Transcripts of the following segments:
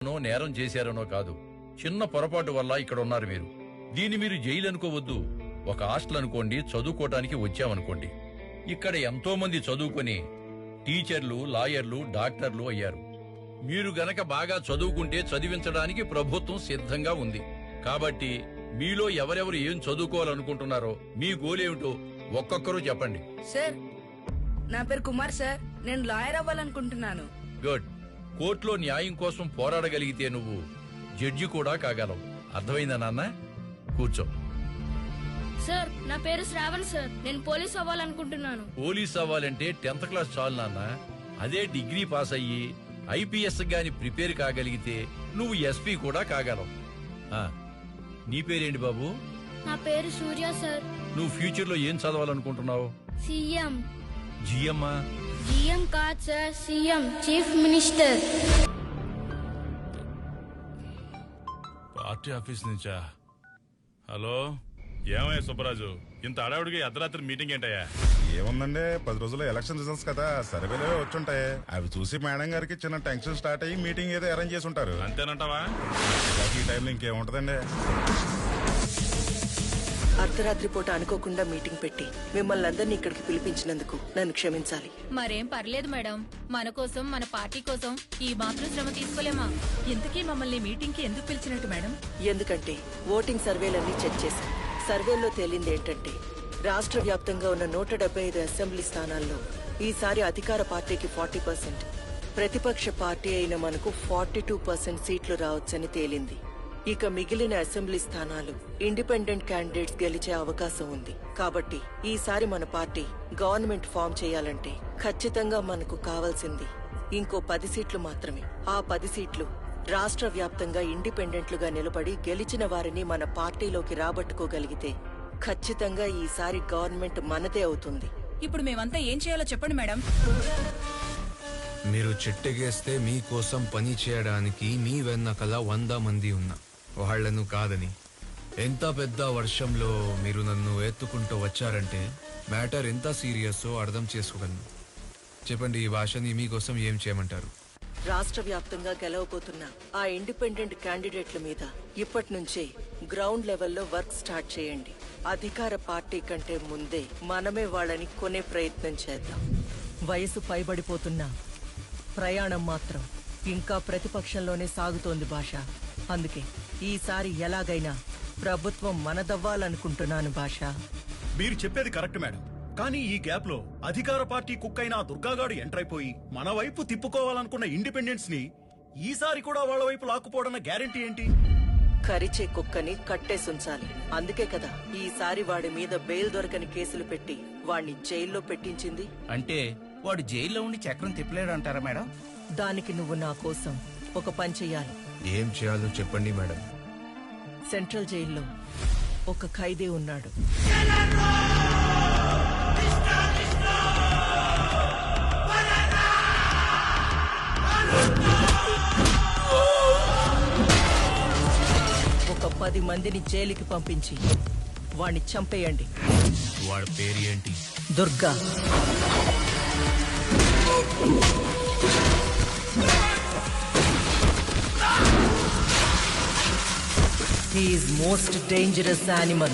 నేరం చేశారనో కాదు, చిన్న పొరపాటు వల్ల ఇక్కడ ఉన్నారు మీరు. దీన్ని మీరు జైలు అనుకోవద్దు, ఒక హాస్టల్ అనుకోండి, చదువుకోవటానికి వచ్చామనుకోండి. ఇక్కడ ఎంతో మంది చదువుకొని టీచర్లు, లాయర్లు, డాక్టర్లు అయ్యారు. మీరు గనక బాగా చదువుకుంటే చదివించడానికి ప్రభుత్వం సిద్ధంగా ఉంది. కాబట్టి మీలో ఎవరెవరు ఏం చదువుకోవాలనుకుంటున్నారో, మీ గోలేమిటో ఒక్కొక్కరు చెప్పండి. సార్, నా పేరు కుమార్ సార్. నేను లాయర్ అవ్వాలనుకుంటున్నాను. గుడ్. కోర్టులో న్యాయం కోసం పోరాడగలిగితే నువ్వు జడ్జి కూడా కాగలవు. అర్థమైందా నాన్న? కూర్చో. సార్, నా పేరు శ్రావణ్ సార్. నేను పోలీస్ అవ్వాలనుకుంటున్నాను. పోలీస్ అవ్వాలంటే 10th క్లాస్ చాలు నాన్న. అదే డిగ్రీ పాస్ అయ్యి ఐపీఎస్ గాని ప్రిపేర్ కాగలిగితే నువ్వు ఎస్పీ కూడా కాగలవు. నీ పేరేంటి బాబు? నా పేరు సూర్య సార్. నువ్వు ఫ్యూచర్ లో ఏం చదవాలనుకుంటున్నావు? సీఎం. జిఎమ్మా? జిఎం కాదు sir, CM, chief minister. Party office నుంచా? హలో, ఏమయ్యా సుబ్బరాజు, ఇంత అడావుడికి అర్ధరాత్రి మీటింగ్ ఏంటయ్యా? ఏముందండి, 10 రోజుల్లో ఎలక్షన్ రిజల్ట్స్ కదా, సర్వేలో వచ్చుంటాయి. అవి చూసి మేడం గారికి చిన్న టెన్షన్ స్టార్ట్ అయ్యి మీటింగ్ ఏదో అరేంజ్ చేసి ఉంటారు. అంతేనంటావా? ఈ టైంలో ఇంకేముంటదండి. అర్ధరాత్రి పూట అనుకోకుండా మీటింగ్ పెట్టి మిమ్మల్ని అందరినీ ఇక్కడికి పిలిపించినందుకు నన్ను క్షమించాలి. మరేం పర్లేదు మేడం, మన కోసం, మన పార్టీ కోసం ఈ మాత్రం శ్రమ తీసుకోలేమా? ఇంతకీ మమ్మల్ని మీటింగ్ కి ఎందుకు పిలిచినట్టు మేడం? ఎందుకంటే ఓటింగ్ సర్వేలన్నీ చెక్ చేశాం. సర్వేల్లో తేలింది ఏంటంటే రాష్ట్ర వ్యాప్తంగా ఉన్న 175 అసెంబ్లీ స్థానాల్లో ఈసారి అధికార పార్టీకి 40%, ప్రతిపక్ష పార్టీ అయిన మనకు 42% సీట్లు రావచ్చని తేలింది. ఇక మిగిలిన అసెంబ్లీ స్థానాలు ఇండిపెండెంట్ క్యాండిడేట్స్ గెలిచే అవకాశం ఉంది. కాబట్టి ఈసారి మన పార్టీ గవర్నమెంట్ ఫామ్ చేయాలంటే ఖచ్చితంగా మనకు కావాల్సింది ఇంకో 10 సీట్లు మాత్రమే. ఆ 10 సీట్లు రాష్ట్ర వ్యాప్తంగా ఇండిపెండెంట్లుగా నిలబడి గెలిచిన వారిని మన పార్టీలోకి రాబట్టుకోగలిగితే ఖచ్చితంగా ఈసారి గవర్నమెంట్ మనదే అవుతుంది. ఇప్పుడు మేమంతా ఏం చేయాలో చెప్పండి మేడం. మీరు చెట్టెగేస్తే మీకోసం పని చేయడానికి మీ వెన్నకల 100 మంది ఉన్నా వాళ్లను కాదని. ఎంత పెద్ద వర్షంలో మీరు నన్ను ఎత్తుకుంటూ వచ్చారంటే మ్యాటర్ ఎంత సీరియస్సో అర్థం చేసుకోగలను. చెప్పండి, ఈ భాషని మీకోసం ఏం చేయమంటారు? రాష్ట్ర వ్యాప్తంగా గెలవబోతున్న ఆ ఇండిపెండెంట్ క్యాండిడేట్ల మీద ఇప్పటి నుంచే గ్రౌండ్ లెవెల్లో వర్క్ స్టార్ట్ చేయండి. అధికార పార్టీ కంటే ముందే మనమే వాళ్ళని కొనే ప్రయత్నం చేద్దాం. వయసు పైబడిపోతున్నా ప్రయాణం మాత్రం ఇంకా ప్రతిపక్షంలోనే సాగుతోంది భాష. అందుకే ఈసారి ఎలాగైనా ప్రభుత్వం మనదవ్వాలనుకుంటున్నాను భాష. మీరు చెప్పేది కరెక్ట్ మేడం, కానీ ఈ గ్యాప్ లో అధికార పార్టీ కుక్కైన దుర్గాగాడు ఎంటర్ అయిపోయి మన వైపు తిప్పుకోవాలనుకున్న ఇండిపెండెన్స్ ని ఈసారి కూడా వాళ్ళ వైపు లాక్కుపోవడం గ్యారెంటీ ఏంటి? కరిచే కుక్కని కట్టేసుంచాలి. అందుకే కదా ఈసారి వాడి మీద బెయిల్ దొరకని కేసులు పెట్టి వాణ్ణి జైల్లో పెట్టించింది. అంటే వాడు జైల్లో ఉండి చక్రం తిప్పలేడు అంటారా మేడం? దానికి నువ్వు నా కోసం ఒక పని చెయ్యాలి. ఏం చేయాలో చెప్పండి మేడం. సెంట్రల్ జైల్లో ఒక ఖైదీ ఉన్నాడు. ఒక 10 మందిని జైలుకి పంపించి వాణ్ణి చంపేయండి. వాడి పేరు ఏంటి? Durga. He is most dangerous animal.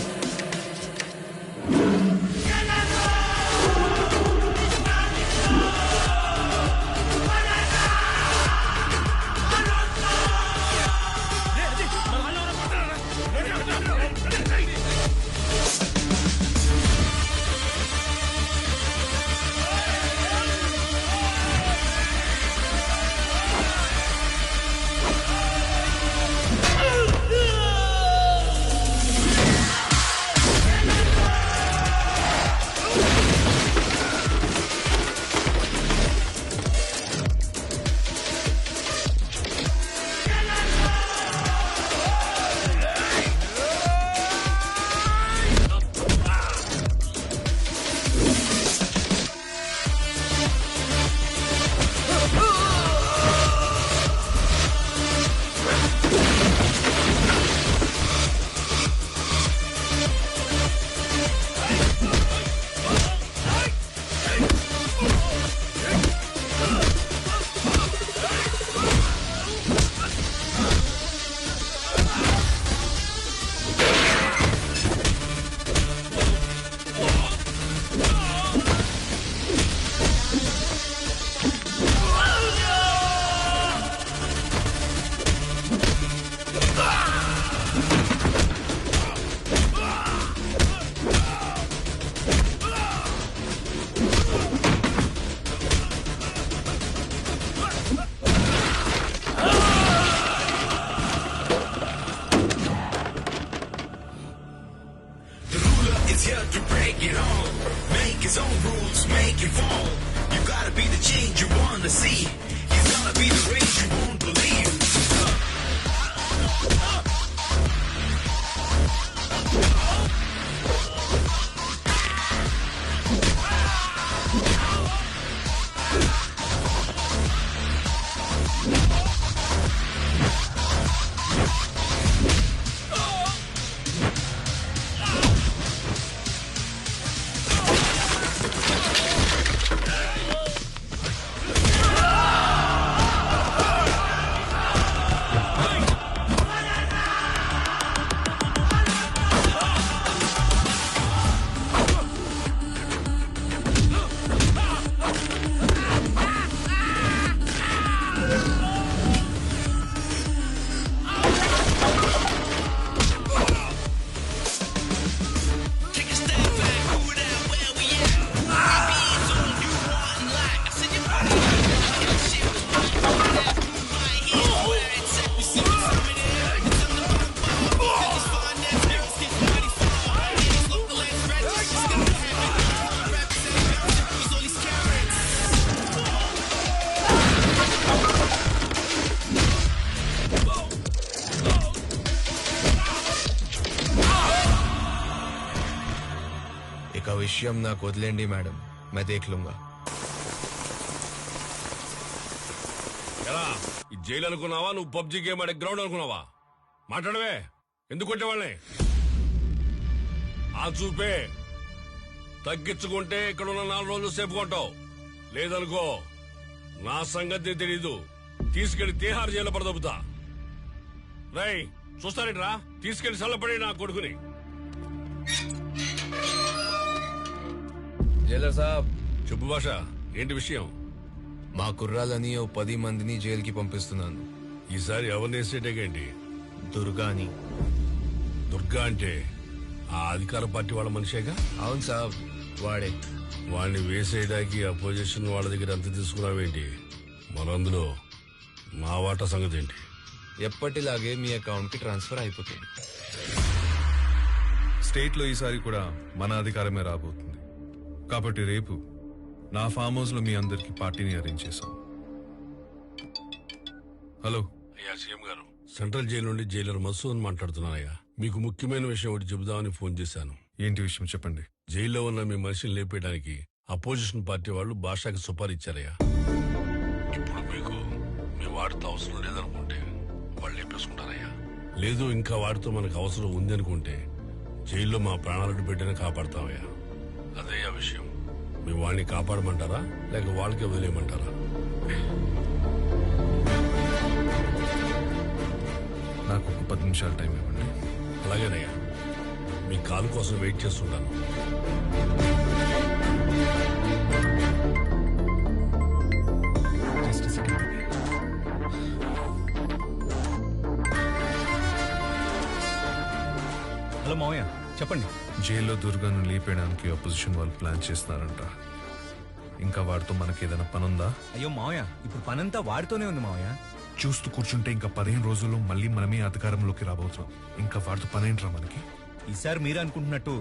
విషయం నాకు వదిలేండి మేడం, మే దేఖ్ లూంగా. ఎలా ఈ జైలు అనుకున్నావా, నువ్వు పబ్జీ గేమ్ ఆడే గ్రౌండ్ అనుకున్నావా? మాట్లాడవే, ఎందుకు కొట్టేవాళ్ళని? ఆ చూపే తగ్గించుకుంటే ఇక్కడ ఉన్న 4 రోజులు సేపు కొంటావు, లేదనుకో నా సంగతి తెలీదు, తీసుకెళ్లి తీహార్ జైల్లో పడదొబ్బుతా. రై చూస్తారేట్రా, తీసుకెళ్లి చల్లపడి నా కొడుకుని. జైలర్ సాబ్. చెప్పు భాష, ఏంటి విషయం? మా కుర్రాలని ఓ 10 మందిని జైలుకి పంపిస్తున్నాను. ఈసారి ఎవరిని వేసేటేంటి? దుర్గాని. దుర్గా అంటే ఆ అధికార పార్టీ వాళ్ళ మనిషేగా? అవును సాబ్, వాడే. వాడిని వేసేయడానికి అపోజిషన్ వాళ్ళ దగ్గర అంత తీసుకున్నావేంటి? మనందులో మా వాటా సంగతి ఏంటి? ఎప్పటిలాగే మీ అకౌంట్ కి ట్రాన్స్ఫర్ అయిపోతుంది. స్టేట్ లో ఈసారి కూడా మన అధికారమే రాబోతుంది, కాబట్టి రేపు నా ఫామ్ హౌస్ లో మీ అందరికి పార్టీని అరేంజ్ చేశాం. హలో అయ్యా సీఎం గారు, సెంట్రల్ జైలు నుండి జైలర్ మసూద్ మాట్లాడుతున్నానయ్యా. మీకు ముఖ్యమైన విషయం ఒకటి చెబుదామని ఫోన్ చేశాను. ఏంటి విషయం చెప్పండి. జైల్లో ఉన్న మీ మనిషిని లేపేయడానికి అపోజిషన్ పార్టీ వాళ్ళు భాషకి సుపారీ ఇచ్చారయ్యా. ఇప్పుడు మీకు మీ వాడితో అవసరం లేదనుకుంటే వాళ్ళు లేపేసుకుంటారయ్యా. లేదు ఇంకా వాడితో మనకు అవసరం ఉంది అనుకుంటే జైల్లో మా ప్రాణాలను పెట్టిన కాపాడతామయ్యా. అదే ఆ విషయం. మీ వాడిని కాపాడమంటారా లేక వాళ్ళకే వదిలేయమంటారా? నాకు ఒక 10 నిమిషాలు టైం ఇవ్వండి. అలాగేనయ్యా, మీ కాల్ కోసం వెయిట్ చేస్తుంటాను. హలో మావయ్య, చెప్పండి. జైల్లో దుర్గాను లేపేయడానికి అపోజిషన్ వాళ్ళు ప్లాన్ చేస్తున్నారంట. ఇంకా వాడితో మనకి ఏదైనా పనుందా? అయ్యో మావయ్య, ఇప్పుడు పనంతా వాడితోనే ఉంది మావయ్య. చూస్తూ కూర్చుంటే ఇంకా 15 రోజుల్లో మళ్ళీ మనమే అధికారంలోకి రాబోతున్నాం. ఇంకా వాడితో పనేంట్రా మనకి? ఈసారి మీరు అనుకుంటున్నట్టు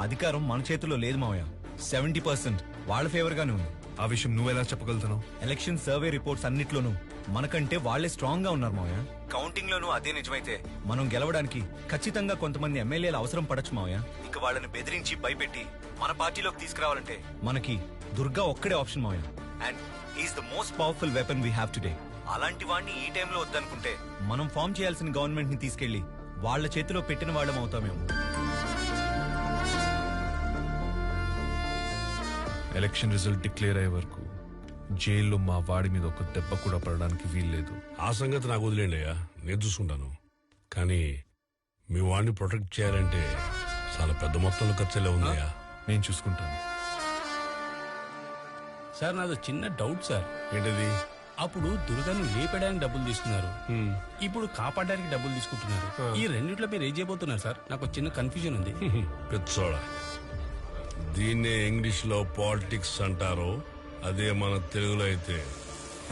అధికారం మన చేతిలో లేదు మావయ్య. 70% వాళ్ళ ఫేవర్ గానే ఉంది. ఆ విషయం నువ్వెలా చెప్పగలుగుతున్నావు? ఎలక్షన్ సర్వే రిపోర్ట్స్ అన్నిట్లోనూ మనకంటే వాళ్లే స్ట్రాంగ్ గా ఉన్నారు మావయ్య. కౌంటింగ్ లోనూ అదే నిజమైతే మనం గెలవడానికి ఖచ్చితంగా కొంతమంది ఎమ్మెల్యేలు అవసరం పడచ్చు మావయ్య. ఇక వాళ్ళని బెదిరించి భయపెట్టి మన పార్టీలోకి తీసుకురావాలంటే మనకి దుర్గా ఒక్కడే ఆప్షన్ మావయ్య. And is the most powerful weapon we have today. అలాంటి వాడిని ఈ టైంలో వద్దనుకుంటే మనం ఫామ్ చేయాల్సిన గవర్నమెంట్ ని తీసుకెళ్లి వాళ్ళ చేతిలో పెట్టిన వాళ్ళం అవుతామేమో. ఎలక్షన్ రిజల్ట్ డిక్లేర్ అయ్యే వరకు జైల్లో మా వాడి మీద ఒక దెబ్బ కూడా పడడానికి వీల్లేదు. ఆ సంగతి నాకు వదిలేండి అయ్యా, నేను చూసుకుంటాను. కానీ మీ వాడిని ప్రొటెక్ట్ చేయాలంటే చాలా పెద్ద మొత్తంలో ఖర్చులే ఉందయ్యా. నేను చూసుకుంటాను. సార్ నాది చిన్న డౌట్ సార్. ఏంటది? అప్పుడు దుర్గాను లేపడానికి డబ్బులు తీసుకున్నారు, ఇప్పుడు కాపాడడానికి డబ్బులు తీసుకుంటున్నారు. ఈ రెండిట్లో మీరు ఏం చేయబోతున్నారు సార్? నాకు చిన్న కన్ఫ్యూజన్ ఉంది. పెద్దోడా, దీన్నే ఇంగ్లీష్ లో పాలిటిక్స్ అంటారు, అదే మన తెలుగులో అయితే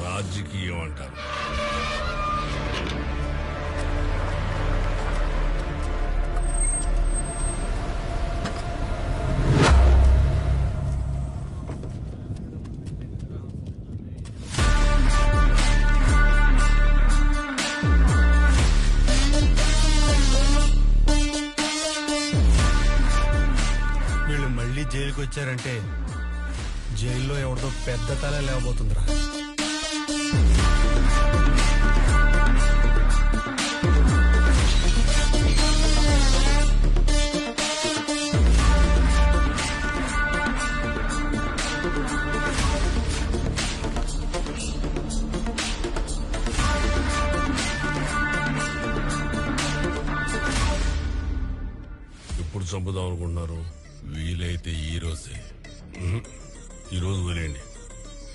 రాజకీయం అంటారు. వీళ్ళు మళ్ళీ జైలుకి వచ్చారంటే జైల్లో ఎవరితో పెద్ద తల లేవబోతుందిరా. ఎప్పుడు చంపుదాం అనుకుంటున్నారు? వీలైతే ఈ రోజే. ఈ రోజు వదిలేయండి,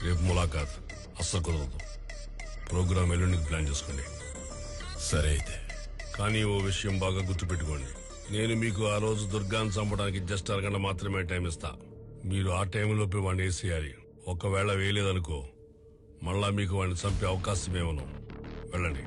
రేపు ములాఖాత్ అస్సలు కుదరదు. ప్రోగ్రామ్ ఎల్లుండికి ప్లాన్ చేసుకోండి. సరే అయితే. కానీ ఓ విషయం బాగా గుర్తుపెట్టుకోండి, నేను మీకు ఆ రోజు దుర్గాన్ని చంపడానికి జస్ట్ అరగంట మాత్రమే టైం ఇస్తా. మీరు ఆ టైంలోపే వాడిని వేసేయాలి. ఒకవేళ వేయలేదనుకో మళ్ళా మీకు వాడిని చంపే అవకాశం ఏమను. వెళ్ళండి.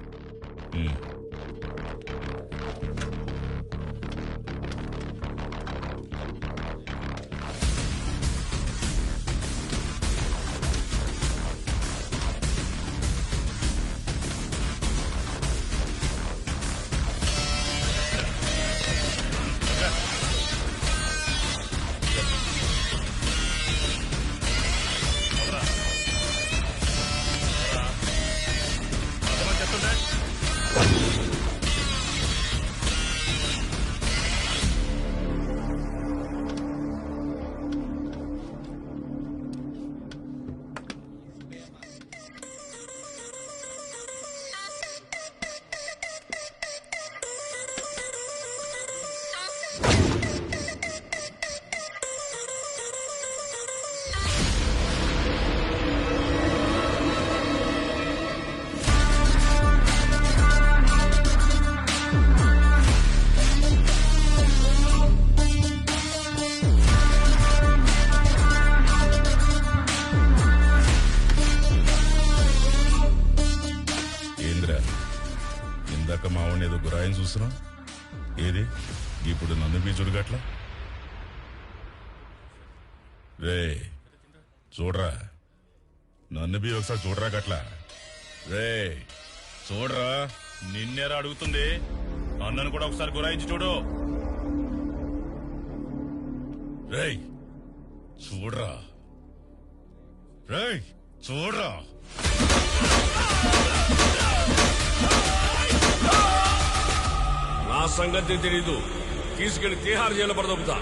ఇందాక మా వాడిని ఏదో గురాయిని చూస్తున్నాం, ఏది ఇప్పుడు నన్ను బీజుడు గట్ల. రే చూడరా, నన్ను బీ ఒకసారి చూడరా గట్ల. రే చూడరా, నిన్నేరా అడుగుతుంది, అన్నను కూడా ఒకసారి గురాయించి చూడు. రేయ్ చూడరా, రేయ్ చూడరా. నా సంగతి తెలీదు, తీసుకెళ్లి తిహార్ జైలు పడదొబ్బుతా.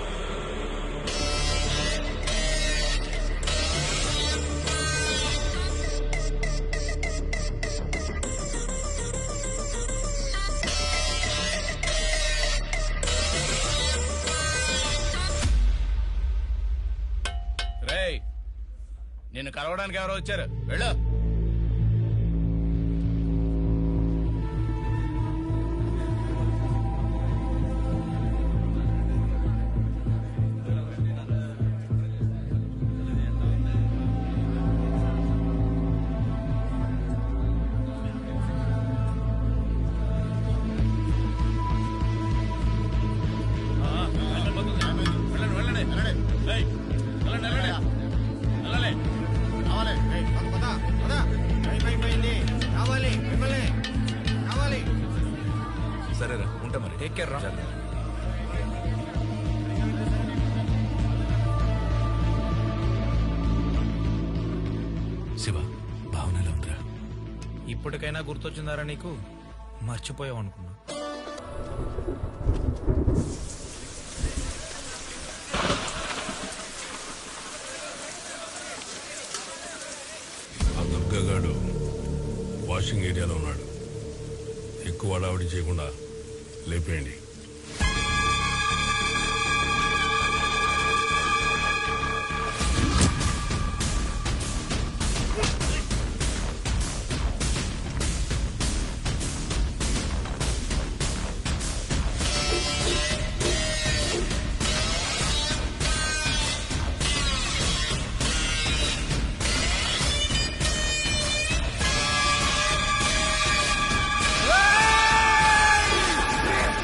రేయ్, నిన్ను కలవడానికి ఎవరో వచ్చారు, వెళ్ళు. సరేరా, ఉంటా మరి. టేక్ కేర్ రా. శివ, భావనలో ఉందిరా. ఇప్పటికైనా గుర్తొచ్చిందారా నీకు? మర్చిపోయావు అనుకున్నా. ఆ దుర్గగాడు వాషింగ్ ఏరియాలో ఉన్నాడు. ఎక్కువ హడావిడి చేయకుండా లేపేయండి.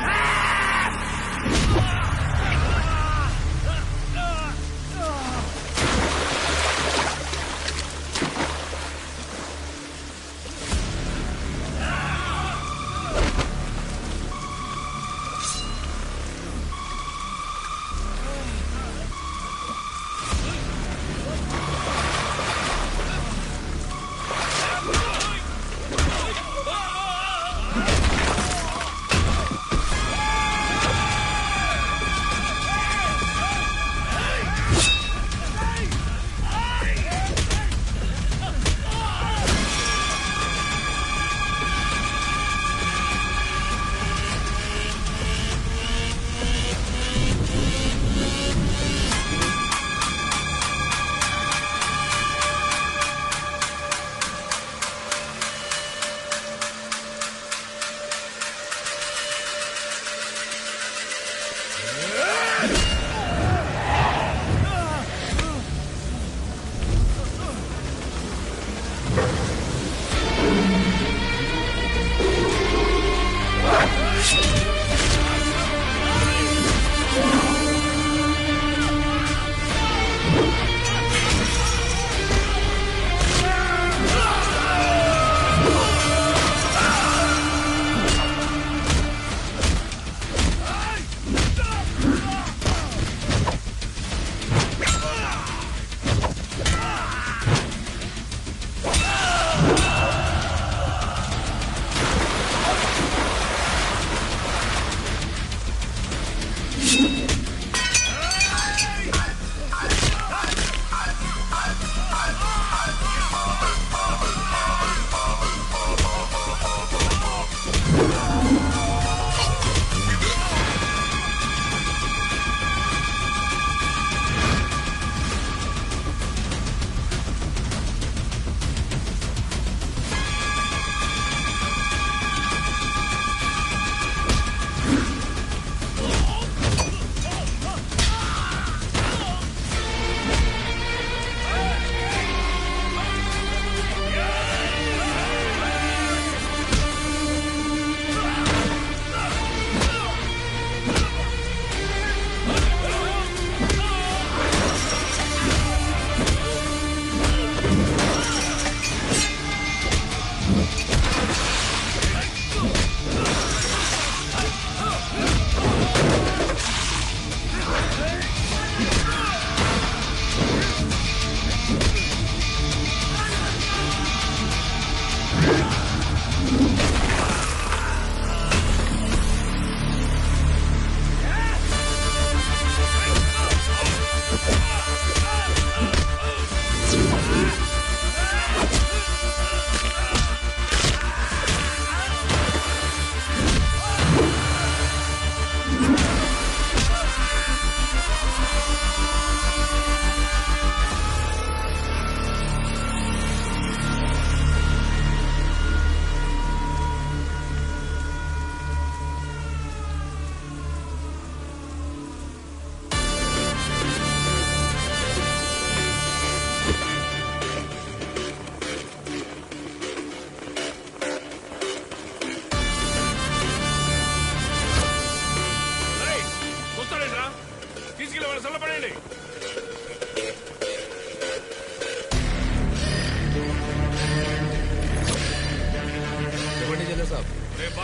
ఆ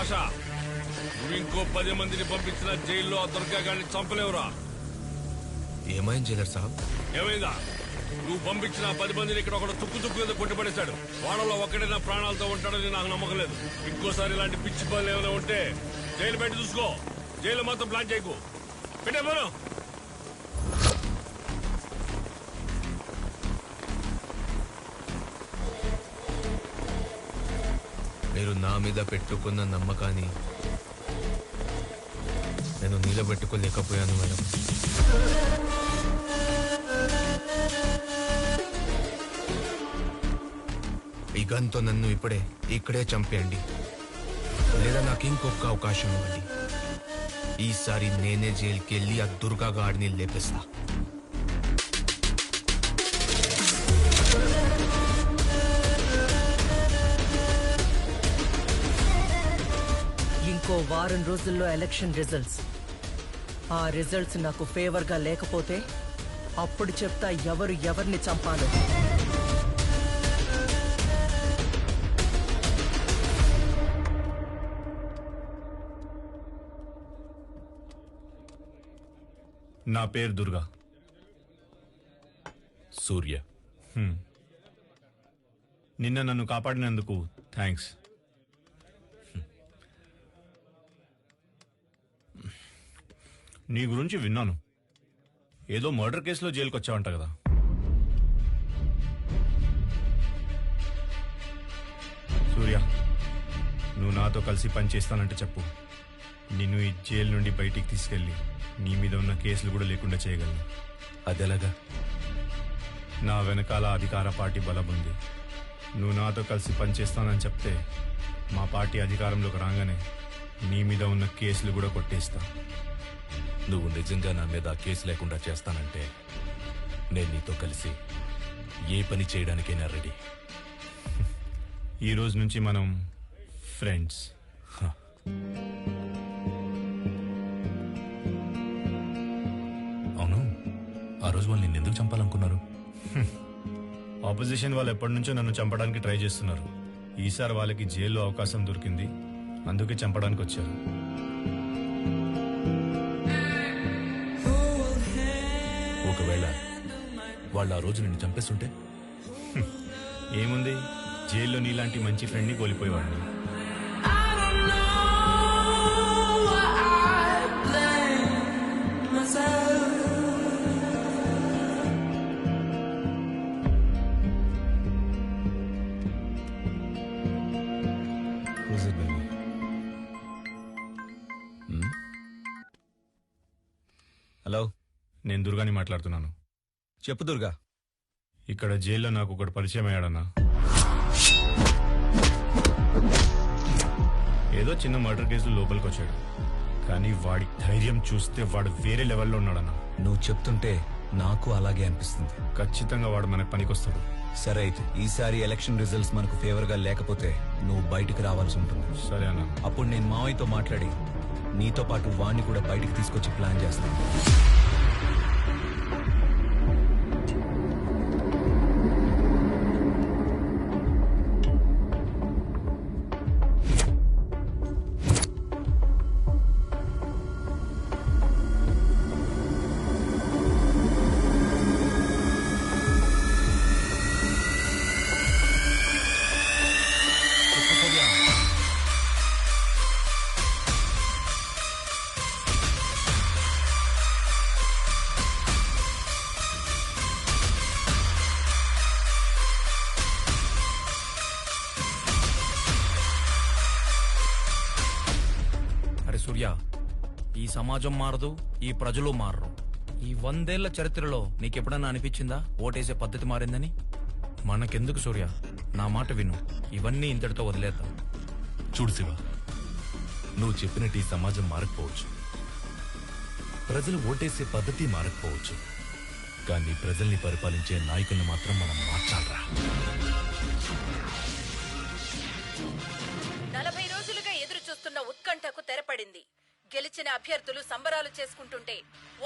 భాష నువ్వు ఇంకో 10 మందిని పంపించిన జైల్లో ఆ దుర్గా గారిని చంపలేవురా. ఏమైంది జైలర్ సాబ్? ఏమైందా? నువ్వు పంపించిన 10 మందిని ఇక్కడ ఒకడు తుక్కు మీద కొట్టిపడేశాడు. వాళ్ళలో ఒక్కడైనా ప్రాణాలతో ఉంటాడని నాకు నమ్మకం లేదు. ఇంకోసారి ఇలాంటి పిచ్చి పనులు ఏమైనా ఉంటే జైలు బయట చూసుకో. జైలు మొత్తం ప్లాన్ చేయకు. పెట్టే పోను. మీరు నా మీద పెట్టుకున్న నమ్మకాన్ని నేను నిలబెట్టుకోలేకపోయాను మేడం. ఈ గన్తో నన్ను ఇక్కడే చంపేయండి, లేదా నాకు ఇంకొక అవకాశం ఇవ్వండి. ఈసారి నేనే జైలుకి వెళ్ళి ఆ దుర్గా గాడిని లేపేస్తా. ఇంకో వారం రోజుల్లో ఎలక్షన్ రిజల్ట్స్. ఆ రిజల్ట్స్ నాకు ఫేవర్ గా లేకపోతే అప్పుడు చెప్తా ఎవరు ఎవరిని చంపాలో. నా పేరు దుర్గా. సూర్య. నిన్న నన్ను కాపాడినందుకు థ్యాంక్స్. నీ గురించి విన్నాను. ఏదో మర్డర్ కేసులో జైలుకి వచ్చావంట కదా? సూర్య, నువ్వు నాతో కలిసి పనిచేస్తానంటే చెప్పు. నిన్ను ఈ జైలు నుండి బయటికి తీసుకెళ్ళి నీ మీద ఉన్న కేసులు కూడా లేకుండా చేయగలను. అదెలాగా? నా వెనకాల అధికార పార్టీ బలం ఉంది. నువ్వు నాతో కలిసి పనిచేస్తానని చెప్తే మా పార్టీ అధికారంలోకి రాగానే నీ మీద ఉన్న కేసులు కూడా కొట్టేస్తా. నువ్వు నిజంగా నా మీద కేసు లేకుండా చేస్తానంటే నేను నీతో కలిసి ఏ పని చేయడానికైనా రెడీ. ఈ రోజు నుంచి మనం ఫ్రెండ్స్. అవును, ఆ రోజు వాళ్ళు నిన్నెందుకు చంపాలనుకున్నారు? ఆపోజిషన్ వాళ్ళు ఎప్పటి నుంచో నన్ను చంపడానికి ట్రై చేస్తున్నారు. ఈసారి వాళ్ళకి జైల్లో అవకాశం దొరికింది, అందుకే చంపడానికి వచ్చారు. ఒకవేళ వాళ్ళు ఆ రోజు నిన్ను చంపేస్తుంటే? ఏముంది, జైల్లో నీలాంటి మంచి ఫ్రెండ్ని కోల్పోయేవాడిని. హలో, నేను దుర్గాని మాట్లాడుతున్నాను. చెప్పు దుర్గా. ఇక్కడ జైల్లో నాకు ఒకటి పరిచయం అయ్యాడన్నా. ఏదో చిన్న మర్డర్ కేసులో లోపలికి వచ్చాడు, కానీ వాడి ధైర్యం చూస్తే వాడు వేరే లెవెల్లో ఉన్నాడన్నా. నువ్వు చెప్తుంటే నాకు అలాగే అనిపిస్తుంది. ఖచ్చితంగా వాడు మనకు పనికొస్తాడు. సరే, అయితే ఈసారి ఎలక్షన్ రిజల్ట్స్ మనకు ఫేవర్ గా లేకపోతే నువ్వు బయటికి రావాల్సి ఉంటుంది. సరే అన్న. అప్పుడు నేను మావయ్యతో మాట్లాడి నీతో పాటు వాణ్ణి కూడా బయటికి తీసుకొచ్చి ప్లాన్ చేస్తాను. ఈ సమాజం మారదు, ఈ ప్రజలు మారరు. ఈ 100 ఏళ్ల చరిత్రలో నీకెప్పుడన్నా అనిపించిందా ఓటేసే పద్ధతి మారిందని? మనకెందుకు సూర్య, నా మాట విను. ఇవన్నీ ఇంతటితో వదిలేద్దాం. చూడు శివ, నువ్వు చెప్పినట్టు ఈ సమాజం మారకపోవచ్చు, ప్రజలు ఓటేసే పద్ధతి మారకపోవచ్చు, కానీ ప్రజల్ని పరిపాలించే నాయకుల్ని మాత్రం మనం మార్చాలరా. 40 రోజులుగా ఎదురు చూస్తున్న ఉత్కంఠకు తెరపడింది. గెలిచిన అభ్యర్థులు సంబరాలు చేసుకుంటుంటే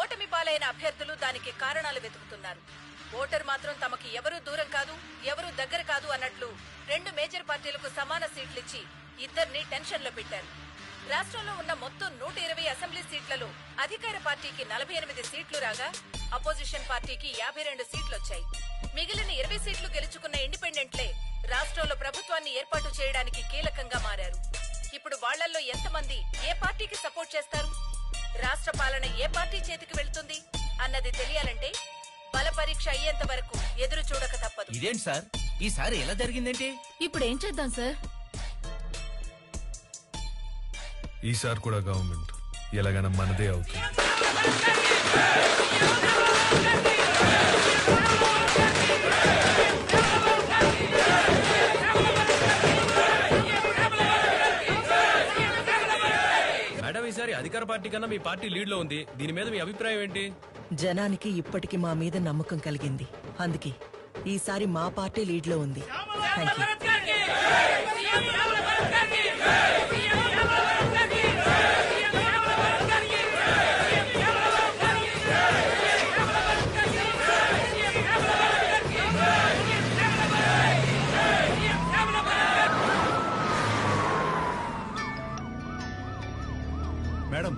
ఓటమి పాలైన అభ్యర్థులు దానికి కారణాలు వెతుకుతున్నారు. ఓటర్ మాత్రం తమకి ఎవరూ దూరం కాదు, ఎవరూ దగ్గర కాదు అన్నట్లు 2 మేజర్ పార్టీలకు సమాన సీట్లిచ్చి ఇద్దరిని టెన్షన్ లో పెట్టారు. రాష్ట్రంలో ఉన్న మొత్తం 120 అసెంబ్లీ సీట్లలో అధికార పార్టీకి 48 సీట్లు రాగా అపోజిషన్ పార్టీకి 52 సీట్లొచ్చాయి. మిగిలిన 20 సీట్లు గెలుచుకున్న ఇండిపెండెంట్లే రాష్ట్రంలో ప్రభుత్వాన్ని ఏర్పాటు చేయడానికి కీలకంగా మారారు. ఇప్పుడు వాళ్లల్లో ఎంతమంది ఏ పార్టీకి సపోర్ట్ చేస్తారు, రాష్ట్ర పాలన ఏ పార్టీ చేతికి వెళ్తుంది అన్నది తెలియాలంటే బల పరీక్ష అయ్యేంత వరకు ఎదురు చూడక తప్పదు. ఇదేంటి సార్, ఈసారి ఎలా జరిగిందేంటి? ఇప్పుడు ఏం చేద్దాం సార్? ఈసారి కూడా గవర్నమెంట్ ఎలాగైనా మనదే అవుతుంది. మేడం, ఈసారి అధికార పార్టీ కన్నా మీ పార్టీ లీడ్ లో ఉంది. దీని మీద మీ అభిప్రాయం ఏంటి? జనానికి ఇప్పటికి మా మీద నమ్మకం కలిగింది. అందుకే ఈసారి మా పార్టీ లీడ్ లో ఉంది. Thank you. Madam,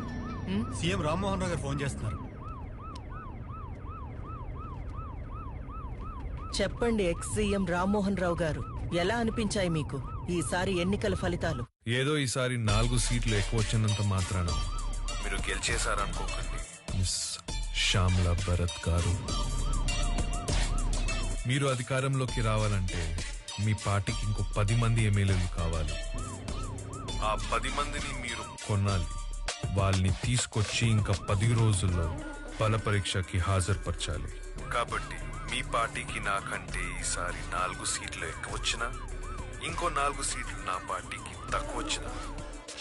CM Rammohan Rao గారు ఫోన్ చేస్తున్నారు. చెప్పండి ఎక్స్ సీఎం రామ్మోహన్ రావు గారు, ఎలా అనిపించాయి మీకు ఈసారి ఎన్నికల ఫలితాలు? ఏదో ఈసారి 4 సీట్లు ఎక్కువ వచ్చినంత మాత్రాన మీరు గెలిచేశారనుకోకండి మిస్ శ్యామల భరత్ గారు. మీరు అధికారంలోకి రావాలంటే మీ పార్టీకి ఇంకో 10 మంది ఎమ్మెల్యేలు కావాలి. ఆ 10 మందిని మీరు కొనాలి. వాళ్ళని తీసుకొచ్చి ఇంకా 10 రోజుల్లో బల పరీక్షకి హాజరుపరచాలి. కాబట్టి మీ పార్టీకి నాకంటే ఈసారి 4 సీట్లు ఎక్కువ వచ్చినా, ఇంకో 4 సీట్లు నా పార్టీకి తక్కువ వచ్చినా,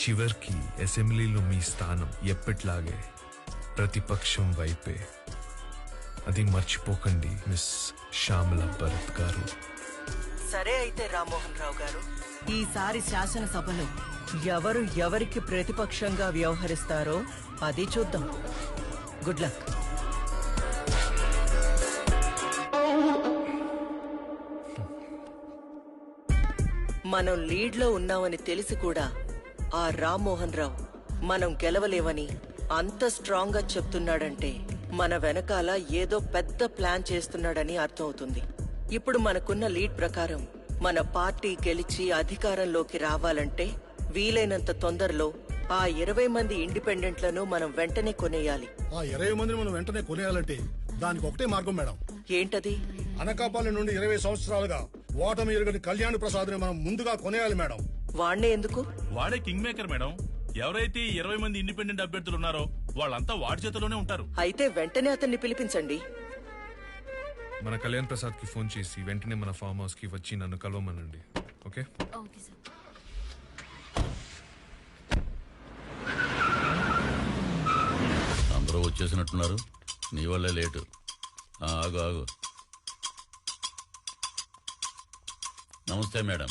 చివరికి అసెంబ్లీలో మీ స్థానం ఎప్పట్లాగే ప్రతిపక్షం వైపే. అది మర్చిపోకండి మిస్ శ్యామల భరత్ గారు. సరే అయితే రామ్మోహన్ రావు గారు, ఈసారి శాసనసభలో ఎవరు ఎవరికి ప్రతిపక్షంగా వ్యవహరిస్తారో అది చూద్దాం. Good luck. మనం లీడ్ లో ఉన్నామని తెలిసి కూడా ఆ రామ్మోహన్ రావు మనం గెలవలేమని అంత స్ట్రాంగ్ గా చెప్తున్నాడంటే మన వెనకాల ఏదో పెద్ద ప్లాన్ చేస్తున్నాడని అర్థమవుతుంది. ఇప్పుడు మనకున్న లీడ్ ప్రకారం మన పార్టీ గెలిచి అధికారంలోకి రావాలంటే వీలైనంత తొందరలో ఆ 20 మంది ఇండిపెండెంట్లను మనం వెంటనే కొనేయాలి. ఆ 20 మందిని మనం వెంటనే కొనేయాలంటే దానికి ఒకటే మార్గం మేడం. ఏంటది? అనకాపల్లి నుండి 20 సంవత్సరాలుగా ఓటమి ఎరుగని కళ్యాణ్ ప్రసాద్ ని మనం ముందుగా కొనేయాలి మేడం. వాణ్ణే ఎందుకు? వాడే కింగ్ మేకర్ మేడం. ఎవరైతే 20 మంది ఇండిపెండెంట్ అభ్యర్థులు ఉన్నారో వాళ్ళంతా వాడి చేతిలోనే ఉంటారు. అయితే వెంటనే అతన్ని పిలిపించండి. మన కళ్యాణ్ ప్రసాద్ కి ఫోన్ చేసి వెంటనే మన ఫామ్ హౌస్ కి వచ్చి నన్ను కలవమనండి. ఓకే? అందరూ వచ్చేసినట్టున్నారు. నీ వల్లే లేటు. ఆగు ఆగు. నమస్తే మేడం.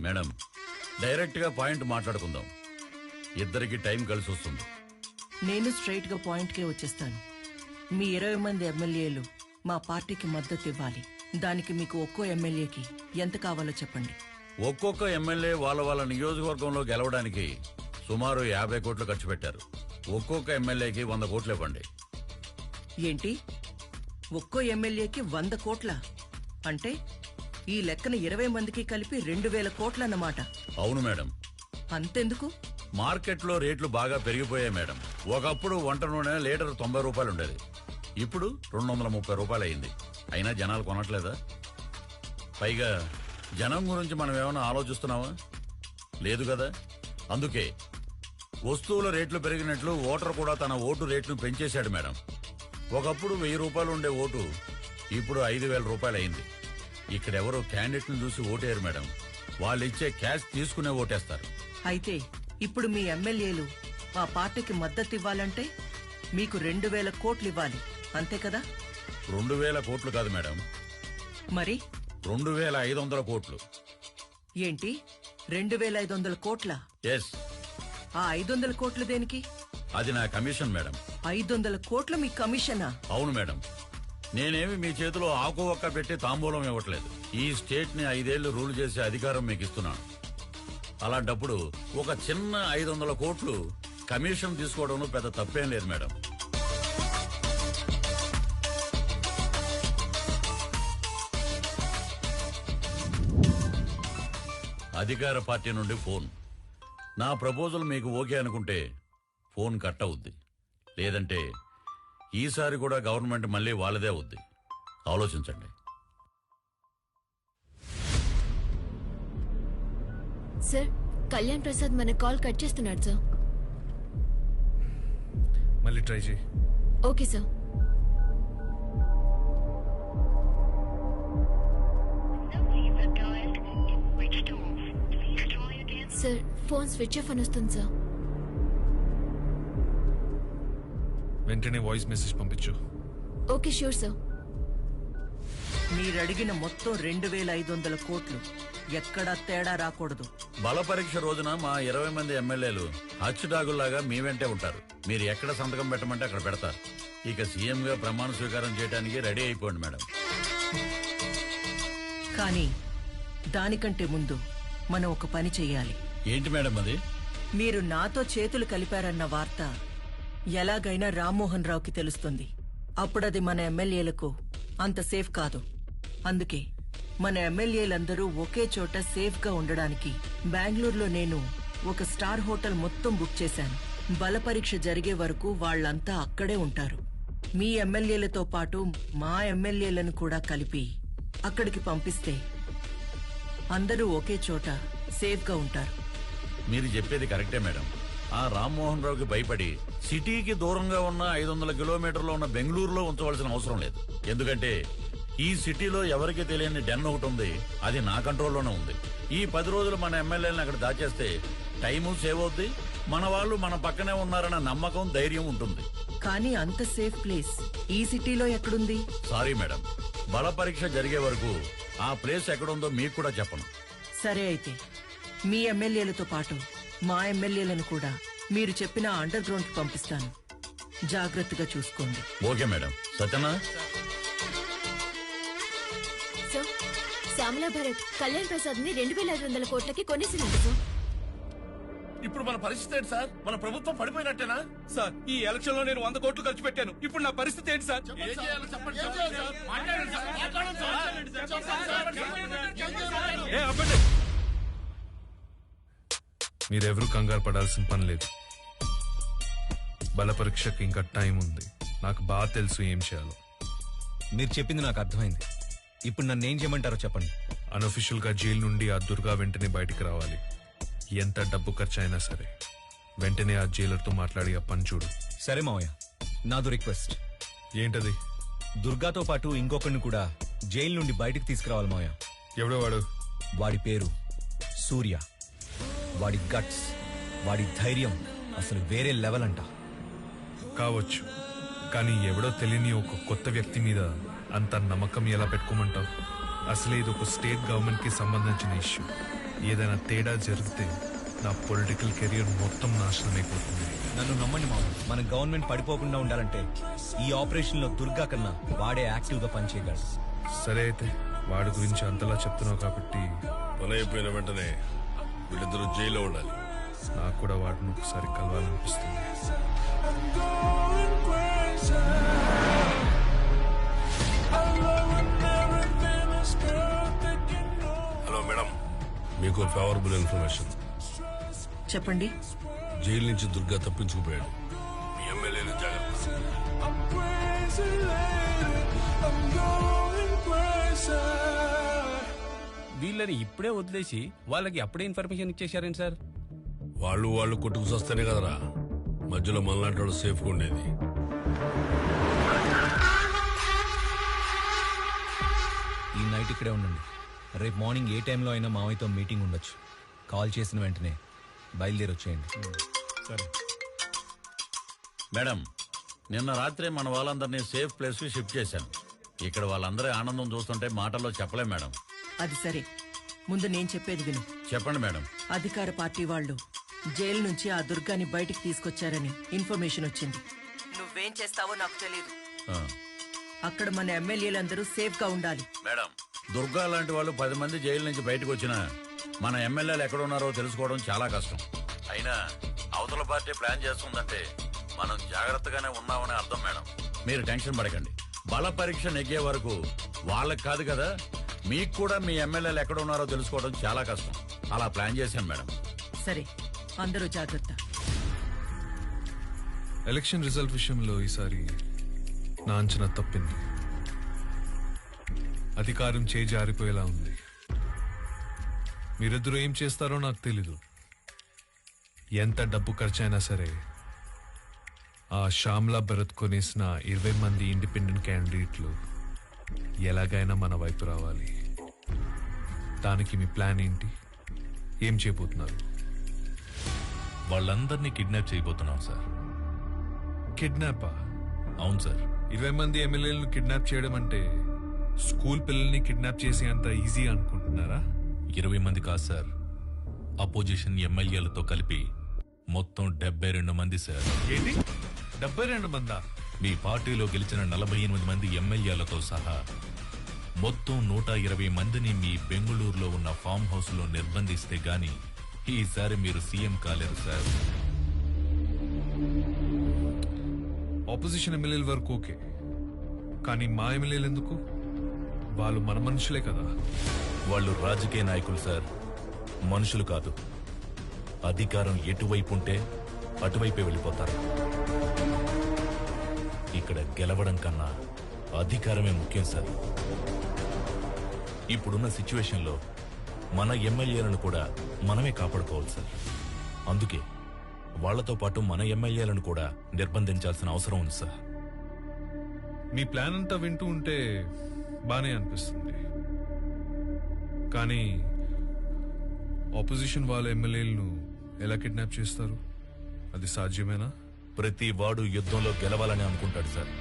మేడం, డైరెక్ట్ గా పాయింట్ మాట్లాడుకుందాం. ఇద్దరికి టైం కలిసి వస్తుంది. నేను స్ట్రైట్ గా పాయింట్ కే వచ్చేస్తాను. మీ 20 మంది ఎమ్మెల్యేలు మా పార్టీకి మద్దతు ఇవ్వాలి. దానికి మీకు ఒక్కో ఎమ్మెల్యేకి ఎంత కావాలో చెప్పండి. ఒక్కొక్క ఎమ్మెల్యే వాళ్ళ నియోజకవర్గంలో గెలవడానికి సుమారు 50 కోట్లు ఖర్చు పెట్టారు. ఒక్కొక్క ఎమ్మెల్యేకి 100 కోట్లు ఇవ్వండి. ఏంటి? ఒక్కో ఎమ్మెల్యేకి 100 కోట్ల? అంటే ఈ లెక్కన 20 మందికి కలిపి 2000 కోట్లన్నమాట. అవును మేడం. అంతెందుకు? మార్కెట్లో రేట్లు బాగా పెరిగిపోయాయి మేడం. ఒకప్పుడు వంట నూనె లీటర్ 90 రూపాయలు ఉండేది. ఇప్పుడు 230 రూపాయలు అయింది. అయినా జనాలు కొనట్లేదా? పైగా జనం గురించి మనం ఏమైనా ఆలోచిస్తున్నావా? లేదు కదా. అందుకే వస్తువుల రేట్లు పెరిగినట్లు ఓటర్ కూడా తన ఓటు రేట్ను పెంచేశాడు మేడం. ఒకప్పుడు 1000 రూపాయలు ఉండే ఓటు ఇప్పుడు 5000 రూపాయలు అయింది. ఇక్కడెవరో క్యాండిడేట్ను చూసి ఓటేరు మేడం. వాళ్ళు ఇచ్చే క్యాష్ తీసుకునే ఓటేస్తారు. అయితే ఇప్పుడు మీ ఎమ్మెల్యేలు మా పార్టీకి మద్దతు ఇవ్వాలంటే మీకు 2000 కోట్లు ఇవ్వాలి, అంతే కదా? 2000 కోట్లు కాదు మేడం. మరి 2500 కోట్లు. ఏంటి? 2500 కోట్ల? ఎస్. ఆ 500 కోట్లు దేనికి? అది నా కమిషన్ మేడం. 500 కోట్లు మీ కమిషనా? అవును మేడం. నేనేమి మీ చేతిలో ఆకు ఒక్క పెట్టి తాంబూలం ఇవ్వట్లేదు. ఈ స్టేట్ ని 5 ఏళ్లు రూల్ చేసే అధికారం మీకు ఇస్తున్నాను. అలాంటప్పుడు ఒక చిన్న 500 కోట్లు కమిషన్ తీసుకోవడంలో పెద్ద తప్పేం లేదు మేడం. అధికార పార్టీ నుండి ఫోన్. నా ప్రపోజల్ మీకు ఓకే అనుకుంటే ఫోన్ కట్ అవుద్ది. లేదంటే ఈసారి కూడా గవర్నమెంట్ మళ్ళీ వాళ్ళదే అవుద్ది. ఆలోచించండి. సార్, కళ్యాణ్ ప్రసాద్ మన కాల్ కట్ చేస్తున్నాడు సార్. మళ్ళీ ట్రై చేయి. Okay sir. Sir, phone switch off అని వస్తుంది సార్. వెంటనే వాయిస్ మెసేజ్ పంపించు. Okay, sure sir. మీరడిగిన మొత్తం 2500 కోట్లు ఎక్కడా తేడా రాకూడదు. బల పరీక్ష రోజున మా 20 మంది ఎమ్మెల్యేలు హచ్చుడాగుల్లాగా మీ వెంటే ఉంటారు. మీరు ఎక్కడ సంతకం పెట్టమంటే అక్కడ పెడతారు. ఇక సీఎం గా ప్రమాణ స్వీకారం చేయడానికి రెడీ అయిపోండి మేడం. కానీ దానికంటే ముందు మనం ఒక పని చెయ్యాలి. ఏంటి మేడం అది? మీరు నాతో చేతులు కలిపారన్న వార్త ఎలాగైనా రామ్మోహన్ రావుకి తెలుస్తుంది. అప్పుడది మన ఎమ్మెల్యేలకు అంత సేఫ్ కాదు. అందుకే మన ఎమ్మెల్యేలందరూ ఒకే చోట సేఫ్ గా ఉండడానికి బెంగళూరులో నేను ఒక స్టార్ హోటల్ మొత్తం బుక్ చేశాను. బల పరీక్ష జరిగే వరకు వాళ్ళంతా అక్కడే ఉంటారు. మీ ఎమ్మెల్యేలతో పాటు మా ఎమ్మెల్యేలను కూడా కలిపి అక్కడికి పంపిస్తే అందరూ ఒకే చోట సేఫ్ గా ఉంటారు. మీరు చెప్పేది కరెక్టే మేడం. ఆ రామ్మోహన్ రావుకి భయపడి సిటీకి దూరంగా ఉన్న 500 కిలోమీటర్లో ఉన్న బెంగళూరులో ఉంచవలసిన అవసరం లేదు. ఎందుకంటే ఈ సిటీలో ఎవరికి తెలియని డెన్ ఒకటి ఉంది. అది నా కంట్రోల్లోనే ఉంది. ఈ 10 రోజులు మన ఎమ్మెల్యేలను అక్కడ దాచేస్తే టైము సేవ్ అవుద్ది. మన వాళ్ళు మన పక్కనే ఉన్నారన్న నమ్మకం, ధైర్యం ఉంటుంది. కానీ అంత సేఫ్ ప్లేస్ ఈ సిటీలో ఎక్కడుంది? సారీ మేడం, బల పరీక్ష జరిగే వరకు ఆ ప్లేస్ ఎక్కడుందో మీకు కూడా చెప్పను. సరే, అయితే మీ ఎమ్మెల్యేలతో పాటు మా ఎమ్మెల్యేలను కూడా మీరు చెప్పిన అండర్ గ్రౌండ్ కి పంపిస్తాను. జాగ్రత్తగా చూసుకోండి. Okay madam. సత్యనా? సార్, శ్యామలా భరత్ కళ్యాణ్ ప్రసాద్ ని 2500 కోట్లకి కొనేసిందంట సార్. ఇప్పుడు మన పరిస్థితి ఏంటి సార్? మన ప్రభుత్వం పడిపోయినట్టేనా సార్? ఈ ఎలక్షన్ లో నేను 100 కోట్లు ఖర్చు పెట్టాను. ఇప్పుడు నా పరిస్థితి ఏంటి సార్? ఏం చేయాలో చెప్పండి సార్. మాట్లాడండి సార్. ఏ అవ్వండి. మీరెవరూ కంగారు పడాల్సిన పని లేదు. బల పరీక్షకి ఇంకా టైం ఉంది. నాకు బాగా తెలుసు ఏం చేయాలో. మీరు చెప్పింది నాకు అర్థమైంది. ఇప్పుడు నన్ను ఏం చేయమంటారో చెప్పండి. అన్అఫీషియల్ గా జైలు నుండి ఆ దుర్గా వెంటనే బయటికి రావాలి. ఎంత డబ్బు ఖర్చు అయినా సరే వెంటనే ఆ జైలర్తో మాట్లాడి ఆ పని చూడు. సరే మావయ్య, నాదో రిక్వెస్ట్. ఏంటది? దుర్గాతో పాటు ఇంకొకరిని కూడా జైలు నుండి బయటికి తీసుకురావాలి మావయ్య. ఎవడో వాడు? వాడి పేరు సూర్య. వాడి గట్స్, వాడి ధైర్యం అసలు వేరే లెవెల్ అంట. కావచ్చు, కానీ ఎవడో తెలియని ఒక కొత్త వ్యక్తి మీద అంత నమ్మకం ఎలా పెట్టుకోమంటావు? అసలే ఇది ఒక స్టేట్ గవర్నమెంట్ కి సంబంధించిన ఇష్యూ. ఏదైనా తేడా జరిగితే నా పొలిటికల్ కెరియర్ మొత్తం నాశనం అయిపోతుంది. నన్ను నమ్మండి మామ, మన గవర్నమెంట్ పడిపోకుండా ఉండాలంటే ఈ ఆపరేషన్ లో దుర్గా కన్నా వాడే యాక్టివ్ గా పనిచేయగలడు. సరే, అయితే వాడి గురించి అంతలా చెప్తున్నావు కాబట్టి పని అయిపోయిన వెంటనే వీళ్ళిద్దరూ జైల్లో ఉండాలి. నాకు కూడా వాటిని ఒకసారి కలవాలనిపిస్తుంది. హలో మేడం, మీకు ఫేవరబుల్ ఇన్ఫర్మేషన్. చెప్పండి. జైలు నుంచి దుర్గా తప్పించుకుపోయాడు. మీ ఎమ్మెల్యేలు జాగ్రత్త. వీళ్ళని ఇప్పుడే వదిలేసి వాళ్ళకి అప్పుడే ఇన్ఫర్మేషన్ ఇచ్చేశారేంటి సార్? వాళ్ళు కొట్టుకు వస్తేనే కదరా మధ్యలో మనలాంటి వాడు సేఫ్గా ఉండేది. ఈ నైట్ ఇక్కడే ఉండండి. రేపు మార్నింగ్ ఏ టైంలో అయినా మావయ్యతో మీటింగ్ ఉండొచ్చు. కాల్ చేసిన వెంటనే బయలుదేరి వచ్చేయండి. సరే మేడం, నిన్న రాత్రి మన వాళ్ళందరినీ సేఫ్ ప్లేస్ కి షిఫ్ట్ చేశాను. ఇక్కడ వాళ్ళందరి ఆనందం చూస్తుంటే మాటల్లో చెప్పలేం మేడం. అది సరే, ముందు నేను చెప్పేది విను. చెప్పండి మేడం. అధికార పార్టీ వాళ్ళు జైలు నుంచి ఆ దుర్గాని బయటికి తీసుకొచ్చారని ఇన్ఫర్మేషన్ వచ్చింది. నువ్వేం చేస్తావో నాకు తెలియదు. అక్కడ మన ఎమ్మెల్యేలందరూ సేఫ్ గా ఉండాలి. మేడం, దుర్గా లాంటి వాళ్ళు 10 మంది జైలు నుంచి బయటకు వచ్చినా మన ఎమ్మెల్యేలు ఎక్కడ ఉన్నారో తెలుసుకోవడం చాలా కష్టం. అయినా అవతల పార్టీ ప్లాన్ చేస్తుందంటే మనం జాగ్రత్తగానే ఉన్నామని అర్థం. మేడం, మీరు టెన్షన్ పడకండి. బల పరీక్ష నెగ్గే వరకు వాళ్ళకి కాదు కదా, మీకు కూడా మీ ఎమ్మెల్యేలు ఎక్కడ ఉన్నారో తెలుసుకోవడం చాలా కష్టం. అలా ప్లాన్ చేశాను మేడం. సరే, అందరూ జాగ్రత్త. ఎలక్షన్ రిజల్ట్ విషయంలో ఈసారి నా అంచనా తప్పింది. అధికారం జారిపోయేలా ఉంది. మీరిద్దరూ ఏం చేస్తారో నాకు తెలీదు. ఎంత డబ్బు ఖర్చైనా సరే ఆ శ్యామ్లా భరత్ కొనేసిన 20 మంది ఇండిపెండెంట్ క్యాండిడేట్లు ఎలాగైనా మన వైపు రావాలి. దానికి మీ ప్లాన్ ఏంటి? ఏం చేయబోతున్నారు? వాళ్ళందరినీ కిడ్నాప్ చేయబోతున్నాం సార్. కిడ్నాపా? అవును సార్. 20 మంది ఎమ్మెల్యేలను కిడ్నాప్ చేయడం అంటే స్కూల్ పిల్లల్ని కిడ్నాప్ చేసి అంత ఈజీ అనుకుంటున్నారా? 20 మంది కాదు సార్, అపోజిషన్ ఎమ్మెల్యేలతో కలిపి మొత్తం 72 మంది సార్. ఏంటి, 72 మందా? మీ పార్టీలో గెలిచిన 48 మంది ఎమ్మెల్యేలతో సహా మొత్తం 120 మందిని మీ బెంగళూరులో ఉన్న ఫామ్ హౌస్ లో నిర్బంధిస్తే గాని ఈసారి మీరు సీఎం కాలేరు సార్. ఆపోజిషన్ ఎమ్మెల్యేల వరకు ఓకే, కానీ మా ఎమ్మెల్యేలు ఎందుకు? వాళ్ళు మన మనుషులే కదా. వాళ్ళు రాజకీయ నాయకులు సార్, మనుషులు కాదు. అధికారం ఎటువైపు ఉంటే అటువైపే వెళ్ళిపోతారు. ఇక్కడ గెలవడం కన్నా అధికారమే ముఖ్యం సార్. ఇప్పుడున్న సిచ్యువేషన్లో మన ఎమ్మెల్యేలను కూడా మనమే కాపాడుకోవాలి సార్. అందుకే వాళ్లతో పాటు మన ఎమ్మెల్యేలను కూడా నిర్బంధించాల్సిన అవసరం ఉంది సార్. మీ ప్లాన్ అంతా వింటూ ఉంటే బానే అనిపిస్తుంది, కానీ ఆపోజిషన్ వాళ్ళ ఎమ్మెల్యేలను ఎలా కిడ్నాప్ చేస్తారు? అది సాధ్యమేనా? ప్రతి వాడు యుద్ధంలో గెలవాలని అనుకుంటాడు సార్,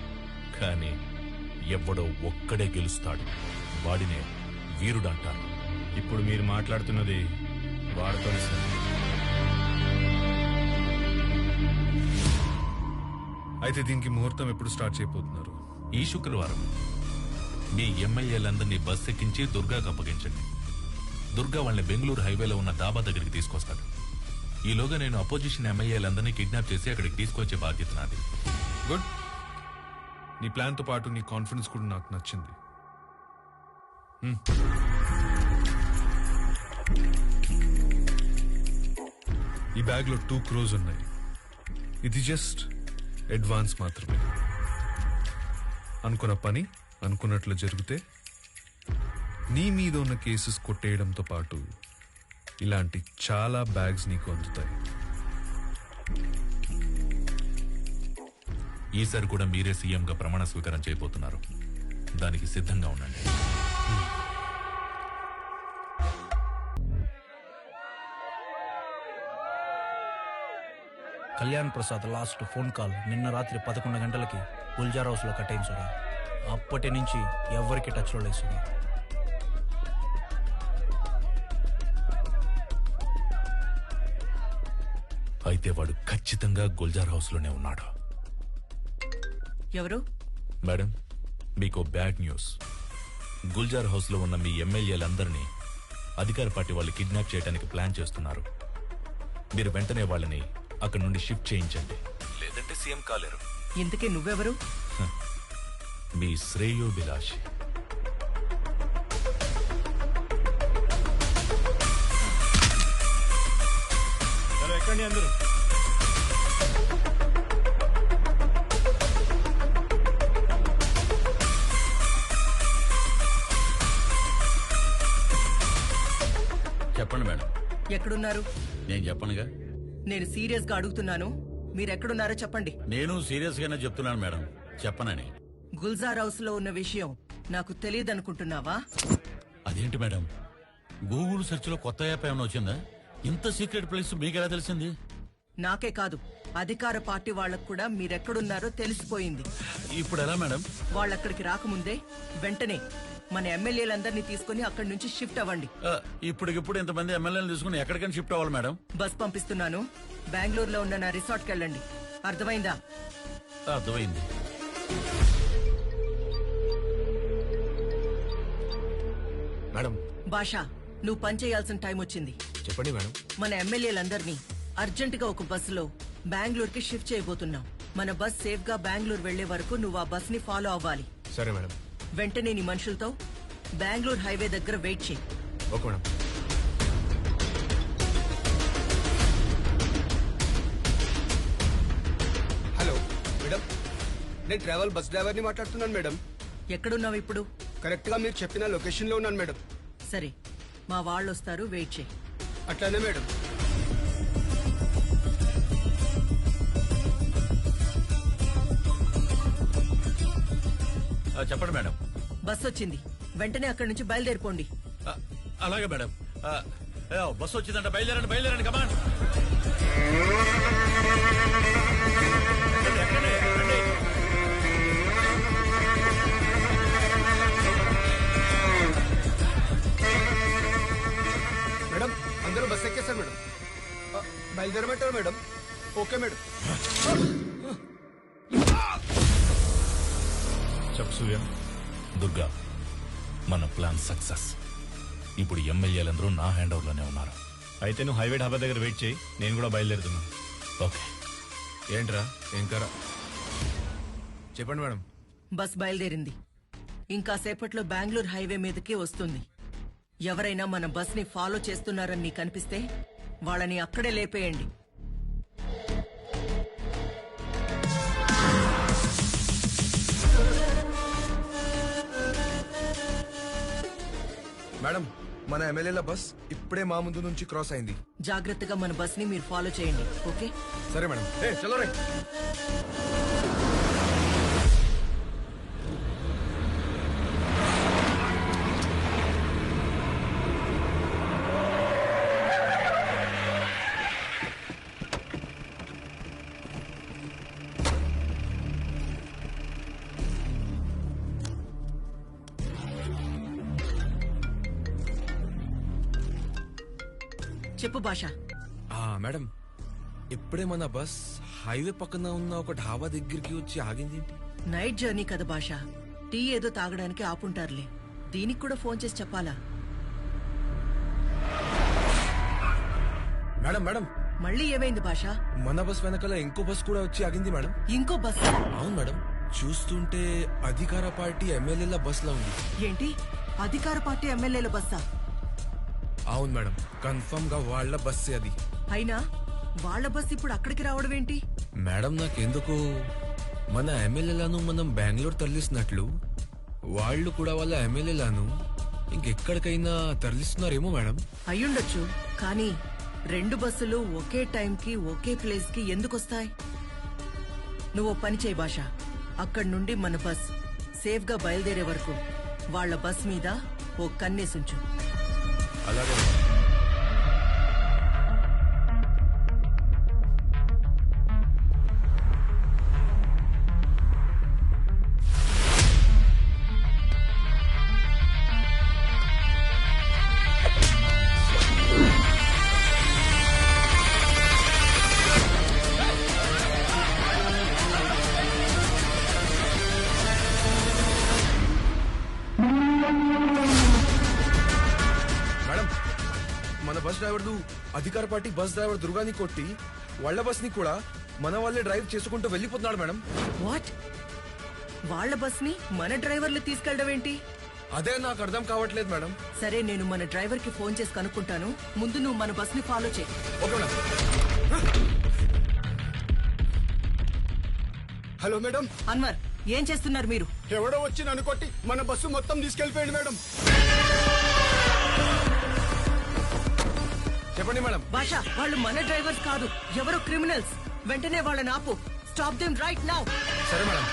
కానీ ఎవడో ఒక్కడే గెలుస్తాడు. వాడినే వీరుడు అంటారు. ఇప్పుడు మీరు మాట్లాడుతున్నది వాడితోనే సార్. అయితే దీనికి ముహూర్తం ఎప్పుడు స్టార్ట్ చేయబోతున్నారు? ఈ శుక్రవారం మీ ఎమ్మెల్యేలందరినీ బస్ ఎక్కించి దుర్గాకు అప్పగించండి. దుర్గా వాళ్ళని బెంగళూరు హైవేలో ఉన్న డాబా దగ్గరికి తీసుకొస్తాడు. ఈలోగా నేను అపోజిషన్ ఎమ్మెల్యేలందరినీ కిడ్నాప్ చేసి అక్కడికి తీసుకొచ్చే బాధ్యత నాది. గుడ్. నీ ప్లాన్ తో పాటు నీ కాన్ఫిడెన్స్ కూడా నాకు నచ్చింది. ఈ బ్యాగ్ లో 2 crores ఉన్నాయి. ఇది జస్ట్ అడ్వాన్స్ మాత్రమే. అనుకున్న పని అనుకున్నట్లు జరిగితే నీ మీద ఉన్న కేసెస్ కొట్టేయడంతో పాటు ఇలాంటి చాలా బ్యాగ్స్ నీకు అందుతాయి. ఈసారి కూడా మీరే సీఎంగా ప్రమాణ స్వీకారం చేయబోతున్నారు. దానికి సిద్ధంగా ఉండండి. Kalyan Prasad last phone call నిన్న రాత్రి 11 గంటలకి గుల్జార్ హౌస్ లో కట్ అయింది సూర్య. అప్పటి నుంచి ఎవరికి టచ్ లో లేదు సూర్య. అయితే వాడు ఖచ్చితంగా గుల్జార్ హౌస్ లోనే ఉన్నాడు. ఎవరు? మేడం, మీకు బ్యాడ్ న్యూస్. గుల్జార్ హౌస్ లో ఉన్న మీ ఎమ్మెల్యేలందరినీ అధికార పార్టీ వాళ్ళు కిడ్నాప్ చేయడానికి ప్లాన్ చేస్తున్నారు. మీరు వెంటనే వాళ్ళని అక్కడి నుండి షిఫ్ట్ చేయించండి, లేదంటే సీఎం కాలేరు. ఇంతకీ నువ్వెవరు? మీ శ్రేయోభిలాషి. ఎక్కండి అందరూ. చెప్పండి మేడం. ఎక్కడున్నారు? నేను చెప్పనుగా. నేను సీరియస్ గా అడుగుతున్నాను, మీరెక్కడున్నారో చెప్పండి. నేను సీరియస్ గానే చెప్తున్నాను మేడం, చెప్పనని. గుల్జార్ హౌస్ లో ఉన్న విషయం నాకు తెలియదనుకుంటున్నావా? అదేంటి మేడం, గూగుల్ సెర్చ్ లో కొత్త యాప్ ఏమైనా వచ్చిందా? ఇంత సీక్రెట్ ప్లేస్ మీకెలా తెలిసింది? నాకే కాదు, అధికార పార్టీ వాళ్ళకు కూడా మీరెక్కడున్నారో తెలిసిపోయింది. ఇప్పుడు ఎలా మేడం? వాళ్ళక్కడికి రాకముందే వెంటనే మన ఎమ్మెల్యేలందరినీ తీసుకుని అక్కడి నుంచి షిఫ్ట్ అవ్వండి. ఇప్పటికిప్పుడు ఇంతమంది ఎమ్మెల్యేలు తీసుకుని ఎక్కడికైనా షిఫ్ట్ అవ్వాలి మేడం? బస్ పంపిస్తున్నాను, బెంగళూరులో ఉన్న నా రిసార్ట్కి వెళ్ళండి. అర్థమైందా? అర్థమైంది. భాషా, నువ్వు పనిచేయాల్సిన టైం వచ్చింది. చెప్పండి మేడం. మన ఎమ్మెల్యేలందరినీ అర్జెంటుగా ఒక బస్సులో బెంగళూరుకి షిఫ్ట్ చేయబోతున్నాం. మన బస్ సేఫ్ గా బెంగళూరు వెళ్లే వరకు నువ్వు ఆ బస్ ని ఫాలో అవ్వాలి. సరే మేడం. వెంటనే నీ మనుషులతో బెంగళూరు హైవే దగ్గర వెయిట్ చేయి. Okay madam. హలో మేడం, నేను ట్రావెల్ బస్ డ్రైవర్ని మాట్లాడుతున్నాను మేడం. ఎక్కడున్నావు ఇప్పుడు? కరెక్ట్ గా మీరు చెప్పిన లొకేషన్ లో ఉన్నాను మేడం. సరే, మా వాళ్ళు వస్తారు, వెయిట్ చేయి. అట్లానే మేడం. చెప్పండి మేడం. బస్ వచ్చింది, వెంటనే అక్కడి నుంచి బయలుదేరిపోండి. అలాగే మేడం. బస్సు వచ్చిందంట, బయలుదేరండి బయలుదేరండి, కమాన్. మేడం, అందరూ బస్ ఎక్కేశారు మేడం. బయలుదేరమంటారు మేడం? Okay madam. చెప్పు సూర్య. దుర్గా, మన ప్లాన్ సక్సెస్. ఇప్పుడు ఎమ్మెల్యేలందరూ నా హ్యాండ్ ఓవర్ లోనే ఉన్నారు. అయితే నువ్వు హైవే ఢాబా దగ్గర వెయిట్ చేయి, నేను కూడా బయలుదేరుతున్నా. ఓకే. ఏంట్రా ఇంకా చెప్పండి మేడం. బస్ బయలుదేరింది. ఇంకా సేపట్లో బెంగళూరు హైవే మీదకి వస్తుంది. ఎవరైనా మన బస్ ని ఫాలో చేస్తున్నారని నీకు అనిపిస్తే వాళ్ళని అక్కడే లేపేయండి. మేడం, మన ఎమ్మెల్యేల బస్ ఇప్పుడే మా ముందు నుంచి క్రాస్ అయింది. జాగ్రత్తగా మన బస్ ని మీరు ఫాలో చేయండి. ఓకే? సరే మేడం. చలో రే. చెప్పు భాష. మేడం, ఇప్పుడే మన బస్ హైవే పక్కన ఉన్న ఒక ఢాబా దగ్గరికి వచ్చి ఆగింది. నైట్ జర్నీ కదా భాష, టీ ఏదో తాగడానికి ఆపుంటారులే. దీనికి కూడా ఫోన్ చేసి చెప్పాలా? మేడం మేడం, మళ్ళీ ఏమైంది భాష? మన బస్ వెనకాల ఇంకో బస్ కూడా వచ్చి ఆగింది మేడం. ఇంకో బస్? అవును మేడం, చూస్తుంటే అధికార పార్టీ ఎమ్మెల్యేల బస్ లా ఉంది. ఏంటి, అధికార పార్టీ ఎమ్మెల్యేల బస్సా? అవును మేడం, కన్ఫర్మ్ గా వాళ్ళ బస్సే అది. అయినా వాళ్ళ బస్ ఇప్పుడు అక్కడికి రావడం ఏంటి? మేడం, నాకెందుకు మన ఎమ్మెల్యేలను మనం బెంగళూరు తరలిస్తున్నట్లు వాళ్ళు కూడా వాళ్ళ ఎమ్మెల్యేలను ఇంకెక్కడికైనా తరలిస్తున్నారేమో మేడం. అయ్యుండొచ్చు, కానీ రెండు బస్సులు ఒకే టైంకి ఒకే ప్లేస్ కి ఎందుకు వస్తాయి? నువ్వు పని చేయి భాష, అక్కడి నుండి మన బస్ సేఫ్ గా బయలుదేరే వరకు వాళ్ళ బస్ మీద ఓ కన్నేసుంచు. అలాగే. అధికార పార్టీ బస్ డ్రైవర్ దుర్గాని కొట్టి వాళ్ళ బస్ ని కూడా మన వాళ్ళే డ్రైవ్ చేసుకుంటూ వెళ్ళిపోతున్నాడు మేడం. వాట్? వాళ్ళ బస్ ని మన డ్రైవర్లు తీసుకెళ్ళడం ఏంటి? అదే నాకు అర్థం కావట్లేదు మేడం. సరే, నేను మన డ్రైవర్ కి ఫోన్ చేసి కనుక్కుంటాను. ముందు నువ్వు మన బస్ ని ఫాలో చేయి. Okay madam. Hello madam. Anwar, ఏం చేస్తున్నారు మీరు? ఎవడో వచ్చి నన్ను కొట్టి మన బస్సు మొత్తం తీసుకెళ్లిపోయాడు మేడం. చెప్పండి మేడం. భాష, వాళ్ళు మన డ్రైవర్స్ కాదు, ఎవరో క్రిమినల్స్. వెంటనే వాళ్ళని ఆపు. Stop them right now. సరే మేడం.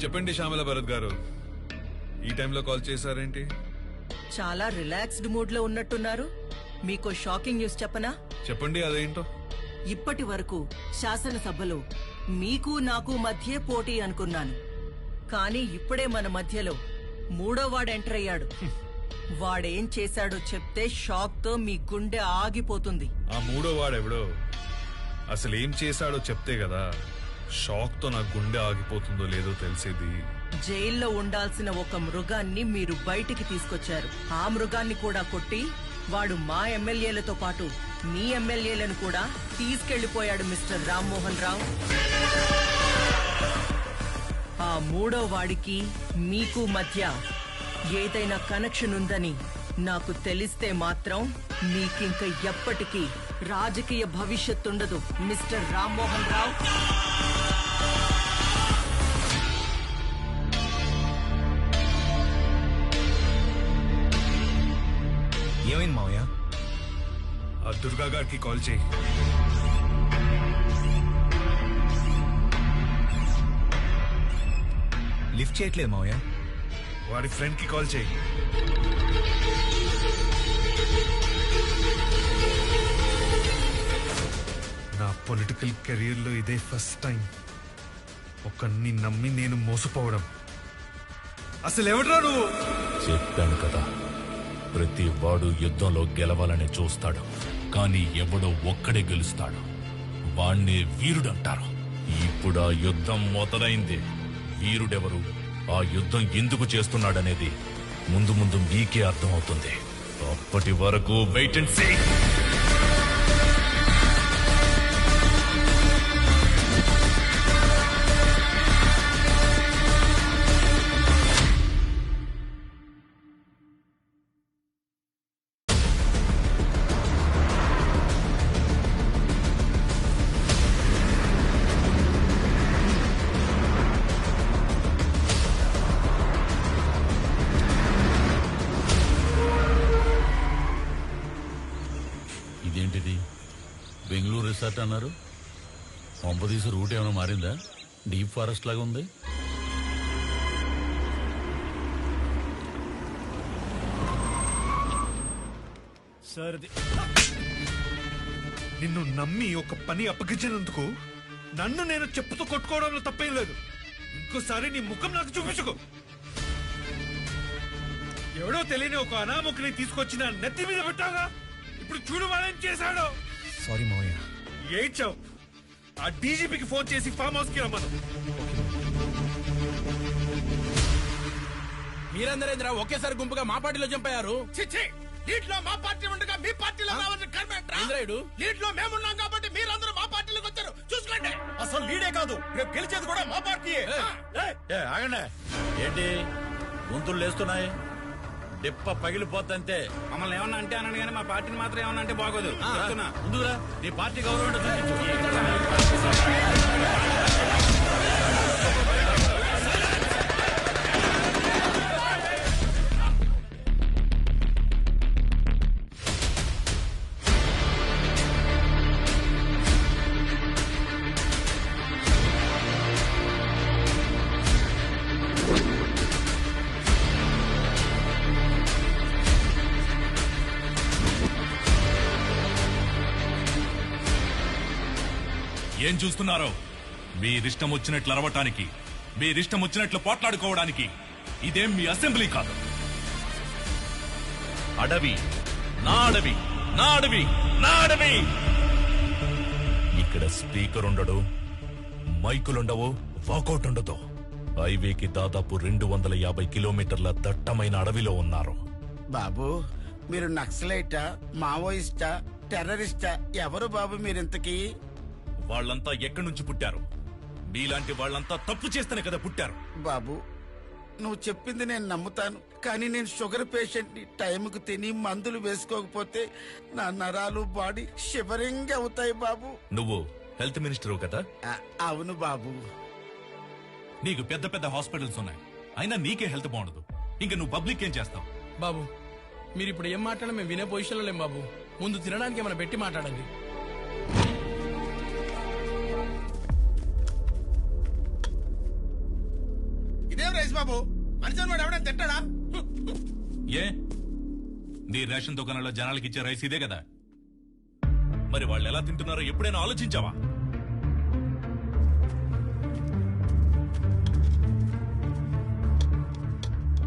చెప్పండి శ్యామల భరత్ గారు, ఈ టైంలో కాల్ చేశారేంటి? చాలా రిలాక్స్డ్ మూడ్ లో ఉన్నట్టున్నారు. మీకు షాకింగ్ న్యూస్ చెప్పనా? చెప్పండి, అదేంటో. ఇప్పటి వరకు శాసనసభలో మీకు నాకు మధ్య పోటీ అనుకున్నాను, కానీ ఇప్పుడే మన మధ్యలో మూడో వాడు ఎంటర్ అయ్యాడు. వాడేం చేశాడో చెప్తే షాక్ తో మీ గుండె ఆగిపోతుంది. ఆ మూడో వాడెవడో అసలు ఏం చేశాడో చెప్తే కదా షాక్ తో నా గుండె ఆగిపోతుందో లేదో తెలిసేది. జైల్లో ఉండాల్సిన ఒక మృగాన్ని మీరు బయటికి తీసుకొచ్చారు. ఆ మృగాన్ని కూడా కొట్టి వాడు మా ఎమ్మెల్యేలతో పాటు మీ ఎమ్మెల్యేలను కూడా తీసుకెళ్లిపోయాడు మిస్టర్ రామ్మోహన్ రావు. ఆ మూడో వాడికి మీకు మధ్య ఏదైనా కనెక్షన్ ఉందని నాకు తెలిస్తే మాత్రం మీకింక ఎప్పటికీ రాజకీయ భవిష్యత్తు ఉండదు మిస్టర్ రామ్మోహన్ రావు. ఏమైంది మావయ్య? ఆ దుర్గా గారికి కాల్ చేయి. లిఫ్ట్ చేయట్లేదు మావయ్య. వాడి ఫ్రెండ్ కి కాల్ చేయి. నా పొలిటికల్ కెరీర్ లో ఇదే ఫస్ట్ టైం ఒకరిని నమ్మి నేను మోసపోవడం. అసలు ఎవడ్రా నువ్వు? చెప్పాను కదా, ప్రతి వాడు యుద్ధంలో గెలవాలని చూస్తాడు, కానీ ఎవడో ఒక్కడే గెలుస్తాడు. వాణ్ణి వీరుడంటారు. ఇప్పుడు ఆ యుద్ధం మొదలైంది. వీరుడెవరు, ఆ యుద్ధం ఎందుకు చేస్తున్నాడనేది ముందు ముందు మీకే అర్థమవుతుంది. అప్పటి వరకు వెయిట్ అండ్ సీ. ఇదేంటిది? బెంగళూరు రిసార్ట్ అన్నారు. పంపదీసి రూట్ ఏమైనా మారిందా? డీప్ ఫారెస్ట్ లాగా ఉంది. సార్, నిన్ను నమ్మి ఒక పని అప్పగించినందుకు నన్ను నేను చెప్పుతూ కొట్టుకోవడంలో తప్పేం లేదు. ఇంకోసారి నీ ముఖం నాకు చూపించుకో. ఎవడో తెలియని ఒక అనామకుని తీసుకొచ్చి నా నెత్తి మీద పెట్టాగా. ఇప్పుడు చూడు వాడేం చేశాడో. సారీ మావయ్య. ఏడ్చావు. ఆ డీజీపీకి ఫోన్ చేసి ఫామ్ హౌస్ కి రమ్మను. మీరందరేంద్రా ఒకేసారి గుంపుగా మా పార్టీలో చంపారు. లీడ్లో మా పార్టీ ఉండగా మీ పార్టీలో రావాలని కర్మేంట్రా? లీడ్లో మేమున్నాం కాబట్టి మీరందరూ మా పార్టీలోకి వచ్చారు. చూసుకోండి. అసలు లీడే కాదు, రేపు గెలిచేది కూడా మా పార్టీయే. ఆగండి. ఏంటి గొంతులు లేస్తున్నాయి? దెప్ప పగిలిపోతంతే. మమ్మల్ని ఏమన్నా అంటే అన్నాను కానీ మా పార్టీని మాత్రం ఏమన్నా అంటే బాగోదు. ముందుగా నీ పార్టీ గౌరవం ఏం చూస్తున్నారో? మీరిష్టం వచ్చినట్లు అరవటానికి, మీరిష్టం వచ్చినట్లు పోట్లాడుకోవడానికి ఇదేం మీ అసెంబ్లీ కాదు. అడవి, నా అడవి, నా అడవి, నా అడవి. ఇక్కడ స్పీకర్ ఉండడు, మైకులుండవు, వాకౌట్ ఉండదు. హైవేకి దాదాపు 250 కిలోమీటర్ల దట్టమైన అడవిలో ఉన్నారు. బాబు, మీరు నక్సలైటా, మావోయిస్టా, టెర్రరిస్టా? ఎవరు బాబు మీరింతకీ? వాళ్ళంతా ఎక్కడి నుంచి పుట్టారు? మీలాంటి వాళ్ళంతా తప్పు చేస్తేనే కదా పుట్టారు. బాబు, నువ్వు చెప్పింది నేను నమ్ముతాను, కానీ నేను షుగర్ పేషెంట్ ని. టైంకు తిని మందులు వేసుకోకపోతే నా నరాలు బాడీ షివరింగ్ అవుతాయి బాబు. నువ్వు హెల్త్ మినిస్టర్ కదా? అవును బాబు. నీకు పెద్ద పెద్ద హాస్పిటల్స్ ఉన్నాయి, అయినా నీకే హెల్త్ బాగుండదు. ఇంకా నువ్వు పబ్లిక్ ఏం చేస్తావు? బాబు, మీరు ఇప్పుడు ఏం మాట్లాడినా మేము వినే పొజిషన్లో లేం బాబు. ముందు తినడానికి ఏమైనా పెట్టి మాట్లాడండి. ఇదేం రైస్ బాబు? మనిషి వాడు ఎవడైనా తింటాడా? ఏ నీ రేషన్ దుకాణంలో జనాలకి ఇచ్చే రైస్ ఇదే కదా? మరి వాళ్ళు ఎలా తింటున్నారో ఎప్పుడైనా ఆలోచించావా?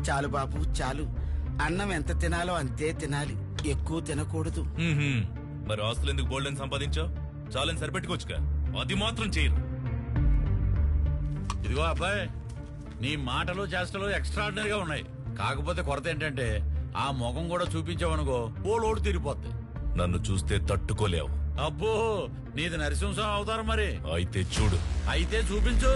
చాలు బాబు చాలు. అన్నం ఎంత తినాలో అంతే తినాలి, ఎక్కువ తినకూడదు. మరి ఆస్తులు ఎందుకు బోల్డెన్ సంపాదించావు? చాలని సరిపెట్టుకోవచ్చుగా. అది మాత్రం చేయరు. ఇదిగో అబ్బాయి, నీ మాటలు చేష్టలు ఎక్స్ట్రాడినరీగా ఉన్నాయి. కాకపోతే కొరత ఏంటంటే ఆ ముఖం కూడా చూపించావనుకో ఓలోడు తిరిగిపోద్ది. నన్ను చూస్తే తట్టుకోలేవు. అబ్బో, నీది నరసింహం అవుతారు మరి. అయితే చూడు. అయితే చూపించు.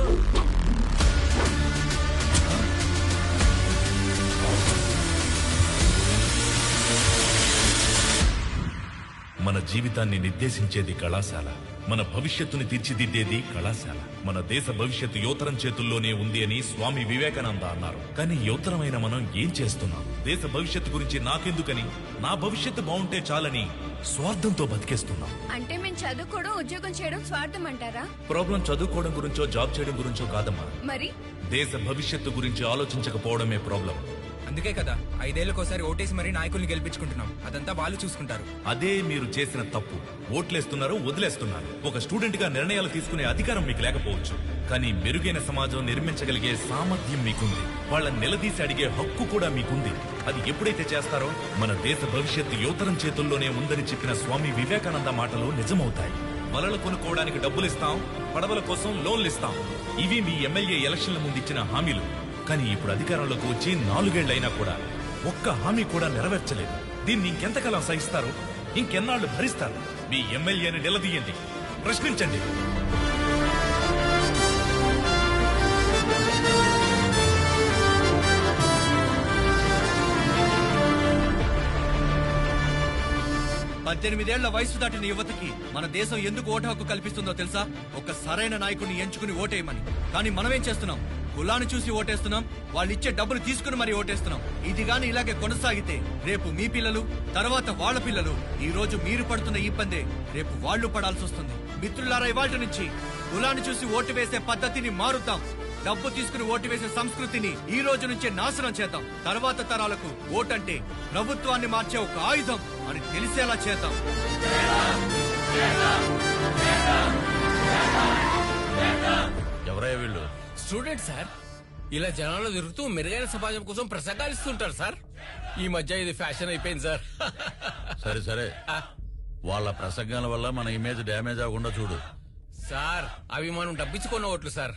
మన జీవితాన్ని నిర్దేశించేది కళాశాల, మన భవిష్యత్తుని తీర్చిదిద్దేది కళాశాల. మన దేశ భవిష్యత్తు యువతరం చేతుల్లోనే ఉంది అని స్వామి వివేకానంద అన్నారు. కానీ యువతరమైన మనం ఏం చేస్తున్నాం? దేశ భవిష్యత్తు గురించి నాకెందుకని, నా భవిష్యత్తు బాగుంటే చాలని స్వార్థంతో బతికేస్తున్నాం. అంటే మేము చదువుకోవడం, ఉద్యోగం చేయడం స్వార్థం అంటారా? ప్రాబ్లం చదువుకోవడం గురించో జాబ్ చేయడం గురించో కాదమ్మా, మరి దేశ భవిష్యత్తు గురించి ఆలోచించకపోవడమే ప్రాబ్లం. అందుకే కదా 5 ఏళ్లకోసారి ఓటేసి మరీ నాయకుల్ని గెలిపించుకుంటున్నాం. అదంతా వాళ్ళు చూసుకుంటారు. అదే మీరు చేసిన తప్పు. ఓట్లేస్తున్నారు, వదిలేస్తున్నారు. ఒక స్టూడెంట్ గా నిర్ణయాలు తీసుకునే అధికారం మీకు లేకపోవచ్చు, కానీ మెరుగైన సమాజం నిర్మించగలిగే సామర్థ్యం మీకుంది. వాళ్ళని నిలదీసి అడిగే హక్కు కూడా మీకుంది. అది ఎప్పుడైతే చేస్తారో మన దేశ భవిష్యత్తు యువతరం చేతుల్లోనే ఉందని చెప్పిన స్వామి వివేకానంద మాటలు నిజమవుతాయి. వలలు కొనుక్కోవడానికి డబ్బులిస్తాం, పడవల కోసం లోన్లిస్తాం. ఇవి మీ ఎమ్మెల్యే ఎలక్షన్ల ముందు ఇచ్చిన హామీలు. కానీ ఇప్పుడు అధికారంలోకి వచ్చి 4 ఏళ్లైనా కూడా ఒక్క హామీ కూడా నెరవేర్చలేదు. దీన్ని ఇంకెంతకాలం సహిస్తారు? ఇంకెన్నాళ్లు భరిస్తారు? మీ ఎమ్మెల్యేని నిలదీయండి, ప్రశ్నించండి. పద్దెనిమిదేళ్ల వయసు దాటిన యువతకి మన దేశం ఎందుకు ఓటు హక్కు కల్పిస్తుందో తెలుసా? ఒక సరైన నాయకుడిని ఎంచుకుని ఓటేయమని. కానీ మనమేం చేస్తున్నాం? కులాన్ని చూసి ఓటేస్తున్నాం, వాళ్ళు ఇచ్చే డబ్బులు తీసుకుని మరీ ఓటేస్తున్నాం. ఇది గాని ఇలాగే కొనసాగితే రేపు మీ పిల్లలు, తర్వాత వాళ్ళ పిల్లలు, ఈ రోజు మీరు పడుతున్న ఇబ్బందే రేపు వాళ్ళు పడాల్సి వస్తుంది. మిత్రులారా, ఇవాళ్టి నుంచి కులాన్ని చూసి ఓటు వేసే పద్ధతిని మారుద్దాం. డబ్బు తీసుకుని ఓటు వేసే సంస్కృతిని ఈ రోజు నుంచే నాశనం చేద్దాం. తర్వాత తరాలకు ఓటంటే ప్రభుత్వాన్ని మార్చే ఒక ఆయుధం అని తెలిసేలా చేద్దాం. ఎవరయ్యా వీళ్ళు? Student sir. ఇలా జనాల్లో తిరుగుతూ మెరుగైన సమాజం కోసం ప్రసంగాలు ఇస్తుంటారు సార్. ఈ మధ్య ఇది ఫ్యాషన్ అయిపోయింది సార్. సరే సరే, వాళ్ళ ప్రసంగాల వల్ల మన ఇమేజ్ డ్యామేజ్ అవ్వకుండా చూడు. సార్, అవి మనం డబ్బించుకున్న ఓట్లు సార్.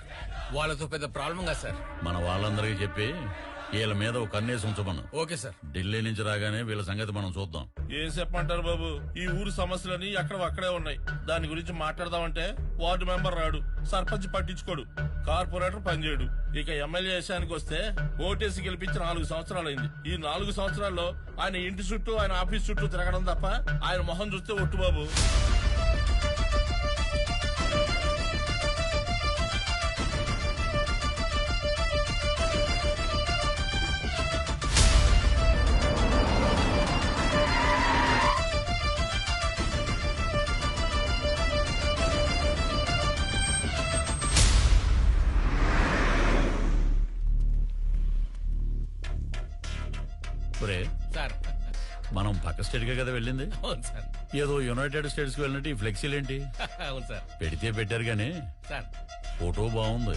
వాళ్ళతో పెద్ద ప్రాబ్లం కదా సార్. మన వాళ్ళందరికీ చెప్పి వీళ్ళ మీద ఒక కన్నేసి ఉంచమను. Okay sir. ఢిల్లీ నుంచి రాగానే వీళ్ళ సంగతి మనం చూద్దాం. ఏం చెప్పమంటారు బాబు, ఈ ఊరు సమస్యలని అక్కడే ఉన్నాయి. దాని గురించి మాట్లాడదామంటే వార్డు మెంబర్ రాడు, సర్పంచ్ పట్టించుకోడు, కార్పొరేటర్ పనిచేయడు. ఇక ఎమ్మెల్యే విషయానికి వస్తే ఓటేసి గెలిపించి 4 సంవత్సరాలైంది. ఈ 4 సంవత్సరాల్లో ఆయన ఇంటి చుట్టూ, ఆయన ఆఫీస్ చుట్టూ తిరగడం తప్ప ఆయన మొహం చూస్తే ఒట్టు బాబు. సార్, మనం పక్క స్టేట్ గా కదా వెళ్ళింది. అవును సార్. ఏదో యునైటెడ్ స్టేట్స్ కి వెళ్ళినట్టు ఈ ఫ్లెక్సీలేంటి? అవును సార్. పెడితే పెట్టారు గానీ సార్, ఫోటో బాగుంది.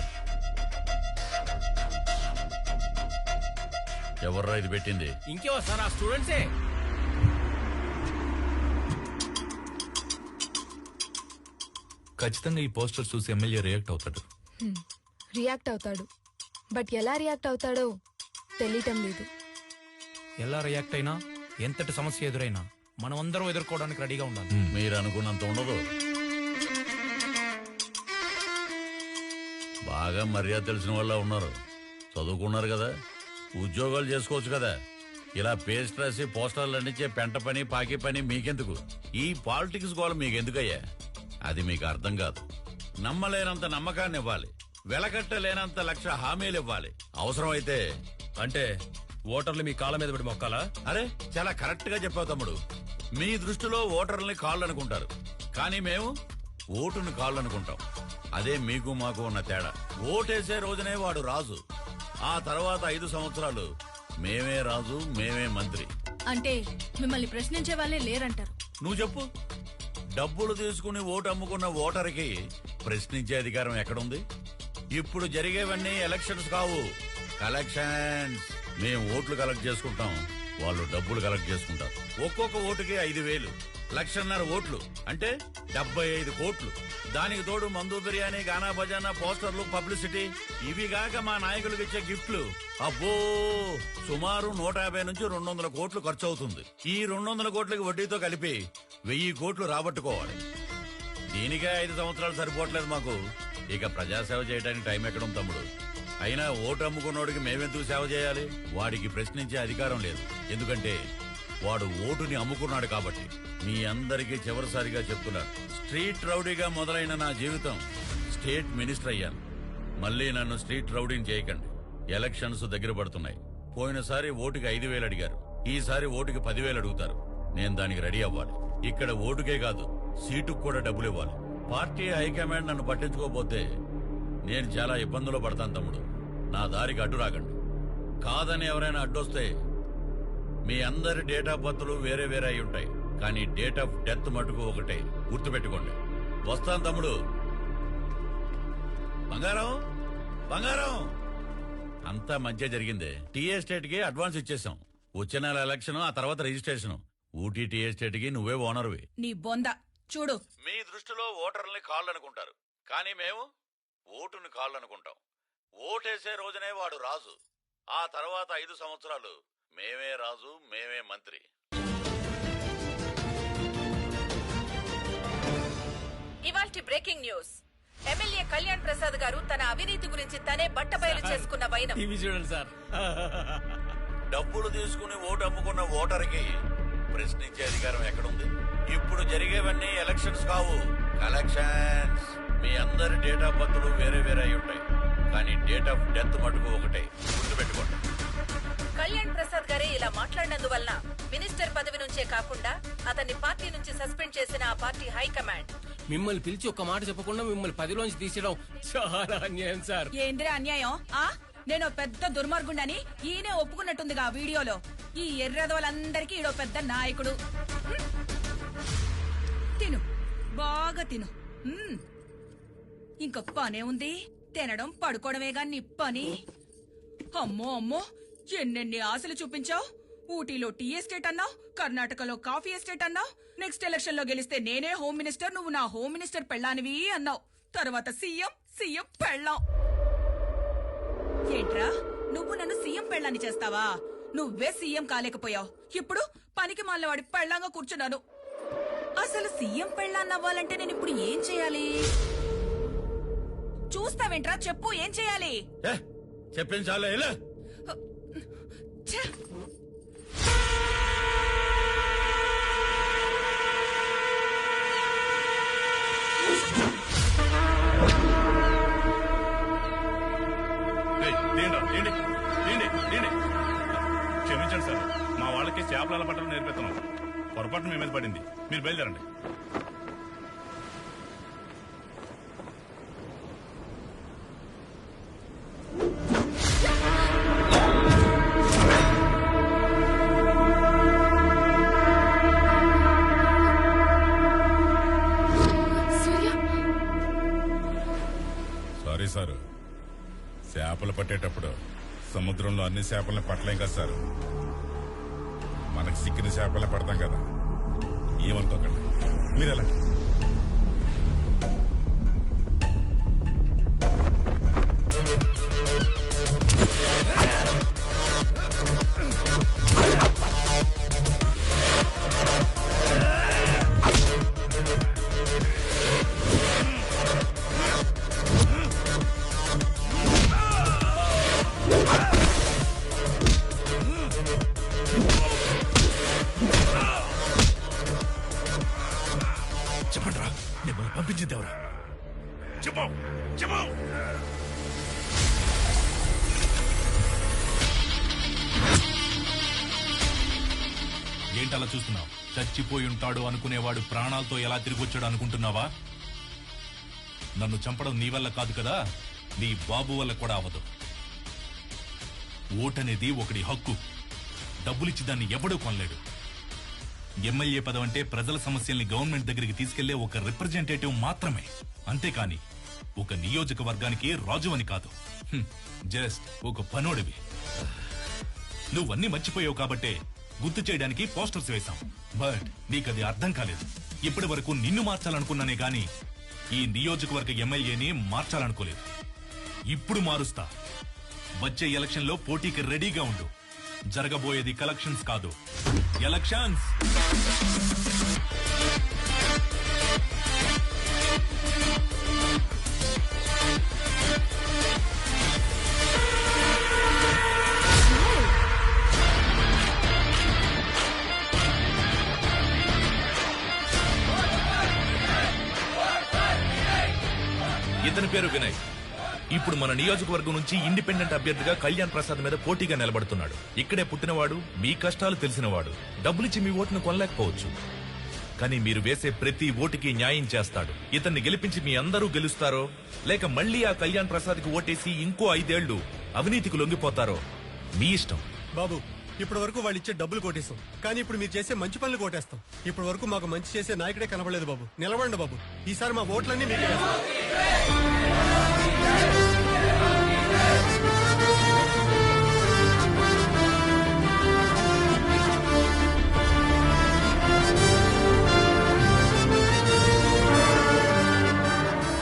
ఎవర్రా ఇది పెట్టింది? ఇంకేవో సార్, ఆ స్టూడెంట్సే. ఖచ్చితంగా ఈ పోస్టర్ చూసి ఎమ్మెల్యే రియాక్ట్ అవుతాడు. రియాక్ట్ అవుతాడు, బట్ ఎలా రియాక్ట్ అవుతాడో తెలియటం లేదు. ఎలా రియాక్ట్ అయినా, ఎంతటి సమస్య ఎదురైనా మనం అందరం ఎదుర్కోవడానికి రెడీగా ఉండాలి. మీరు అనుకున్నంత ఉండదు. బాగా మర్యాద తెలిసిన వాళ్ళ ఉన్నారు, చదువుకున్నారు కదా, ఉద్యోగాలు చేసుకోవచ్చు కదా. ఇలా పేస్ట్ రాసి పోస్టర్లు అందించే పెంట పని, పాకి పని మీకెందుకు? ఈ పాలిటిక్స్ గోల మీకెందుకయ్యా? అది మీకు అర్థం కాదు. నమ్మలేనంత నమ్మకాన్ని ఇవ్వాలి, వెలకట్టలేనంత 1,00,000 హామీలు ఇవ్వాలి. అవసరమైతే అంటే ఓటర్లు మీ కాళ్ళ మీద పడి మొక్కాలా? అరే, చాలా కరెక్ట్ గా చెప్పావు తమ్ముడు. మీ దృష్టిలో ఓటర్లని కాళ్ళు అనుకుంటారు, కానీ మేము ఓటుని కాళ్ళు అనుకుంటాం. అదే మీకు మాకు ఉన్న తేడా. ఓటేసే రోజునే వాడు రాజు, ఆ తర్వాత 5 సంవత్సరాలు మేమే రాజు, మేమే మంత్రి. అంటే మిమ్మల్ని ప్రశ్నించే వాళ్ళే లేరంటారు. నువ్వు చెప్పు. డబ్బులు తీసుకుని ఓటు అమ్ముకున్న ఓటర్కి ప్రశ్నించే అధికారం ఎక్కడుంది? ఇప్పుడు జరిగేవన్నీ ఎలక్షన్స్ కావు, కలెక్షన్స్. మేము ఓట్లు కలెక్ట్ చేసుకుంటాం, వాళ్ళు డబ్బులు కలెక్ట్ చేసుకుంటారు. ఒక్కొక్క ఓటుకి 5,000, 1,50,000 ఓట్లు అంటే 75 కోట్లు. దానికి తోడు మందు, బిర్యానీ, గానా బజానా, పోస్టర్లు, పబ్లిసిటీ, ఇవి గాక మా నాయకులకు ఇచ్చే గిఫ్ట్లు. అబ్బో, సుమారు 150 నుంచి 200 కోట్లు ఖర్చు అవుతుంది. ఈ 200 కోట్లకి వడ్డీతో కలిపి 1000 కోట్లు రాబట్టుకోవాలి. దీనికే 5 సంవత్సరాలు సరిపోవట్లేదు మాకు. ఇక ప్రజాసేవ చేయడానికి టైం ఎక్కడం తమ్ముడు. అయినా ఓటు అమ్ముకున్నోడికి మేమెందుకు సేవ చేయాలి? వాడికి ప్రశ్నించే అధికారం లేదు. ఎందుకంటే వాడు ఓటుని అమ్ముకున్నాడు కాబట్టి. మీ అందరికీ చివరిసారిగా చెప్తున్నాను, స్ట్రీట్ రౌడీగా మొదలైన నా జీవితం స్టేట్ మినిస్టర్ అయ్యాను. మళ్ళీ నన్ను స్ట్రీట్ రౌడీని చేయకండి. ఎలక్షన్స్ దగ్గర పడుతున్నాయి. పోయినసారి ఓటుకి 5,000 అడిగారు, ఈసారి ఓటుకి 10,000 అడుగుతారు. నేను దానికి రెడీ అవ్వాలి. ఇక్కడ ఓటుకే కాదు, సీటుకు కూడా డబ్బులు ఇవ్వాలి. పార్టీ హైకమాండ్ నన్ను పట్టించుకోకపోతే నేను చాలా ఇబ్బందులు పడతాను తమ్ముడు. నా దారికి అడ్డు రాకండి. కాదని ఎవరైనా అడ్డొస్తే మీ అందరి డేట్ ఆఫ్ బర్త్లు వేరే వేరే అయి ఉంటాయి, కానీ డేట్ ఆఫ్ డెత్ మటుకు ఒకటే. గుర్తుపెట్టుకోండి. వస్తాను తమ్ముడు. బంగారం బంగారం అంతా మంచిగా జరిగిందే. టీ ఎస్టేట్ కి అడ్వాన్స్ ఇచ్చేసాం. వచ్చే నెల ఎలక్షన్, ఆ తర్వాత రిజిస్ట్రేషన్. ఊటీ టీ ఎస్టేట్ కి నువ్వే ఓనర్వి. నీ బొంద చూడు. మీ దృష్టిలో ఓటర్లని కాళ్ళు అనుకుంటారు, కానీ మేము ఓటుని కాళ్ళు అనుకుంటాం. ఓటేసే రోజునే వాడు రాజు. ఆ తర్వాత 5 సంవత్సరాలు మేమే రాజు, మేమే మంత్రి. ఇవాల్టి breaking news. MLA Kalyan Prasad గారు తన అవినీతి గురించి తనే బట్టబయలు చేసుకున్న వైనం. చూడండి సార్. డబ్బులు తీసుకుని ఓటు అమ్ముకున్న ఓటర్కి ప్రశ్నించే అధికారం ఎక్కడుంది? ఇప్పుడు జరిగేవన్నీ ఎలక్షన్స్ కావు, కలెక్షన్స్. మీ అందరి డేట్ ఆఫ్ బర్త్లు వేరే వేరే అయి ఉంటాయి, కానీ డేట్ ఆఫ్ డెత్ మటుకు ఒకటే. గుర్తుపెట్టుకోండి. కళ్యాణ్ ప్రసాద్ గారే ఇలా మాట్లాడినందువలన మినిస్టర్ పదవి నుంచే కాకుండా అతన్ని పార్టీ నుంచి సస్పెండ్ చేసిన ఆ పార్టీ హైకమాండ్ మిమ్మల్ని పిలిచి ఒక్క మాట చెప్పకుండా మిమ్మల్ని 10లోంచి తీసేయడం చాలా అన్యాయం సార్. ఏంద్రే అన్యాయం? నేను పెద్ద దుర్మార్గుండని ఈయనే ఒప్పుకున్నట్టుందిగా వీడియోలో. ఈ ఎర్రదోలందరికీ ఈడో పెద్ద నాయకుడు. తిను, బాగా తిను. ఇంకొక పనే ఉంది, తినడం పడుకోవడమేగా నీ పని. అమ్మో అమ్మో, ఎన్నెన్ని ఆశలు చూపించావు. ఊటీలో టీ ఎస్టేట్ అన్నావు, కర్ణాటకలో కాఫీ ఎస్టేట్ అన్నావు. నెక్స్ట్ ఎలక్షన్ లో గెలిస్తే నేనే హోమ్ మినిస్టర్, నువ్వు నా హోమ్ మినిస్టర్ పెళ్ళానివి అన్నావు. తర్వాత సీఎం పెళ్ళాం. ఏంట్రా, నువ్వు నన్ను సీఎం పెళ్ళాన్ని చేస్తావా? నువ్వే సీఎం కాలేకపోయావు. ఇప్పుడు పనికి మాలినవాడి పెళ్ళాంగా కూర్చున్నాను. అసలు సీఎం పెళ్ళాన్నవ్వాలంటే నేను ఇప్పుడు ఏం చేయాలి? చూస్తావేంట్రా, చెప్పు, ఏం చేయాలి? చెప్పించాలే. క్షమించండి సార్, మా వాళ్ళకి చేపల పట్టడం నేర్పిస్తున్నాం. పొరపాటు మీ మీద పడింది. మీరు బయలుదేరండి. సారీ సారు, చేపలు పట్టేటప్పుడు సముద్రంలో అన్ని చేపలను పట్టలేం కదా సార్. మనకు సిక్కిన చేపలే పడతాం కదా, ఏమనుకోకండి. మీరు ఎలా పంపించిందేవరా? ఏంటలా చూస్తున్నావు? చచ్చిపోయి ఉంటాడు అనుకునేవాడు ప్రాణాలతో ఎలా తిరిగొచ్చాడు అనుకుంటున్నావా? నన్ను చంపడం నీ వల్ల కాదు కదా, నీ బాబు వల్ల కూడా అవదు. ఓటనేది ఒకడి హక్కు. డబ్బులిచ్చి దాన్ని ఎవడూ కొనలేడు. ఎమ్మెల్యే పదవంటే ప్రజల సమస్యల్ని గవర్నమెంట్ దగ్గరికి తీసుకెళ్లే ఒక రిప్రజెంటేటివ్ మాత్రమే, అంతేకాని ఒక నియోజకవర్గానికి రాజు అని కాదు. జస్ట్ ఒక పనోడివి. నువ్వన్నీ మర్చిపోయావు కాబట్టే గుర్తు చేయడానికి పోస్టర్స్ వేశాం. బట్ నీకది అర్థం కాలేదు. ఇప్పటి వరకు నిన్ను మార్చాలనుకున్నానే గాని ఈ నియోజకవర్గ ఎమ్మెల్యేని మార్చాలనుకోలేదు. ఇప్పుడు మారుస్తా. వచ్చే ఎలక్షన్ లో పోటీకి రెడీగా ఉండు. జరగబోయేది కలెక్షన్స్ కాదు, ఎలక్షన్స్. ఇతని పేరు వినయ్. ఇప్పుడు మన నియోజకవర్గం నుంచి ఇండిపెండెంట్ అభ్యర్థిగా కళ్యాణ్ ప్రసాద్ మీద పోటీగా నిలబడుతున్నాడు. ఇక్కడే పుట్టినవాడు, మీ కష్టాలు తెలిసినవాడు. డబ్బులిచ్చి మీ ఓటును కొనలేకపోవచ్చు, కానీ మీరు వేసే ప్రతి ఓటుకి న్యాయం చేస్తాడు. ఇతన్ని గెలిపించి మీ అందరూ గెలుస్తారో, లేక మళ్లీ ఆ కళ్యాణ్ ప్రసాద్ కి ఓటేసి ఇంకో 5 ఏళ్లు అవినీతికి లొంగిపోతారో మీ ఇష్టం. బాబు, ఇప్పటి వరకు వాళ్ళు ఇచ్చే డబ్బులు కొట్టేస్తాం, కానీ ఇప్పుడు మీరు చేసే మంచి పనులు కొట్టేస్తాం. ఇప్పటి వరకు మాకు మంచి చేసే నాయకుడే కనబడలేదు బాబు. నిలబడండి బాబు, ఈసారి మా ఓట్లన్నీ మీకే వేస్తాం.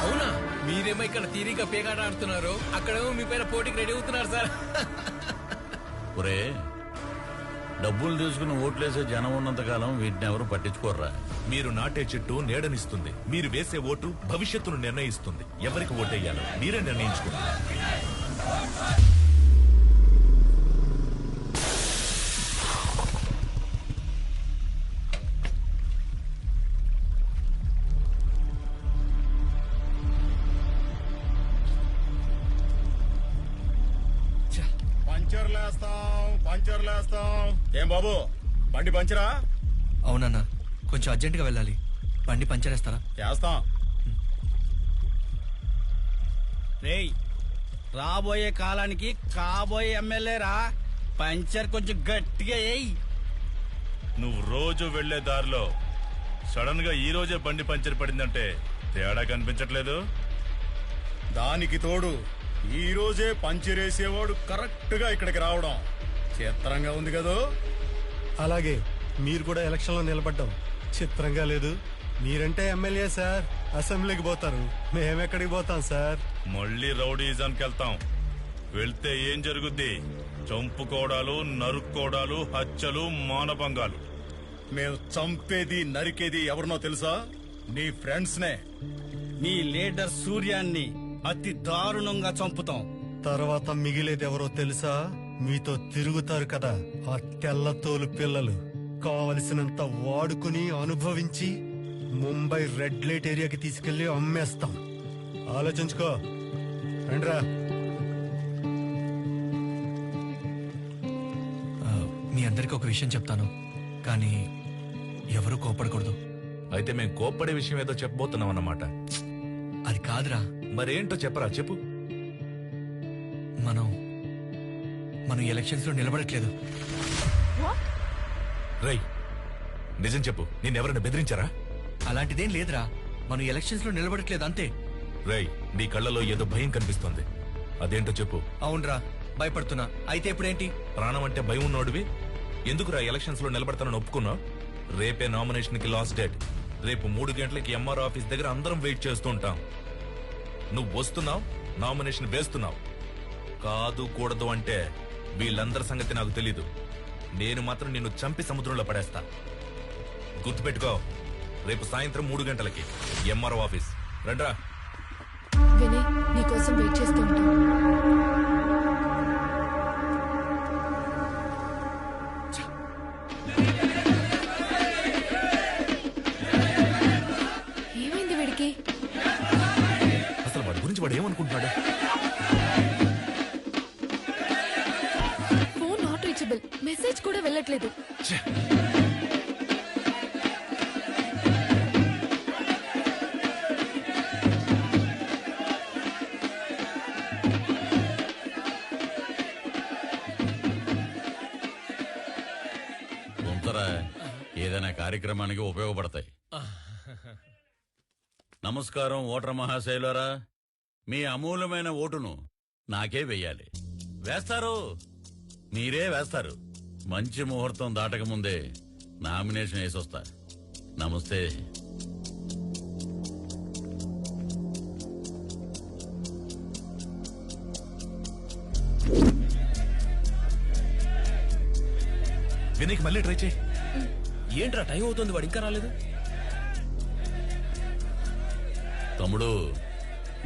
అవునా? మీరేమో ఇక్కడ తీరిక పేకాట ఆడుతున్నారు, అక్కడేమో మీ పైన పోటీకి రెడీ అవుతున్నారు సార్. ఒరే, డబ్బులు తీసుకుని ఓట్లేసే జనం ఉన్నంత కాలం వీటిని ఎవరు పట్టించుకోర్రా. మీరు నాటే చెట్టు నీడనిస్తుంది, మీరు వేసే ఓటు భవిష్యత్తును నిర్ణయిస్తుంది. ఎవరికి ఓటేయాలో మీరే నిర్ణయించుకుంటారు. పంచర్లేస్తాం. ఏం బాబు, బండి పంచరా? అవునన్నా, కొంచెం అర్జెంటుగా వెళ్ళాలి. బండి పంచరేస్తారా? చేస్తాం. రేయ్, రాబోయే కాలానికి కాబోయే ఎమ్మెల్యే రా. పంచర్ కొంచెం గట్టిగా వేయి. నువ్వు రోజు వెళ్లే దారిలో సడన్ గా ఈ రోజే బండి పంచర్ పడిందంటే తేడా కనిపించట్లేదు. దానికి తోడు ఈ రోజే పంచరేసేవాడు కరెక్ట్ గా ఇక్కడికి రావడం చిత్రంగా ఉంది కదా. అలాగే మీరు కూడా ఎలక్షన్ లో నిలబడ్డాం చిత్రంగా లేదు. మీరంటే ఎమ్మెల్యే సార్, అసెంబ్లీకి పోతారు, మేమెక్కడికి పోతాం సార్? మళ్ళీ రౌడీజానికి వెళ్తాం. వెళ్తే ఏం జరుగుద్ది? చంపుకోవడాలు, నరుక్కోవడాలు, హత్యలు, మానభంగాలు. మేము చంపేది నరికేది ఎవరినో తెలుసా? నీ ఫ్రెండ్స్ నే. నీ లీడర్ సూర్యాన్ని అతి దారుణంగా చంపుతాం. తర్వాత మిగిలేది ఎవరో తెలుసా? మీతో తిరుగుతారు కదా ఆ తెల్లతోలు పిల్లలు. కావలసినంత వాడుకుని అనుభవించి ముంబై రెడ్ లైట్ ఏరియాకి తీసుకెళ్లి అమ్మేస్తాం. ఆలోచించుకో. రండ్రా. మీ అందరికి ఒక విషయం చెప్తాను, కానీ ఎవరు కోపడకూడదు. అయితే మేము కోప్పడే విషయం ఏదో చెప్పబోతున్నాం అన్నమాట. అది కాదురా. మరేంటో చెప్పరా, చెప్పు. మనం ఎలక్షన్స్ లో నిలబడట్లేదు. రై, నిజం చెప్పు, నిన్నెవరైనా బెదిరించారా? అలాంటిదేం లేదురా, మనం ఎలక్షన్స్ లో నిలబడట్లేదు అంతే. రై, నీ కళ్ళలో ఏదో భయం కనిపిస్తోంది, అదేంటో చెప్పు. అవునరా, భయపడుతున్నా. అయితే ఇప్పుడేంటి? ప్రాణం అంటే భయం ఉన్నోడివి ఎందుకురా ఎలక్షన్స్ లో నిలబడతానని ఒప్పుకున్నావు? రేపే నామినేషన్ కి లాస్ట్ డేట్. రేపు 3 గంటలకి ఎంఆర్ ఆఫీస్ దగ్గర అందరం వెయిట్ చేస్తూ ఉంటాం. నువ్వు వస్తున్నావు, నామినేషన్ వేస్తున్నావు. కాదు కూడదు అంటే వీళ్ళందరి సంగతి నాకు తెలీదు. నేను మాత్రం నిన్ను చంపి సముద్రంలో పడేస్తా. గుర్తుపెట్టుకో, రేపు సాయంత్రం 3 గంటలకి ఎంఆర్ఓ ఆఫీస్. రండ్రా. వినయ్, నీకోసం వెయిట్ చేస్తూ ఉంటాం. ఏమైంది వీడికి? అసలు వాడి గురించి వాడు ఏమనుకుంటున్నాడు? ఫోన్ నాట్ రీచబుల్, మెసేజ్ కూడా వెళ్ళట్లేదు. ఏదైనా కార్యక్రమానికి ఉపయోగపడతాయి. నమస్కారం ఓటర్ మహాశైలారా, మీ అమూల్యమైన ఓటును నాకే వెయ్యాలి. వేస్తారు, మీరే వేస్తారు. మంచి ముహూర్తం దాటక ముందే నామినేషన్ వేసొస్తా. నమస్తే. వినీకి మళ్ళీ ట్రై చేయి. ఏంట్రా టైం అవుతుంది, వాడు ఇంకా రాలేదు. తమ్ముడు,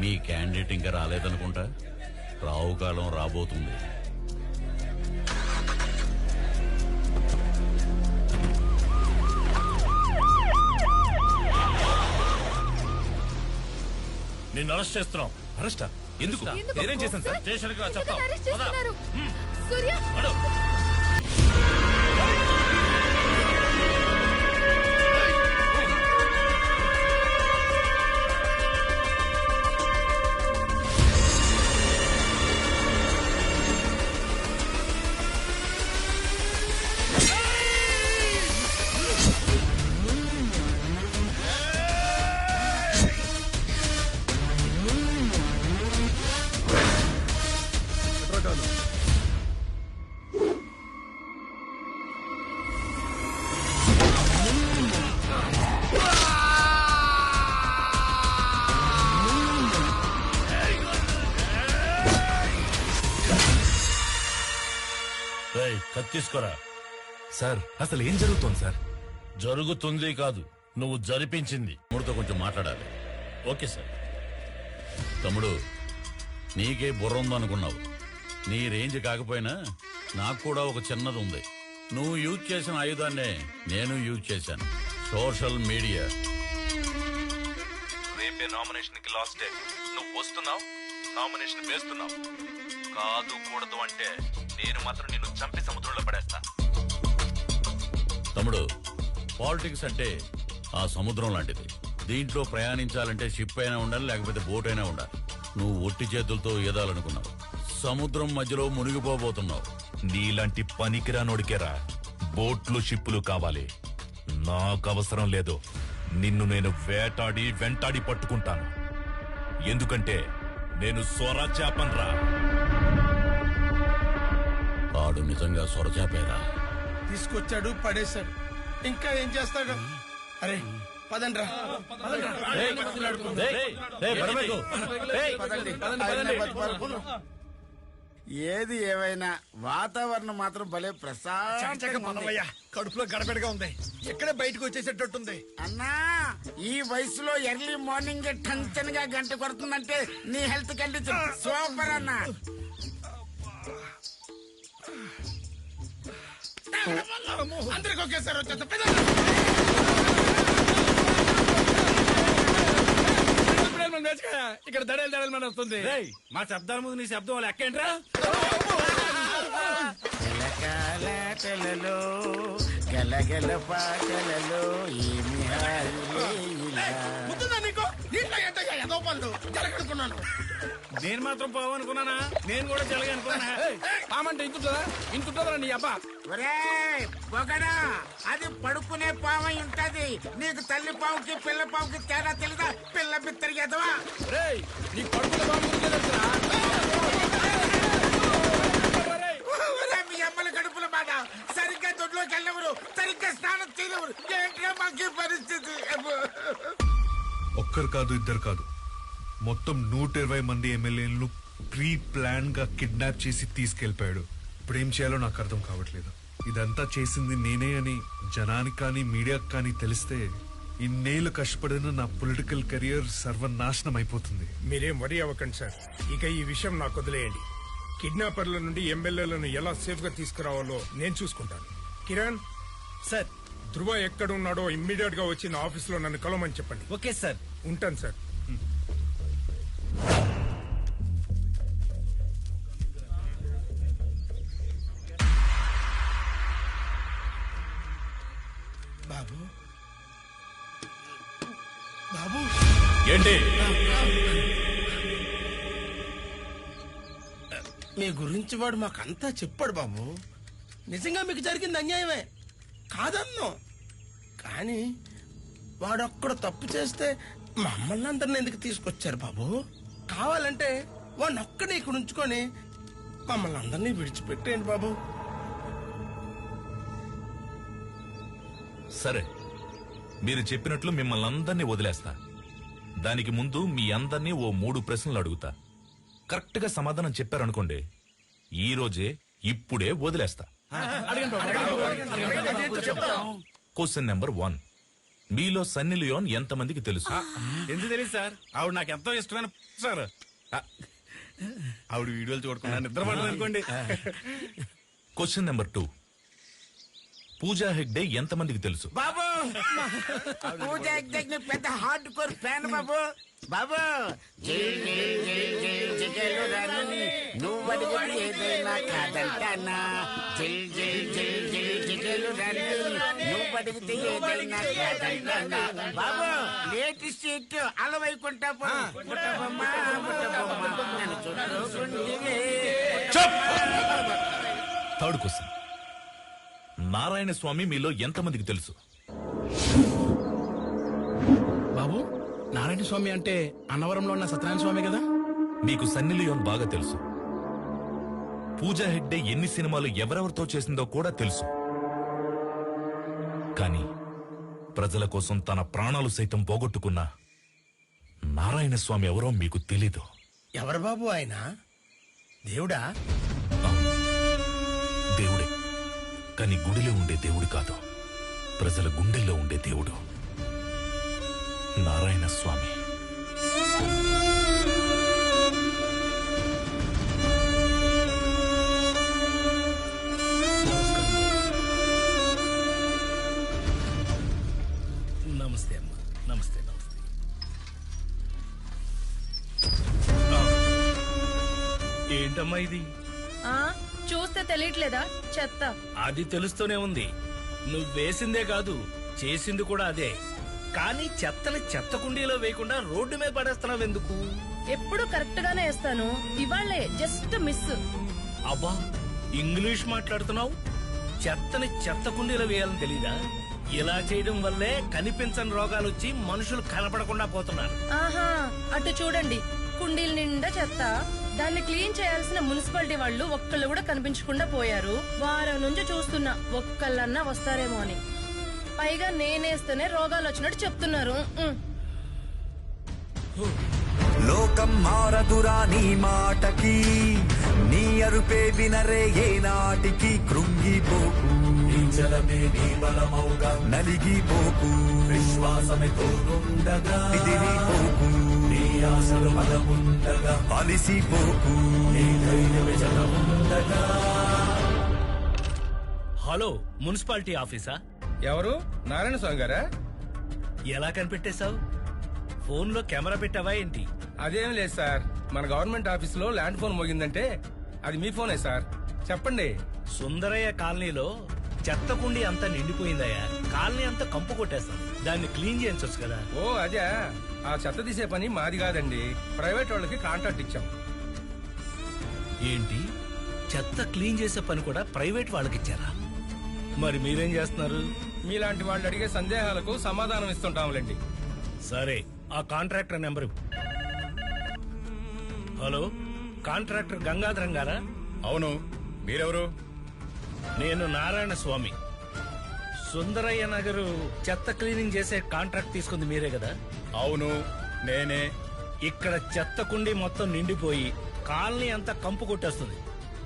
మీ క్యాండిడేట్ ఇంకా రాలేదనుకుంటా. రావు కాలం రాబోతుంది. నిన్ను అరెస్ట్ చేస్తున్నాం. అరెస్టా? ఎందుకు? నేనేం చేశాను సార్? స్టేషన్కి రా, చెప్తాం. సూర్య తీసుకురా. సార్ అసలు ఏం జరుగుతోంది సార్? జరుగుతుంది కాదు, నువ్వు జరిపించింది. తమ్ముడితో కొంచెం మాట్లాడాలి. Okay sir. తమ్ముడు, నీకే బుర్ర ఉందనుకున్నావు. నీ రేంజ్ కాకపోయినా నాకు కూడా ఒక చిన్నది ఉంది. నువ్వు యూజ్ చేసిన ఆయుధాన్నే నేను యూజ్ చేశాను, సోషల్ మీడియా. రేపే నామినేషన్ కి లాస్ట్ డే. నువ్వు వస్తున్నావు, నామినేషన్ వేస్తున్నావు. కాదు కూడదు అంటే నేను మాత్రం నిన్ను చంపి సముద్రంలో పడేస్తా. తమ్ముడు, పాలిటిక్స్ అంటే ఆ సముద్రం లాంటిది. దీంట్లో ప్రయాణించాలంటే షిప్ అయినా ఉండాలి, లేకపోతే బోట్ అయినా ఉండాలి. నువ్వు ఒట్టి చేతులతో ఈదాలనుకున్నావు, సముద్రం మధ్యలో మునిగిపోబోతున్నావు. నీలాంటి పనికిరానోడికేరా బోట్లు షిప్పులు కావాలి. నాకు అవసరం లేదు. నిన్ను నేను వేటాడి వెంటాడి పట్టుకుంటాను. ఎందుకంటే నేను సొర చేపన్రా. వాడు నిజంగా సొరచాపేరా? తీసుకొచ్చాడు, పడేశాడు, ఇంకా ఏం చేస్తాడు? అరే పదండ్రా. ఏది ఏమైనా వాతావరణం మాత్రం భలే ప్రశాంతంగా, కడుపులో గడబెడగా ఉంది. ఎక్కడే బయటకు వచ్చేసేటట్టుంది. అన్నా ఈ వయసులో ఎర్లీ మార్నింగ్ టెన్షన్ గా గంట కొడుతుందంటే నీ హెల్త్ కండిషన్ సూపర్ అన్నా. అందరికి ఒకేసారి వచ్చేస్తా. ఇక్కడ దడేలు దడేలు మన వస్తుంది. మా శబ్దాల ముందు నీ శబ్దం లెక్కేంట్రా? గలగల పాటలలో ఏమి నేను మాత్రం పోవనుకున్నానా? నేను కూడా జలగా అనుకున్నా. పామంటే ఇంతుంటదా? ఇంతుంటదా నీ అబ్బా? ఒకడా అది పడుకునే పాము ఉంటది. నీకు తల్లి పావుకి పిల్ల పావుకి తేడా తెలుదా? పిల్ల బిత్తరి ఎదవా. నీ పడుకునే పాము మీ అమ్మల కడుపుల బాధ. సరిగ్గా దొడ్లోకి వెళ్ళవరు, సరిగ్గా స్నానం చేయలేవరు. ఏంటో మాకు పరిస్థితి. ఒక్కరు కాదు, ఇద్దరు కాదు, మొత్తం 120 మంది ఎమ్మెల్యేలను ప్రీ ప్లాన్ గా కిడ్నాప్ చేసి తీసుకెళ్లిపోయాడు. ఇప్పుడు ఏం చేయాలో నాకు అర్థం కావట్లేదు. ఇదంతా చేసింది నేనే అని జనానికి కానీ మీడియాకి కానీ తెలిస్తే ఇన్నేళ్లు కష్టపడిన నా పొలిటికల్ కెరియర్ సర్వనాశనం అయిపోతుంది. మీరేం వరి అవ్వకండి సార్. ఇక ఈ విషయం నాకు వదిలేయండి. కిడ్నాపర్ల నుండి ఎమ్మెల్యేలను ఎలా సేఫ్ గా తీసుకురావాలో నేను చూసుకుంటాను. కిరణ్ సార్, ధృవ ఎక్కడున్నాడో ఇమ్మీడియట్ గా వచ్చి నా ఆఫీస్ లో నన్ను కలవమని చెప్పండి. Okay sir. ఉంటాను సార్. బాబు బాబు ఏంటి? మీ గురించి వాడు మాకంతా చెప్పాడు బాబు. నిజంగా మీకు జరిగింది అన్యాయమే కాదన్నో, కానీ వాడొక్కడ తప్పు చేస్తే మమ్మల్ని అందరిని ఎందుకు తీసుకొచ్చారు బాబు? కావాలంటే వాడిని ఒక్కడే ఇక్కడ ఉంచుకొని మమ్మల్ని అందరినీ విడిచిపెట్టేయండి బాబు. సరే, మీరు చెప్పినట్లు మిమ్మల్ని అందరినీ వదిలేస్తా. దానికి ముందు మీ అందరినీ ఓ 3 ప్రశ్నలు అడుగుతా. కరెక్ట్ గా సమాధానం చెప్పారనుకోండి, ఈ రోజే ఇప్పుడే వదిలేస్తా. Question number 1. మీలో సన్నీ లియోన్ ఎంతమందికి తెలుసు? ఎందుకు తెలియదు సార్, ఆవిడ నాకు ఎంతో ఇష్టమైన సార్. ఆవిడ వీడియోలు చూడకుండా నిద్రపడదు అనుకోండి. Question number 2. పూజా హెగ్డే ఎంతమందికి తెలుసు? బాబు పూజా హెగ్డే పెద్ద హార్డ్ కోర్ ఫ్యాన్ బాబు. బాబు నువ్వు అడిగితే ఏదైనా కాదంటానా, నువ్వు అడిగితే ఏదైనా కాదంటానా. బాబు లేటెస్ట్ హిట్ అలవైకుంటా థర్డ్ క్వశ్చన్. నారాయణ స్వామి మీలో ఎంతమందికి తెలుసు? బాబు నారాయణ స్వామి అంటే అన్నవరంలో ఉన్న సత్యనారాయణ స్వామి కదా. మీకు సన్నీ లియోన్ బాగా తెలుసు. పూజా హెగ్డే ఎన్ని సినిమాలు ఎవరెవరితో చేసిందో కూడా తెలుసు. కానీ ప్రజల కోసం తన ప్రాణాలు సైతం పోగొట్టుకున్న నారాయణ స్వామి ఎవరో మీకు తెలీదు. ఎవరు బాబు ఆయన? దేవుడా? దేవుడే, కానీ గుడిలో ఉండే దేవుడు కాదు, ప్రజల గుండెల్లో ఉండే దేవుడు నారాయణ స్వామి. నమస్తే అమ్మా. నమస్తే నమస్తే. ఏంటమ్మా ఇది? చూస్తే తెలియట్లేదా? చెత్త. అది తెలుస్తూనే ఉంది. నువ్వు వేసిందే కాదు చేసింది కూడా అదే. కానీ చెత్తని చెత్త కుండీలో వేయకుండా రోడ్డు మీద పడేస్తున్నావు ఎందుకు? ఎప్పుడు కరెక్ట్ గానే వేస్తాను, ఇవాళ్లే జస్ట్ మిస్. అబ్బా ఇంగ్లీష్ మాట్లాడుతున్నావు. చెత్తని చెత్త కుండీలో వేయాలని తెలీదా? ఇలా చేయడం వల్లే కనిపించని రోగాలు వచ్చి మనుషులు కనపడకుండా పోతున్నారు. ఆహా, అటు చూడండి, కుండీల నిండా చెత్త. దాన్ని క్లీన్ చేయాల్సిన మున్సిపాలిటీ వాళ్ళు ఒక్కళ్ళు కూడా కనిపించకుండా పోయారు. వారం నుంచి చూస్తున్నా ఒక్కళ్ళన్నా వస్తారేమో అని. పైగా నేనేస్తేనే రోగాలు వచ్చినట్టు చెప్తున్నారు. లోకం మారదురా నీ మాటకి, నీ అరుపే వినరే ఏ నాటికి. కృంగిపోకు, నలిగిపోకు, విశ్వాసమే తోడుండగా ఎదిరిపోకు, నీ ఆశలు బలముండగా అలిసిపోకు, నీ ధైర్యమే జలముండగా. Hello, municipality ఆఫీసా? ఎవరు? నారాయణ స్వామి గారా? ఎలా కనిపెట్టేశావు? ఫోన్ లో కెమెరా పెట్టావా ఏంటి? అదేం లేదు సార్, మన గవర్నమెంట్ ఆఫీస్ లో ల్యాండ్ ఫోన్ మోగిందంటే అది మీ ఫోనే సార్. చెప్పండి. సుందరయ్య కాలనీలో చెత్త కుండీ అంతా నిండిపోయిందయ్యా. కాలనీ అంతా కంపు కొట్టేస్తాం, దాన్ని క్లీన్ చేయించొచ్చు కదా. ఓ అదే, ఆ చెత్త తీసే పని మాది కాదండి, ప్రైవేట్ వాళ్ళకి కాంట్రాక్ట్ ఇచ్చాం. ఏంటి, చెత్త క్లీన్ చేసే పని కూడా ప్రైవేట్ వాళ్ళకి ఇచ్చారా? మరి మీరేం చేస్తున్నారు? మీలాంటి వాళ్ళు అడిగే సందేహాలకు సమాధానం ఇస్తుంటాంలేండి. సరే, ఆ contractor number. Hello, contractor Gangadharam గారా? అవును, మీరెవరు? నేను నారాయణ స్వామి. సుందరయ్య నగరు చెత్త క్లీనింగ్ చేసే కాంట్రాక్ట్ తీసుకుంది మీరే కదా? అవును, నేనే. ఇక్కడ చెత్త కుండీ మొత్తం నిండిపోయి కాలనీ అంతా కంపు కొట్టేస్తుంది.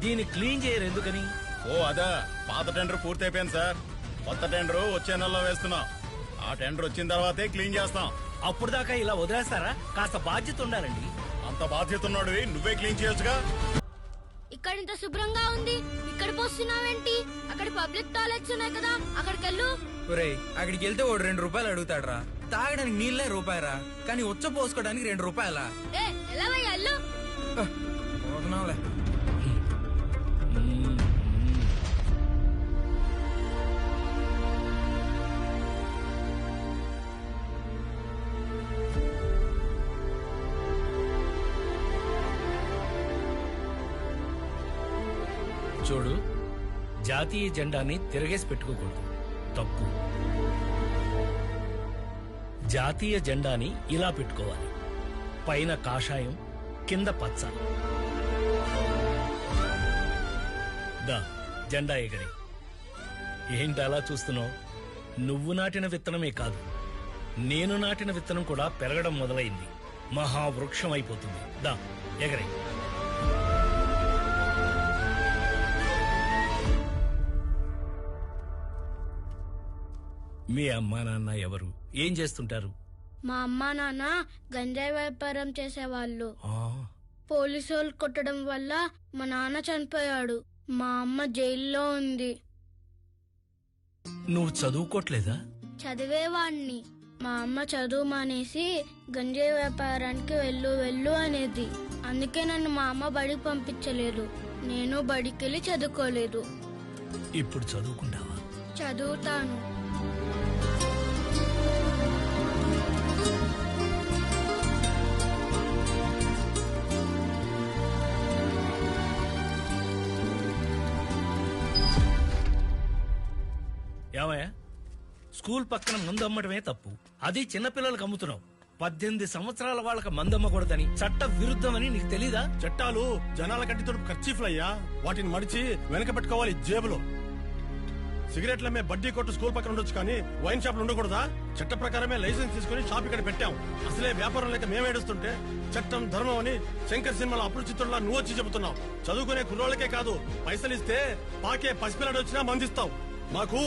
దీన్ని క్లీన్ చేయరు ఎందుకని? ఓ అదా, పాత టెండర్ పూర్తయిపోయింది సార్. కొత్త టెండర్ వచ్చే నెలలో వేస్తున్నాం. ఆ టెండర్ వచ్చిన తర్వాతే క్లీన్ చేస్తాం. అప్పుడు దాకా ఇలా వదిలేస్తారా? కాస్త బాధ్యత ఉండాలండి. అంత బాధ్యత ఉన్నాడు, నువ్వే క్లీన్ చేయొచ్చుగా. ఇక్కడ ఇంత శుభ్రంగా ఉంది, ఇక్కడ పోస్తున్నావేంటి? అక్కడ పబ్లిక్ టాయిలెట్స్ ఉన్నాయి కదా, అక్కడికి వెళ్ళు. ఒరేయ్, అక్కడికి వెళ్తే వాడు 2 రూపాయలు అడుగుతాడ్రా. తాగడానికి నీళ్ళే రూపాయరా, కానీ ఉచ్చ పోసుకోవడానికి 2 రూపాయలా? ఎలా వెళ్ళు. పోతున్నావులే. చూడు, జాతీయ జెండాని తిరగేసి పెట్టుకోకూడదు, తప్పు. జాతీయ జెండాని ఇలా పెట్టుకోవాలి, పైన కాషాయం, కింద పచ్చ. దా, జెండా ఎగరి. ఏంటి అలా చూస్తున్నావు? నువ్వు నాటిన విత్తనమే కాదు, నేను నాటిన విత్తనం కూడా పెరగడం మొదలైంది. మహావృక్షం అయిపోతుంది. దా ఎగరే. మీ అమ్మా నాన్న ఎవరు, ఏం చేస్తుంటారు? మా అమ్మా నాన్న గంజాయి వ్యాపారం చేసేవాళ్ళు. పోలీసు వాళ్ళు కొట్టడం వల్ల మా నాన్న చనిపోయాడు. మా అమ్మ జైల్లో ఉంది. నువ్వు చదువుకోట్లేదా? చదివేవాణ్ణి. మా అమ్మ చదువు మానేసి గంజాయి వ్యాపారానికి వెళ్ళు అనేది. అందుకే నన్ను మా అమ్మ బడికి పంపించలేదు. నేను బడికెళ్ళి చదువుకోలేదు. ఇప్పుడు చదువుకుంటావా? చదువుతాను. ఏమయ్యా, స్కూల్ పక్కన మందు అమ్మటమే తప్పు. అది చిన్నపిల్లలకు అమ్ముతున్నావు. 18 సంవత్సరాల వాళ్ళకి మందమ్మకూడదని చట్ట విరుద్ధమని నీకు తెలీదా? చట్టాలు జనాల కట్టితో ఖర్చీఫ్లయ్యా, వాటిని మడిచి వెనక పెట్టుకోవాలి జేబులో. సిగరెట్ల మే బడ్డీ కొట్టు స్కూల్ పక్కన ఉండొచ్చు, కానీ వైన్ షాప్లు ఉండకూడదా? చట్ట ప్రకారమే లైసెన్స్ తీసుకుని షాప్ ఇక్కడ పెట్టాం. అసలే వ్యాపారం లేక మేమేడుస్తుంటే చట్టం ధర్మం అని శంకర్ సినిమాలో అపరిచితుల్లా నువ్వు వచ్చి చెబుతున్నావు. చదువుకునే కుర్రోళ్ళకే కాదు, పైసలు ఇస్తే పాకే పసిపిల్లడు వచ్చినా మందిస్తావు. మాకు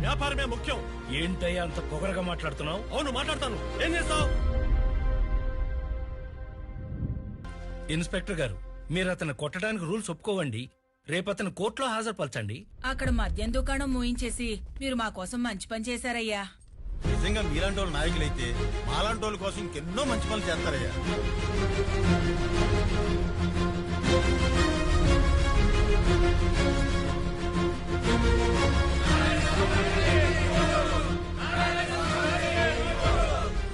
వ్యాపారమే ముఖ్యం. ఏంటయ్యా అంత పొగరగా మాట్లాడుతున్నావు? అవును, మాట్లాడతాను. ఏం చేస్తావు? ఇన్స్పెక్టర్ గారు, మీరు అతను కొట్టడానికి రూల్స్ ఒప్పుకోవండి. రేపు అతను కోర్టులో హాజరుపరచండి. అక్కడ మద్యం దుకాణం మూయించేసి మీరు మా కోసం మంచి పని చేశారయ్యా. నిజంగా మీలాంటి వాళ్ళు నాయకులైతే మాలాంటి వాళ్ళ కోసం ఇంకెన్నో మంచి పనులు చేస్తారయ్యా.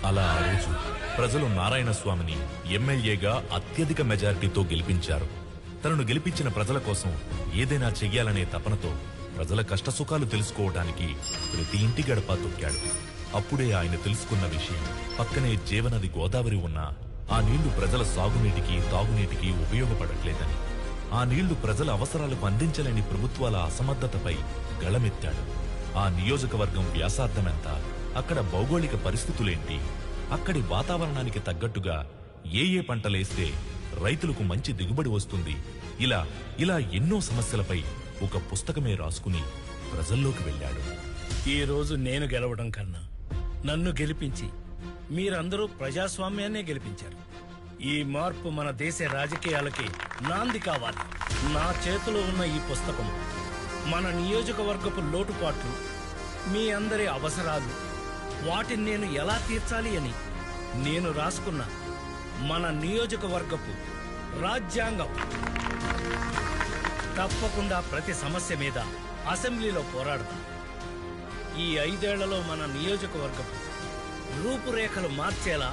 అలా ఆ రోజు ప్రజలు నారాయణ స్వామిని ఎమ్మెల్యేగా అత్యధిక మెజారిటీతో గెలిపించారు. తనను గెలిపించిన ప్రజల కోసం ఏదైనా చెయ్యాలనే తపనతో ప్రజల కష్టసుఖాలు తెలుసుకోవడానికి ప్రతి ఇంటి గడప తొక్కాడు. అప్పుడే ఆయన తెలుసుకున్న విషయం, పక్కనే జీవనది గోదావరి ఉన్నా ఆ నీళ్లు ప్రజల సాగునీటికి తాగునీటికి ఉపయోగపడట్లేదని, ఆ నీళ్లు ప్రజల అవసరాలకు అందించలేని ప్రభుత్వాల అసమర్థతపై గళమెత్తాడు. ఆ నియోజకవర్గం వ్యాసార్థమెంత, అక్కడ భౌగోళిక పరిస్థితులేంటి, అక్కడి వాతావరణానికి తగ్గట్టుగా ఏ పంటలేస్తే రైతులకు మంచి దిగుబడి వస్తుంది, ఇలా ఎన్నో సమస్యలపై ఒక పుస్తకమే రాసుకుని ప్రజల్లోకి వెళ్ళాడు. ఈ రోజు నేను గెలవడం కన్నా నన్ను గెలిపించి మీరందరూ ప్రజాస్వామ్యాన్నే గెలిపించారు. ఈ మార్పు మన దేశ రాజకీయాలకి నాంది కావాలి. నా చేతిలో ఉన్న ఈ పుస్తకం మన నియోజకవర్గపు లోటుపాట్లు, మీ అందరి అవసరాలు, వాటిని నేను ఎలా తీర్చాలి అని నేను రాసుకున్న మన నియోజకవర్గపు రాజ్యాంగం. తప్పకుండా ప్రతి సమస్య మీద అసెంబ్లీలో పోరాడతాం. ఈ 5 ఏళ్లలో మన నియోజకవర్గపు రూపురేఖలు మార్చేలా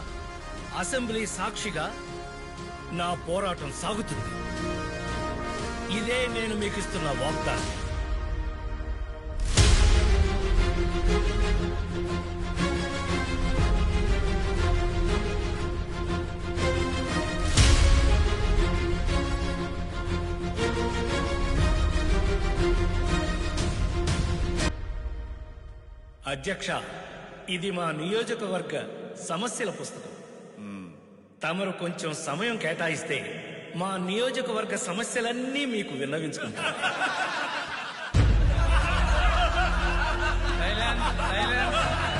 అసెంబ్లీ సాక్షిగా నా పోరాటం సాగుతుంది. ఇదే నేను మీకు ఇస్తున్న వాగ్దానం. అధ్యక్ష, ఇది మా నియోజకవర్గ సమస్యల పుస్తకం. తమరు కొంచెం సమయం కేటాయిస్తే మా నియోజకవర్గ సమస్యలన్నీ మీకు విన్నవించుకుంటారు.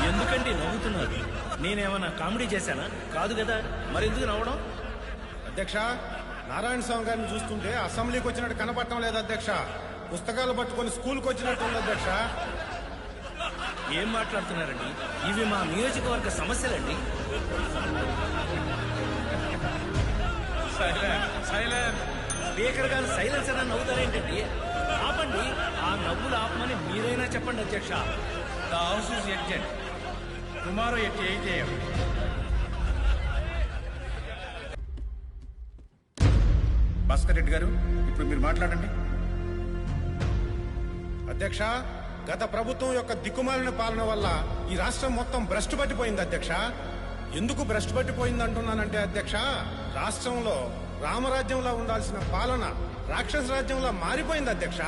ఎందుకండి నవ్వుతున్నారు? నేనేమన్నా కామెడీ చేశానా? కాదు కదా, మరెందుకు నవ్వడం? అధ్యక్ష, నారాయణ స్వామి గారిని చూస్తుంటే అసెంబ్లీకి వచ్చినట్టు కనపడటం లేదు అధ్యక్ష. పుస్తకాలు పట్టుకొని స్కూల్కి వచ్చినట్టు ఉంది అధ్యక్ష. ఏం మాట్లాడుతున్నారండి? ఇవి మా నియోజకవర్గ సమస్యలండి. స్పీకర్ గారు సైలెన్సర్ అని నవ్వుతారేంటండి? ఆపండి, ఆ నవ్వులు ఆపమని మీరైనా చెప్పండి అధ్యక్ష. The house is ఎడ్జెంట్. Tomorrow at 8 AM. Bhaskar Reddy గారు, ఇప్పుడు మీరు మాట్లాడండి. అధ్యక్ష, గత ప్రభుత్వం యొక్క దిక్కుమాలిన పాలన వల్ల ఈ రాష్ట్రం మొత్తం భ్రష్టు పట్టిపోయింది అధ్యక్ష. ఎందుకు భ్రష్టు పట్టిపోయింది అంటున్నానంటే అధ్యక్ష, రాష్ట్రంలో రామరాజ్యంలో ఉండాల్సిన పాలన రాక్షస రాజ్యంలో మారిపోయింది అధ్యక్ష.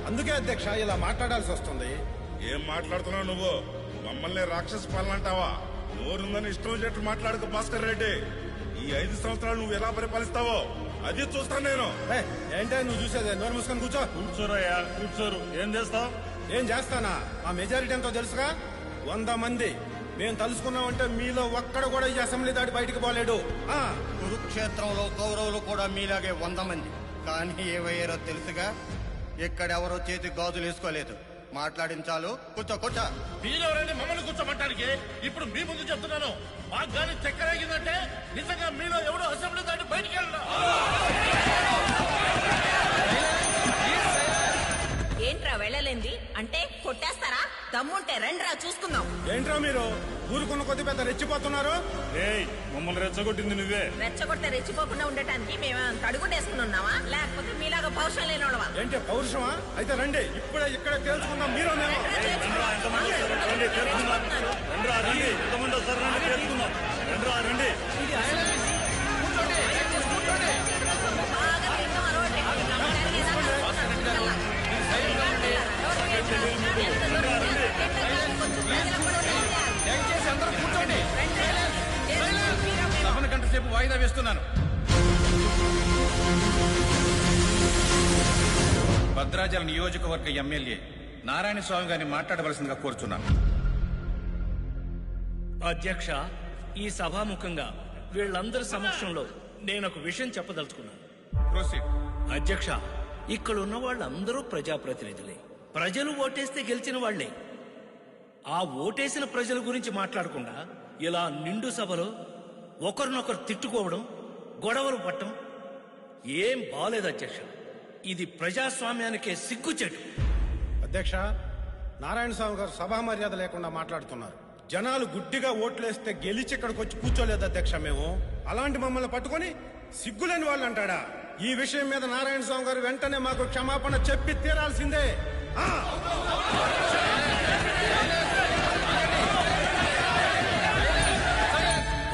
అందుకే అధ్యక్ష ఇలా మాట్లాడాల్సి వస్తుంది. ఏం మాట్లాడుతున్నావు నువ్వు? మమ్మల్ని రాక్షస పాలన అంటావా? నోరుందని ఇష్టం వచ్చేట్లు మాట్లాడుకో భాస్కర్ రెడ్డి. ఈ 5 సంవత్సరాలు నువ్వు ఎలా పరిపాలిస్తావో అది చూస్తాను నేను. ఏంటే నువ్వు చూసేదే? నోరు మూసుకొని కూర్చో. కూర్చోరయ్యా, కూర్చోరు. ఏం చేస్తావు? ఏం చేస్తానా? ఆ మెజారిటీ ఎంతో తెలుసుగా, 100 మంది. మేము తలుసుకున్నామంటే మీలో ఒక్కడ కూడా ఈ అసెంబ్లీ దాటి బయటికి పోలేడు. కురుక్షేత్రంలో కౌరవులు కూడా మీలాగే 100 మంది. కానీ ఏమయ్యారో తెలుసుగా, ఎక్కడెవరో చేతి గాజులు వేసుకోలేదు. మాట్లాడించాలు. కూర్చో కూర్చో. మీరెవరైనా మమ్మల్ని కూర్చోమంటానికి? ఇప్పుడు మీ ముందు చెప్తున్నాను, మాకు కానీ చక్కెరాగిందంటే నిజంగా మీలో ఎవడో అసెంబ్లీ దాటి బయటికి వెళ్ళరా. ఏంట్రా వెళ్ళలేంది అంటే కొట్టేస్తారా? దమ్ముంటే రండిరా చూసుకుందాం. ఏంట్రా మీరు ఊరుకున్న కొద్ది పెద్ద రెచ్చిపోతున్నారు? మమ్మల్ని రెచ్చగొట్టింది నువ్వే. రెచ్చగొట్టే రెచ్చిపోకుండా ఉండటానికి మేమేమైనా తడుగుడేసుకుని ఉన్నావా, లేకపోతే మీలాగా పౌరుషం లేనివాడవా? ఏంటి పౌరుషమా? అయితే రండి, ఇప్పుడే ఇక్కడ తేల్చుకుందాం. మీరు సభను గంట సేపు వాయిదా వేస్తున్నాను. భద్రాచల నియోజకవర్గ ఎమ్మెల్యే నారాయణ స్వామి గారిని మాట్లాడవలసిందిగా కోరుచున్నాను. అధ్యక్ష, ఈ సభాముఖంగా వీళ్ళందరి సమక్షంలో నేను ఒక విషయం చెప్పదలుచుకున్నాను. అధ్యక్ష, ఇక్కడ ఉన్న వాళ్ళందరూ ప్రజాప్రతినిధులే. ప్రజలు ఓటేస్తే గెలిచిన వాళ్లే. ఆ ఓటేసిన ప్రజల గురించి మాట్లాడకుండా ఇలా నిండు సభలో ఒకరినొకరు తిట్టుకోవడం, గొడవలు పట్టడం ఏం బాలేదు అధ్యక్ష. ఇది ప్రజాస్వామ్యానికే సిగ్గుచేటు. అధ్యక్ష, నారాయణ స్వామి గారు సభా మర్యాద లేకుండా మాట్లాడుతున్నారు. జనాలు గుడ్డిగా ఓట్లేస్తే గెలిచి ఇక్కడికి వచ్చి కూర్చోలేదు అధ్యక్ష. మేము అలాంటి మమ్మల్ని పట్టుకొని సిగ్గులేని వాళ్ళు అంటాడా? ఈ విషయం మీద నారాయణ స్వామి గారు వెంటనే మాకు క్షమాపణ చెప్పి తీరాల్సిందే.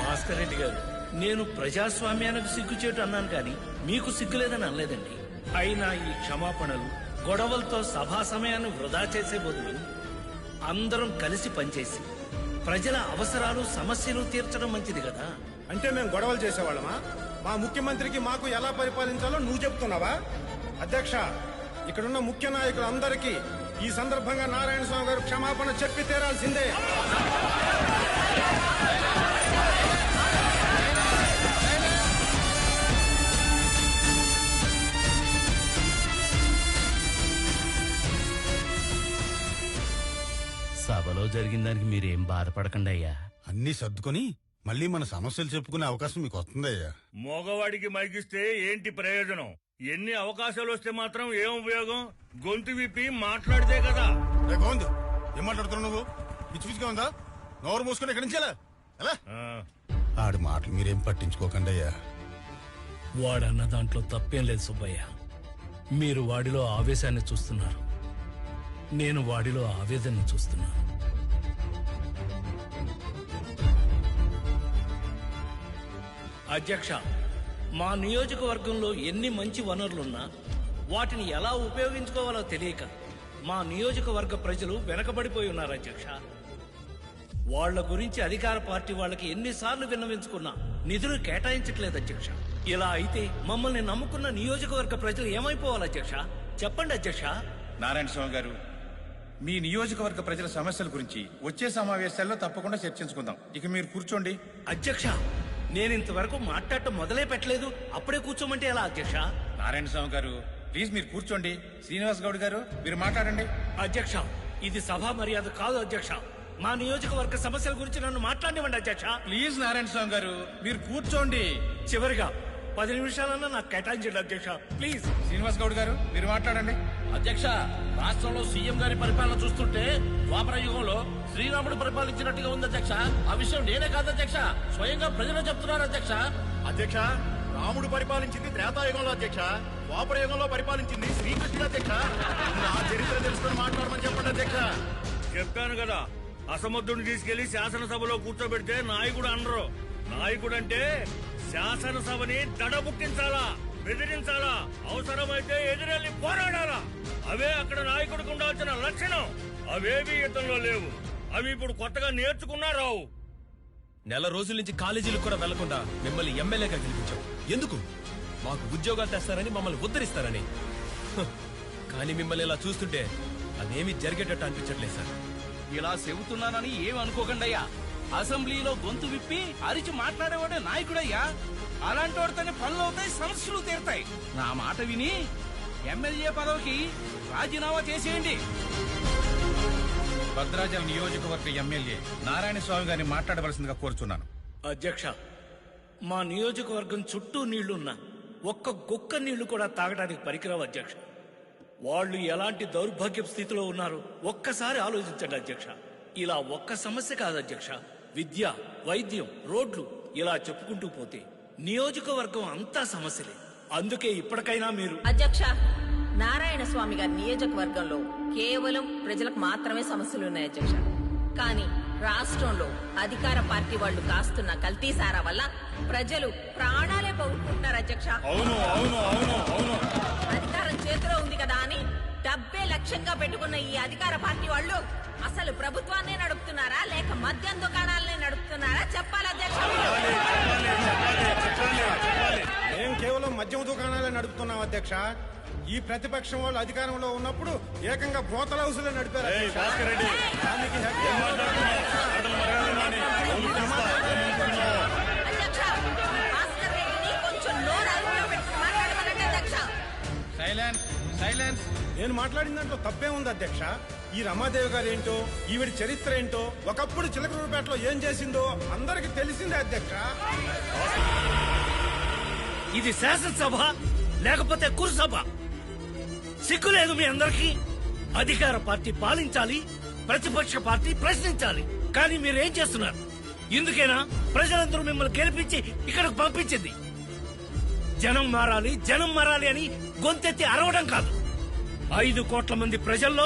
భాస్కర్ రెడ్డి గారు, నేను ప్రజాస్వామ్యానికి సిగ్గుచేటు అన్నాను కానీ మీకు సిగ్గులేదని అనలేదండి. అయినా ఈ క్షమాపణలు గొడవలతో సభా సమయాన్ని వృధా చేసే బదులు అందరం కలిసి పనిచేసి ప్రజల అవసరాలు సమస్యలు తీర్చడం మంచిది కదా. అంటే మేము గొడవలు చేసేవాళ్ళమా? మా ముఖ్యమంత్రికి మాకు ఎలా పరిపాలించాలో నువ్వు చెప్తున్నావా? అధ్యక్ష, ఇక్కడున్న ముఖ్య నాయకులందరికీ ఈ సందర్భంగా నారాయణ స్వామి గారు క్షమాపణ చెప్పి తీరాల్సిందే. సభలో జరిగిన దానికి మీరేం బాధపడకండి అయ్యా. అన్ని సర్దుకొని మళ్ళీ మన సమస్యలు చెప్పుకునే అవకాశం మీకు వస్తుందయ్యా. మగవాడికి మైకిస్తే ఏంటి ప్రయోజనం? ఎన్ని అవకాశాలు వస్తే మాత్రం ఏం ఉపయోగం? గొంతు విప్పి మాట్లాడితే కదా. గోందు, ఏం మాట్లాడుతున్నావు నువ్వు? పిచ్చి పిచ్చిగా ఉందా? నోరు మూసుకొని ఎక్కడి నుంచి ఎలా? ఆడి మాటలు మీరేం పట్టించుకోకండి అయ్యా. వాడన్న దాంట్లో తప్పేం లేదు సుబ్బయ్య. మీరు వాడిలో ఆవేశాన్ని చూస్తున్నారు, నేను వాడిలో ఆవేదన చూస్తున్నాను. అధ్యక్ష, మా నియోజకవర్గంలో ఎన్ని మంచి వనరులున్నా వాటిని ఎలా ఉపయోగించుకోవాలో తెలియక మా నియోజకవర్గ ప్రజలు వెనకబడిపోయి ఉన్నారు అధ్యక్ష. వాళ్ల గురించి అధికార పార్టీ వాళ్ళకి ఎన్నిసార్లు విన్నవించుకున్నా నిధులు కేటాయించట్లేదు అధ్యక్ష. ఇలా అయితే మమ్మల్ని నమ్ముకున్న నియోజకవర్గ ప్రజలు ఏమైపోవాలి అధ్యక్ష? చెప్పండి అధ్యక్ష. నారాయణ స్వామి గారు, మీ నియోజకవర్గ ప్రజల సమస్యల గురించి వచ్చే సమావేశాల్లో తప్పకుండా చర్చించుకుందాం. ఇక మీరు కూర్చోండి. అధ్యక్ష, నేను ఇంతవరకు మాట్లాడటం మొదలే పెట్టలేదు, అప్పుడే కూర్చోమంటే ఎలా అధ్యక్ష? నారాయణ స్వామి గారు, ప్లీజ్ మీరు కూర్చోండి. శ్రీనివాస్ గౌడ్ గారు, మీరు మాట్లాడండి. అధ్యక్ష, ఇది సభా మర్యాద కాదు అధ్యక్ష. మా నియోజకవర్గ సమస్యల గురించి నన్ను మాట్లాడివ్వండి అధ్యక్ష. ప్లీజ్ నారాయణ స్వామి గారు, మీరు కూర్చోండి. చివరిగా 10 నిమిషాలన్నా నాకు కేటాయించండి అధ్యక్ష, ప్లీజ్. శ్రీనివాస్ గౌడ్ గారు, మీరు మాట్లాడండి. అధ్యక్ష, రాష్ట్రంలో సీఎం గారి పరిపాలన చూస్తుంటే ద్వాపర యుగంలో శ్రీరాముడు పరిపాలించినట్టుగా ఉంది అధ్యక్ష. ఆ విషయం నేనే కాదు అధ్యక్ష, స్వయంగా ప్రజలు చెప్తున్నారు అధ్యక్ష. అధ్యక్ష, రాముడు పరిపాలించింది త్రేతాయుగంలో అధ్యక్ష. ద్వాపర యుగంలో పరిపాలించింది శ్రీకృష్ణుడు అధ్యక్ష. నా చరిత్ర తెలుసుకొని మాట్లాడమని చెప్పండి అధ్యక్ష. చెప్పాను కదా, అసమర్థుడిని తీసుకెళ్లి శాసనసభలో కూర్చోబెడితే నాయకుడు అనరు. నాయకుడు అంటే శాసనసభని దడబుట్టించాలా, బెదిరించాలా, అవసరమైతే ఎదురెళ్లి పోరాడాలా. అవే అక్కడ నాయకుడికి ఉండాల్సిన లక్షణం. అవేవి ఇతనిలో లేవు. అవి ఇప్పుడు కొత్తగా నేర్చుకున్నారావు. నెల రోజుల నుంచి కాలేజీలకు కూడా వెళ్లకుండా మిమ్మల్ని ఎమ్మెల్యేగా గెలిపించాం. ఎందుకు? మాకు ఉద్యోగాలు తెస్తారని, మమ్మల్ని ఉద్ధరిస్తారని. కానీ మిమ్మల్ని ఇలా చూస్తుంటే అదేమీ జరిగేటట్టు అనిపించట్లేదు సార్. ఇలా చెబుతున్నానని ఏమి అనుకోకండయ్యా. అసెంబ్లీలో గొంతు విప్పి అరిచి మాట్లాడేవాడే నాయకుడయ్యా. అలాంటి వాడితోనే పనులు అవుతాయి, సమస్యలు తీరుతాయి. నా మాట విని ఎమ్మెల్యే పదవికి రాజీనామా చేసేయండి. భద్రాచలం నియోజకవర్గ ఎమ్మెల్యే నారాయణ స్వామి గారిని మాట్లాడవలసిందిగా కోరుచున్నాను. అధ్యక్ష, మా నియోజకవర్గం చుట్టూ నీళ్లున్నా ఒక్క గుక్క నీళ్లు కూడా తాగడానికి పనికిరావు అధ్యక్ష. వాళ్ళు ఎలాంటి దౌర్భాగ్య స్థితిలో ఉన్నారు ఒక్కసారి ఆలోచించండి అధ్యక్ష. ఇలా ఒక్క సమస్య కాదు అధ్యక్ష, విద్య, వైద్యం, రోడ్లు ఇలా చెప్పుకుంటూ పోతే నియోజకవర్గం అంతా సమస్యలే. అందుకే ఇప్పటికైనా మీరు అధ్యక్ష, నారాయణ స్వామి గారి నియోజకవర్గంలో కేవలం ప్రజలకు మాత్రమే సమస్యలు ఉన్నాయి అధ్యక్ష. కానీ రాష్ట్రంలో అధికార పార్టీ వాళ్ళు కాస్తున్న కల్తీ సారా వల్ల ప్రజలు ప్రాణాలే పోగొట్టుకుంటున్నారు అధ్యక్ష. అధికారం చేతిలో ఉంది కదా అని డబ్బే లక్ష్యంగా పెట్టుకున్న ఈ అధికార పార్టీ వాళ్ళు అసలు ప్రభుత్వాన్నే నడుపుతున్నారా లేక మద్యం దుకాణాలనే నడుపుతున్నారా చెప్పాలి అధ్యక్ష. మేము కేవలం మద్యం దుకాణాలే నడుపుతున్నాం అధ్యక్ష. ఈ ప్రతిపక్షం వాళ్ళు అధికారంలో ఉన్నప్పుడు ఏకంగా బ్రోతల హౌసులే నడిపారు. నేను మాట్లాడిన దాంట్లో తప్పే ఉంది అధ్యక్ష. ఈ రమాదేవి గారు ఏంటో, ఈవిడ చరిత్ర ఏంటో, ఒకప్పుడు చిలకలూరుపేటలో ఏం చేసిందో అందరికి తెలిసిందే అధ్యక్ష. ఇది శాసనసభ లేకపోతే కురుసభ? సిగ్గులేదు మీ అందరికీ? అధికార పార్టీ పాలించాలి, ప్రతిపక్ష పార్టీ ప్రశ్నించాలి. కానీ మీరేం చేస్తున్నారు? ఇందుకేనా ప్రజలందరూ మిమ్మల్ని గెలిపించి ఇక్కడికి పంపించింది? జనం మారాలి, జనం మారాలి అని గొంతెత్తి అరవడం కాదు. 5 కోట్ల మంది ప్రజల్లో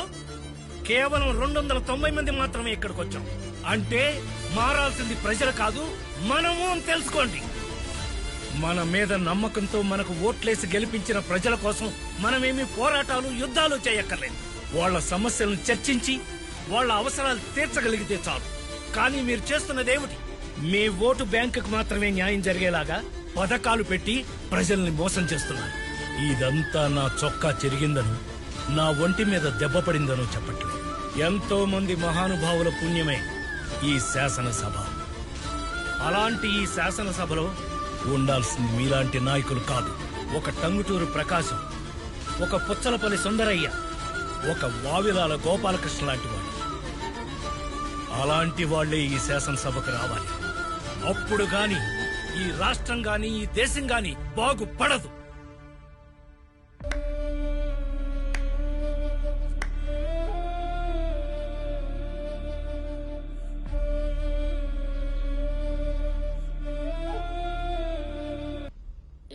కేవలం 290 మంది మాత్రమే ఇక్కడికి వచ్చాం. అంటే మారాల్సింది ప్రజలు కాదు, మనము అని తెలుసుకోండి. మన మీద నమ్మకంతో మనకు ఓట్లేసి గెలిపించిన ప్రజల కోసం మనమేమి పోరాటాలు, యుద్ధాలు చేయక్కర్లేదు. వాళ్ళ సమస్యలను చర్చించి వాళ్ళ అవసరాలు తీర్చగలిగితే చాలు. కానీ మీరు చేస్తున్నదేమిటి? మీ ఓటు బ్యాంకుకు మాత్రమే న్యాయం జరిగేలాగా పథకాలు పెట్టి ప్రజల్ని మోసం చేస్తున్నారు. ఇదంతా నా చొక్కా చెరిగిందను, నా ఒంటి మీద దెబ్బ పడిందనో చెప్పట్లేదు. ఎంతో మంది మహానుభావుల పుణ్యమే ఈ శాసనసభ. అలాంటి ఈ శాసనసభలో ఉండాల్సింది మీలాంటి నాయకులు కాదు. ఒక టంగుటూరు ప్రకాశం, ఒక పుచ్చలపల్లి సుందరయ్య, ఒక వావిలాల గోపాలకృష్ణ లాంటి వాళ్ళు. అలాంటి వాళ్లే ఈ శాసనసభకు రావాలి. అప్పుడు గాని ఈ రాష్ట్రం గాని ఈ దేశం గాని బాగుపడదు.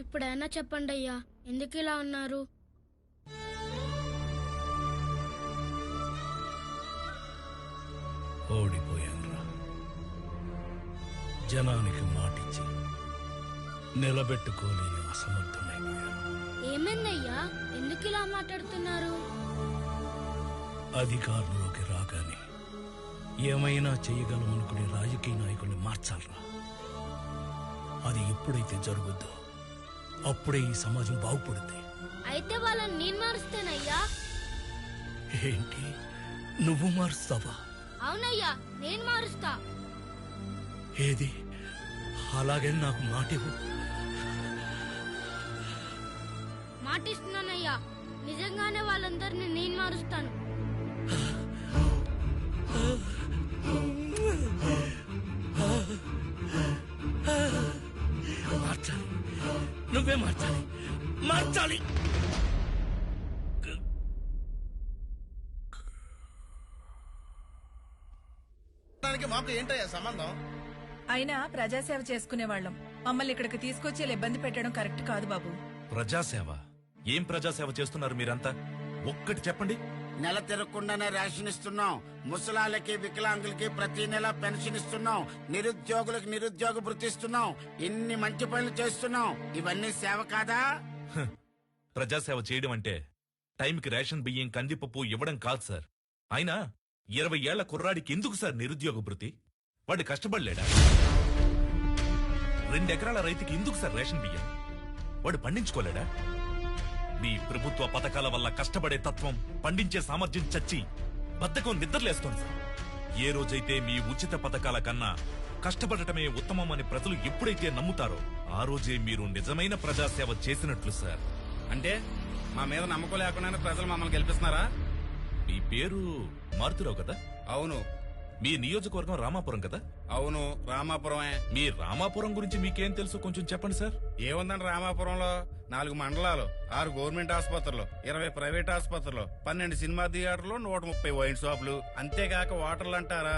ఇప్పుడైనా చెప్పండి అయ్యా, ఎందుకు ఇలా ఉన్నారు? ఓడిపోయానురా. జనానికి మాటిచ్చి నిలబెట్టుకోలేని అసమర్థుడైపోయాను. ఏమైందయ్యా, ఎందుకు ఇలా మాట్లాడుతున్నారు? అధికారంలోకి రాగానే ఏమైనా చేయగలం అనుకునే రాజకీయ నాయకుల్ని మార్చాలరా. అది ఎప్పుడైతే జరుగుద్దో అప్పుడే ఈ సమాజం బాగుపడుతుంది. అయితే వాళ్ళని నేను మారుస్తానయ్యా. ఏంటి, నువ్వు మారుస్తావా? అవునయ్యా, నేను మారుస్తా. ఏది, అలాగే నాకు మాటివ్వు. మాటిస్తున్నానయ్యా, నిజంగానే వాళ్ళందరినీ నేను మారుస్తాను. మార్చాలి, నువ్వే మార్చాలి, మార్చాలి. మాకు ఏంటయ్యా సంబంధం? అయినా ప్రజాసేవ చేసుకునే వాళ్ళం మమ్మల్ని ఇక్కడికి తీసుకొచ్చి ఇలా ఇబ్బంది పెట్టడం కరెక్ట్ కాదు బాబు. ప్రజాసేవ? ఏం ప్రజాసేవ చేస్తున్నారు మీరంతా? ఒక్కటి చెప్పండి. నెల తిరగకుండానే రేషన్ ఇస్తున్నాం, ముసలాళ్ళకి వికలాంగులకి ప్రతి నెల పెన్షన్ ఇస్తున్నాం, నిరుద్యోగులకు నిరుద్యోగ భృతి ఇస్తున్నాం, ఇన్ని మంచి పనులు చేస్తున్నాం. ఇవన్నీ సేవ కాదా? ప్రజాసేవ చేయడం అంటే టైంకి రేషన్ బియ్యం, కందిపప్పు ఇవ్వడం కాదు సార్. అయినా 20 ఏళ్ల కుర్రాడికి ఎందుకు సార్ నిరుద్యోగ భృతి? వాడు కష్టపడలేడా? 2 ఎకరాల రైతుకి ఎందుకు సార్ రేషన్ బియ్యం? వాడు పండించుకోలేడా? మీ ప్రభుత్వ పథకాల వల్ల కష్టపడే తత్వం, పండించే సామర్థ్యం చచ్చి బద్ధకం నిద్రలేస్తోంది సార్. ఏ రోజైతే మీ ఉచిత పథకాల కన్నా కష్టపడటమే ఉత్తమం అని ప్రజలు ఎప్పుడైతే నమ్ముతారో ఆ రోజే మీరు నిజమైన ప్రజాసేవ చేసినట్లు సార్. అంటే మా మీద నమ్మకం లేకుండానే ప్రజలు మమ్మల్ని గెలిపిస్తున్నారా? మీ పేరు మారుతురావు కదా? అవును. మీ నియోజకవర్గం రామాపురం కదా? అవును, రామాపురమే. మీ రామాపురం గురించి మీకేం తెలుసు కొంచెం చెప్పండి సార్. ఏముందండి రామాపురంలో? 4 మండలాలు, 6 గవర్నమెంట్ ఆసుపత్రులు, 20 ప్రైవేట్ ఆసుపత్రులు, 12 సినిమా థియేటర్లు, 130 వైన్ షాపులు. అంతేగాక ఓటర్లు అంటారా,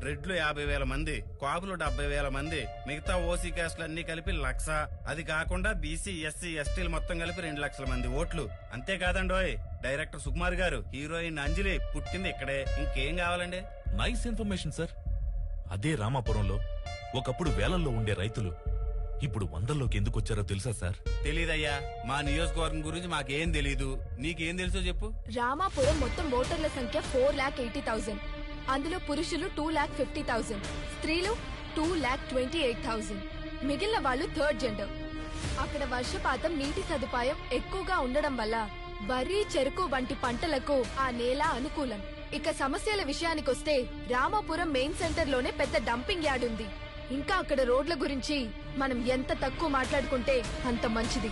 రెడ్లు 50,000 మంది, కాపులు 70,000 మంది, మిగతా ఓసీ క్యాస్ట్లు అన్ని కలిపి 1,00,000. అది కాకుండా బీసీ, ఎస్సీ, ఎస్టీలు మొత్తం కలిపి 2 లక్షల మంది ఓట్లు. అంతేకాదండోయ్, డైరెక్టర్ సుకుమార్ గారు, హీరోయిన్ అంజలి పుట్టింది ఇక్కడే. ఇంకేం కావాలండి? Nice information sir. అదే రామాపురంలో ఒకప్పుడు వేలల్లో ఉండే రైతులు ఇప్పుడు 100లోకి ఎందుకు వచ్చారో తెలుసా సార్? తెలీదయ్యా, మా నియోజకవర్గం గురించి మాకేం తెలీదు. నీకేం తెలుసో చెప్పు. రామాపురం మొత్తం ఓటర్ల సంఖ్య 4,80,000. అందులో పురుషులు 2,50,000, స్త్రీలు 2,28,000. మిగిలిన వాళ్ళు థర్డ్ జెండర్. అక్కడ వర్షపాతం, నీటి సదుపాయం ఎక్కువగా ఉండడం వల్ల వరి, చెరుకు వంటి పంటలకు ఆ నేల అనుకూలం. ఇక సమస్యల విషయానికొస్తే రామాపురం మెయిన్ సెంటర్ లోనే పెద్ద డంపింగ్ యార్డ్ ఉంది. ఇంకా అక్కడ రోడ్ల గురించి మనం ఎంత తక్కువ మాట్లాడుకుంటే అంత మంచిది.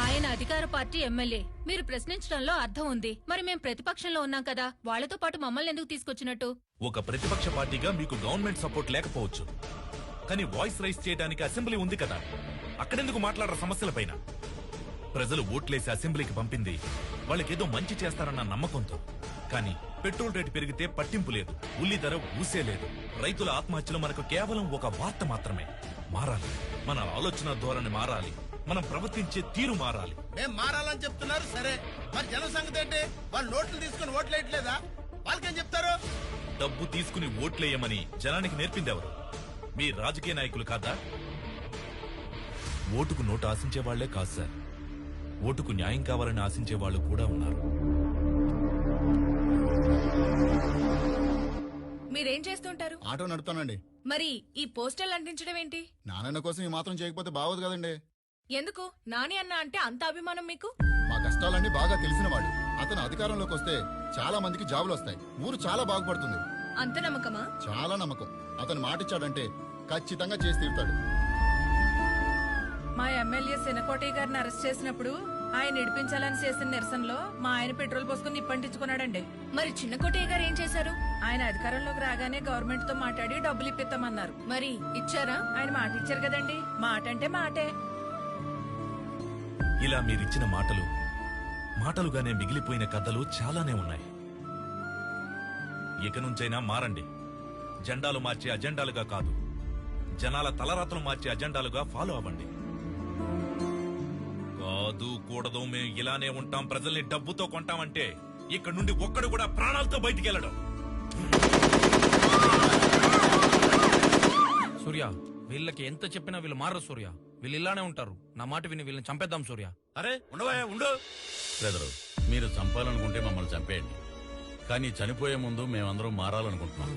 ఆయన అధికార పార్టీ ఎమ్మెల్యే. మీరు ప్రశ్నించడంలో అర్థం ఉంది. మరి మేం ప్రతిపక్షంలో ఉన్నాం కదా, వాళ్లతో పాటు మమ్మల్ని ఎందుకు తీసుకొచ్చినట్టు? ఒక ప్రతిపక్ష పార్టీగా మీకు గవర్నమెంట్ సపోర్ట్ లేకపోవచ్చు, కానీ వాయిస్ రైజ్ చేయడానికి అసెంబ్లీ ఉంది కదా, అక్కడెందుకు మాట్లాడరు సమస్యలపైన? ప్రజలు ఓట్లేసి అసెంబ్లీకి పంపింది వాళ్ళకేదో మంచి చేస్తారన్న నమ్మకంతో. కానీ పెట్రోల్ రేటు పెరిగితే పట్టింపు లేదు, ఉల్లి ధర ఊసే లేదు. రైతుల ఆత్మహత్యలు మనకు కేవలం ఒక వార్త మాత్రమే. మారాలి, మన ఆలోచన ధోరణి మారాలి, మనం ప్రవర్తించే తీరు మారాలి. మేం మారాలని చెప్తున్నారు సరే, మరి జన సంగతి ఏంటి? వాళ్ళు నోట్లు తీసుకుని ఓట్లేయట్లేదా? వాళ్ళకేం చెప్తారు? డబ్బు తీసుకుని ఓట్లేయమని జనానికి నేర్పింది ఎవరు? మీ రాజకీయ నాయకులు కాదా? ఓటుకు నోటు ఆశించే వాళ్లే కాదు సార్, ఓటుకు న్యాయం కావాలని ఆశించే వాళ్ళు కూడా ఉన్నారు. మీరేం చేస్తుంటారు? ఆటో నడుపుతానండి. మరి ఈ పోస్టర్లు అంటించడం ఏంటి? నాన్న కోసం ఈ మాత్రం చేయకపోతే బాగోదు కదండి. ఎందుకు? నాని అన్న అంటే అంత అభిమానం మీకు? మా కష్టాలన్నీ బాగా తెలిసినవాడు. అతను అధికారంలోకి వస్తే చాలా మందికి జాబులు వస్తాయి, ఊరు చాలా బాగుపడుతుంది. అంత నమ్మకమా? చాలా నమ్మకం. అతను మాటిచ్చాడంటే ఖచ్చితంగా చేసి తీరుతాడు. మా ఎమ్మెల్యే శనకోటయ్య గారిని అరెస్ట్ చేసినప్పుడు ఆయన నడిపించాలని చేసిన నిరసనలో మా ఆయన పెట్రోల్ పోసుకుని నిప్పంటించుకున్నాడండి. మరి చిన్న కోటయ్య గారు ఏం చేశారు? ఆయన అధికారంలోకి రాగానే గవర్నమెంట్ తో మాట్లాడి డబ్బులు ఇప్పిస్తామన్నారు. మరి ఇచ్చారా? ఆయన మాట ఇచ్చారు కదండి. మాట అంటే మాటే. ఇలా మీరిచ్చిన మాటలుగానే మిగిలిపోయిన కథలు చాలానే ఉన్నాయి. ఇక నుంచైనా మారండి. జెండాలు మార్చే అజెండాలుగా కాదు, జనాల తలరాతలు మార్చే అజెండాలుగా ఫాలో అవ్వండి. కాదు కూడదు, మేము ఇలానే ఉంటాం, ప్రజల్ని డబ్బుతో కొంటామంటే ఇక్కడ నుండి ఒక్కడు కూడా ప్రాణాలతో బయటికి వెళ్ళడం. సూర్య, వీళ్ళకి ఎంత చెప్పినా వీళ్ళు మారరు సూర్య. వీళ్ళు ఇలానే ఉంటారు. నా మాట విని వీళ్ళని చంపేద్దాం సూర్య. అరే ఉండవా, ఉండు. బ్రదరు, మీరు చంపాలనుకుంటే మమ్మల్ని చంపేయండి, కానీ చనిపోయే ముందు మేమందరం మారాలనుకుంటున్నాం.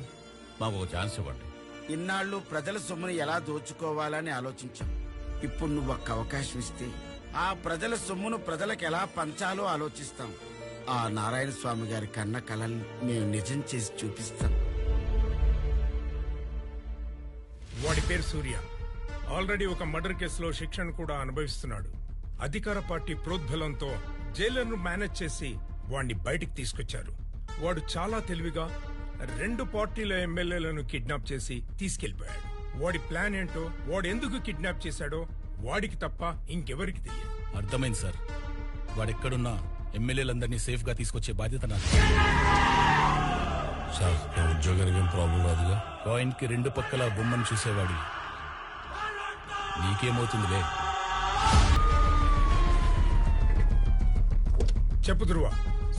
మాకు ఒక ఛాన్స్ ఇవ్వండి. ఇన్నాళ్ళు ప్రజల సొమ్ముని ఎలా దోచుకోవాలని ఆలోచించాం. ఇప్పుడు నువ్వు ఒక్క అవకాశం ఇస్తే ఆ ప్రజల సొమ్మును ప్రజలకు ఎలా పంచాలో ఆలోచిస్తాం. ఆ నారాయణ స్వామి గారి కన్న కలల్ని మేము నిజం చేసి చూపిస్తాం. వాడి పేరు సూర్య. ఆల్రెడీ ఒక మర్డర్ కేసులో శిక్షను కూడా అనుభవిస్తున్నాడు. అధికార పార్టీ ప్రోద్బలంతో జైలర్ను మేనేజ్ చేసి వాడిని బయటికి తీసుకొచ్చారు. వాడు చాలా తెలివిగా 2 పార్టీల ఎమ్మెల్యేలను కిడ్నాప్ చేసి తీసుకెళ్లిపోయాడు. వాడి ప్లాన్ ఏంటో, వాడు ఎందుకు కిడ్నాప్ చేశాడో వాడికి తప్ప ఇంకెవరికి తెలియదు. అర్థమైంది సార్. వాడెక్కడున్నా ఎమ్మెల్యేలందరినీ సేఫ్ గా తీసుకొచ్చే బాధ్యత నాది. సార్, ఉద్యోగానికి ఏం ప్రాబ్లం రాదుగా? కాయిన్ కి 2 పక్కల బొమ్మను చూసేవాడి నీకేమవుతుందిలే. చెప్పు ధృవ.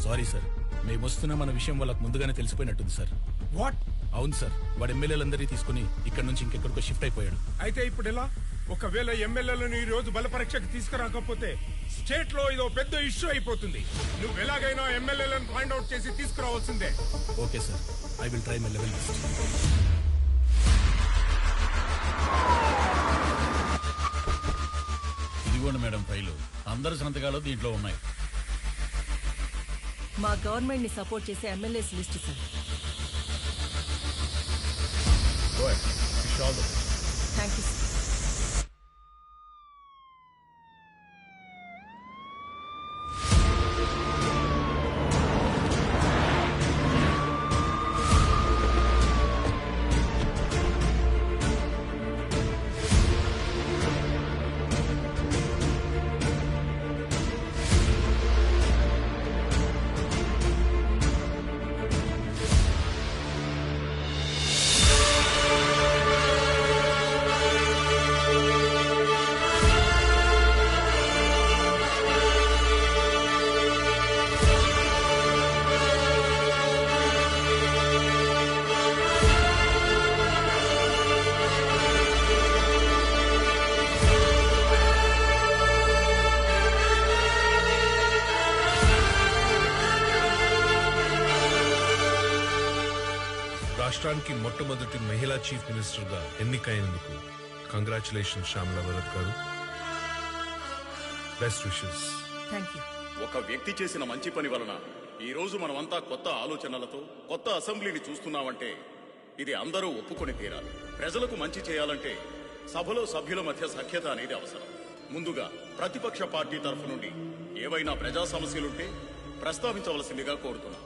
సారీ సార్, మేము వస్తున్నా మన విషయం వాళ్ళకి ముందుగానే తెలిసిపోయినట్టుంది సార్. వాట్? అవును సార్, వాడు ఎమ్మెల్యేలందరినీ తీసుకుని ఇక్కడ నుంచి ఇంకెక్కడికో షిఫ్ట్ అయిపోయాడు. అయితే ఇప్పుడు ఎలా? ఒకవేళ ఎమ్మెల్యేలను ఈ రోజు బలపరీక్షకు తీసుకురాకపోతే స్టేట్ లో ఇదో పెద్ద ఇష్యూ అయిపోతుంది. నువ్వు ఎలాగైనా ఎమ్మెల్యేలను ఫైండ్ అవుట్ చేసి తీసుకురావాల్సిందే. Okay sir, I will try my level best. ఇదిగోండి మేడం ఫైలు. అందరి సంతకాలు దీంట్లో ఉన్నాయి. మా గవర్నమెంట్ ని సపోర్ట్ చేసే MLAs list sir. Thank you sir. రాష్ట్రానికి మొట్టమొదటి మహిళా చీఫ్ మినిస్టర్ గా ఎన్నికైనందుకు కంగ్రాచులేషన్ శ్యామలా భరత్ గారు. Best wishes. ఒక వ్యక్తి చేసిన మంచి పని వలన ఈ రోజు మనమంతా కొత్త ఆలోచనలతో కొత్త అసెంబ్లీని చూస్తున్నామంటే ఇది అందరూ ఒప్పుకొని తీరాలి. ప్రజలకు మంచి చేయాలంటే సభలో సభ్యుల మధ్య సఖ్యత అనేది అవసరం. ముందుగా ప్రతిపక్ష పార్టీ తరఫు నుండి ఏవైనా ప్రజా సమస్యలుంటే ప్రస్తావించవలసిందిగా కోరుతున్నాం.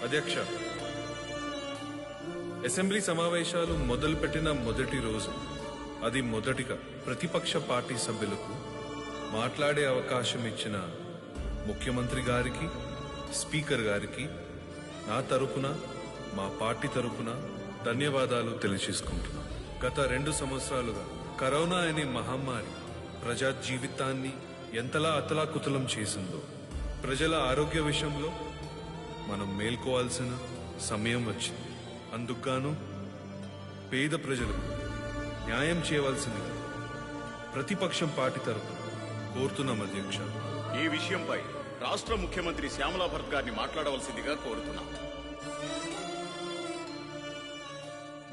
అధ్యక్ష, అసెంబ్లీ సమావేశాలు మొదలుపెట్టిన మొదటి రోజు అది మొదటిగా ప్రతిపక్ష పార్టీ సభ్యులకు మాట్లాడే అవకాశం ఇచ్చిన ముఖ్యమంత్రి గారికి, స్పీకర్ గారికి నా తరపున మా పార్టీ తరపున ధన్యవాదాలు తెలియజేసుకుంటున్నాం. గత 2 సంవత్సరాలుగా కరోనా అనే మహమ్మారి ప్రజా జీవితాన్ని ఎంతలా అతలాకుతలం చేసిందో, ప్రజల ఆరోగ్య విషయంలో మనం మేల్కోవాల్సిన సమయం వచ్చింది. అందుకుగాను పేద ప్రజలకు న్యాయం చేయవలసిందిగా ప్రతిపక్షం పార్టీ తరపున కోరుతున్నాం అధ్యక్ష. ఈ విషయంపై రాష్ట్ర ముఖ్యమంత్రి శ్యామలా భరత్ గారిని మాట్లాడవలసిందిగా కోరుతున్నాం.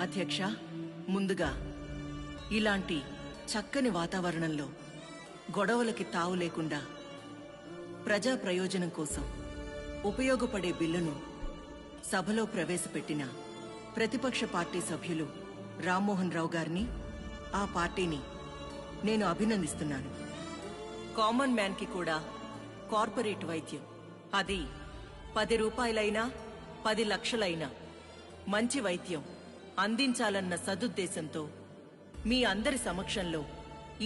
అధ్యక్ష, ముందుగా ఇలాంటి చక్కని వాతావరణంలో గొడవలకి తావు లేకుండా ప్రజా ప్రయోజనం కోసం ఉపయోగపడే బిల్లును సభలో ప్రవేశపెట్టిన ప్రతిపక్ష పార్టీ సభ్యులు రామ్మోహన్ రావు గారిని, ఆ పార్టీని నేను అభినందిస్తున్నాను. కామన్ మ్యాన్ కి కూడా కార్పొరేట్ వైద్యం, అది 10 రూపాయలైనా 10 లక్షలైనా మంచి వైద్యం అందించాలన్న సదుద్దేశంతో మీ అందరి సమక్షంలో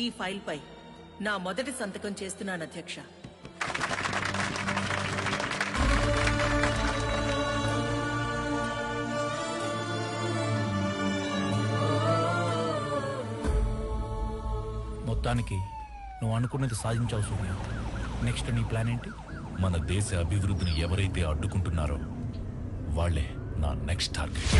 ఈ ఫైల్పై నా మొదటి సంతకం చేస్తున్నాను అధ్యక్ష. మొత్తానికి నువ్వు అనుకున్నది సాధించావు సూర్య. నెక్స్ట్ నీ ప్లాన్ ఏంటి? మన దేశ అభివృద్ధిని ఎవరైతే అడ్డుకుంటున్నారో వాళ్లే నా నెక్స్ట్ టార్గెట్.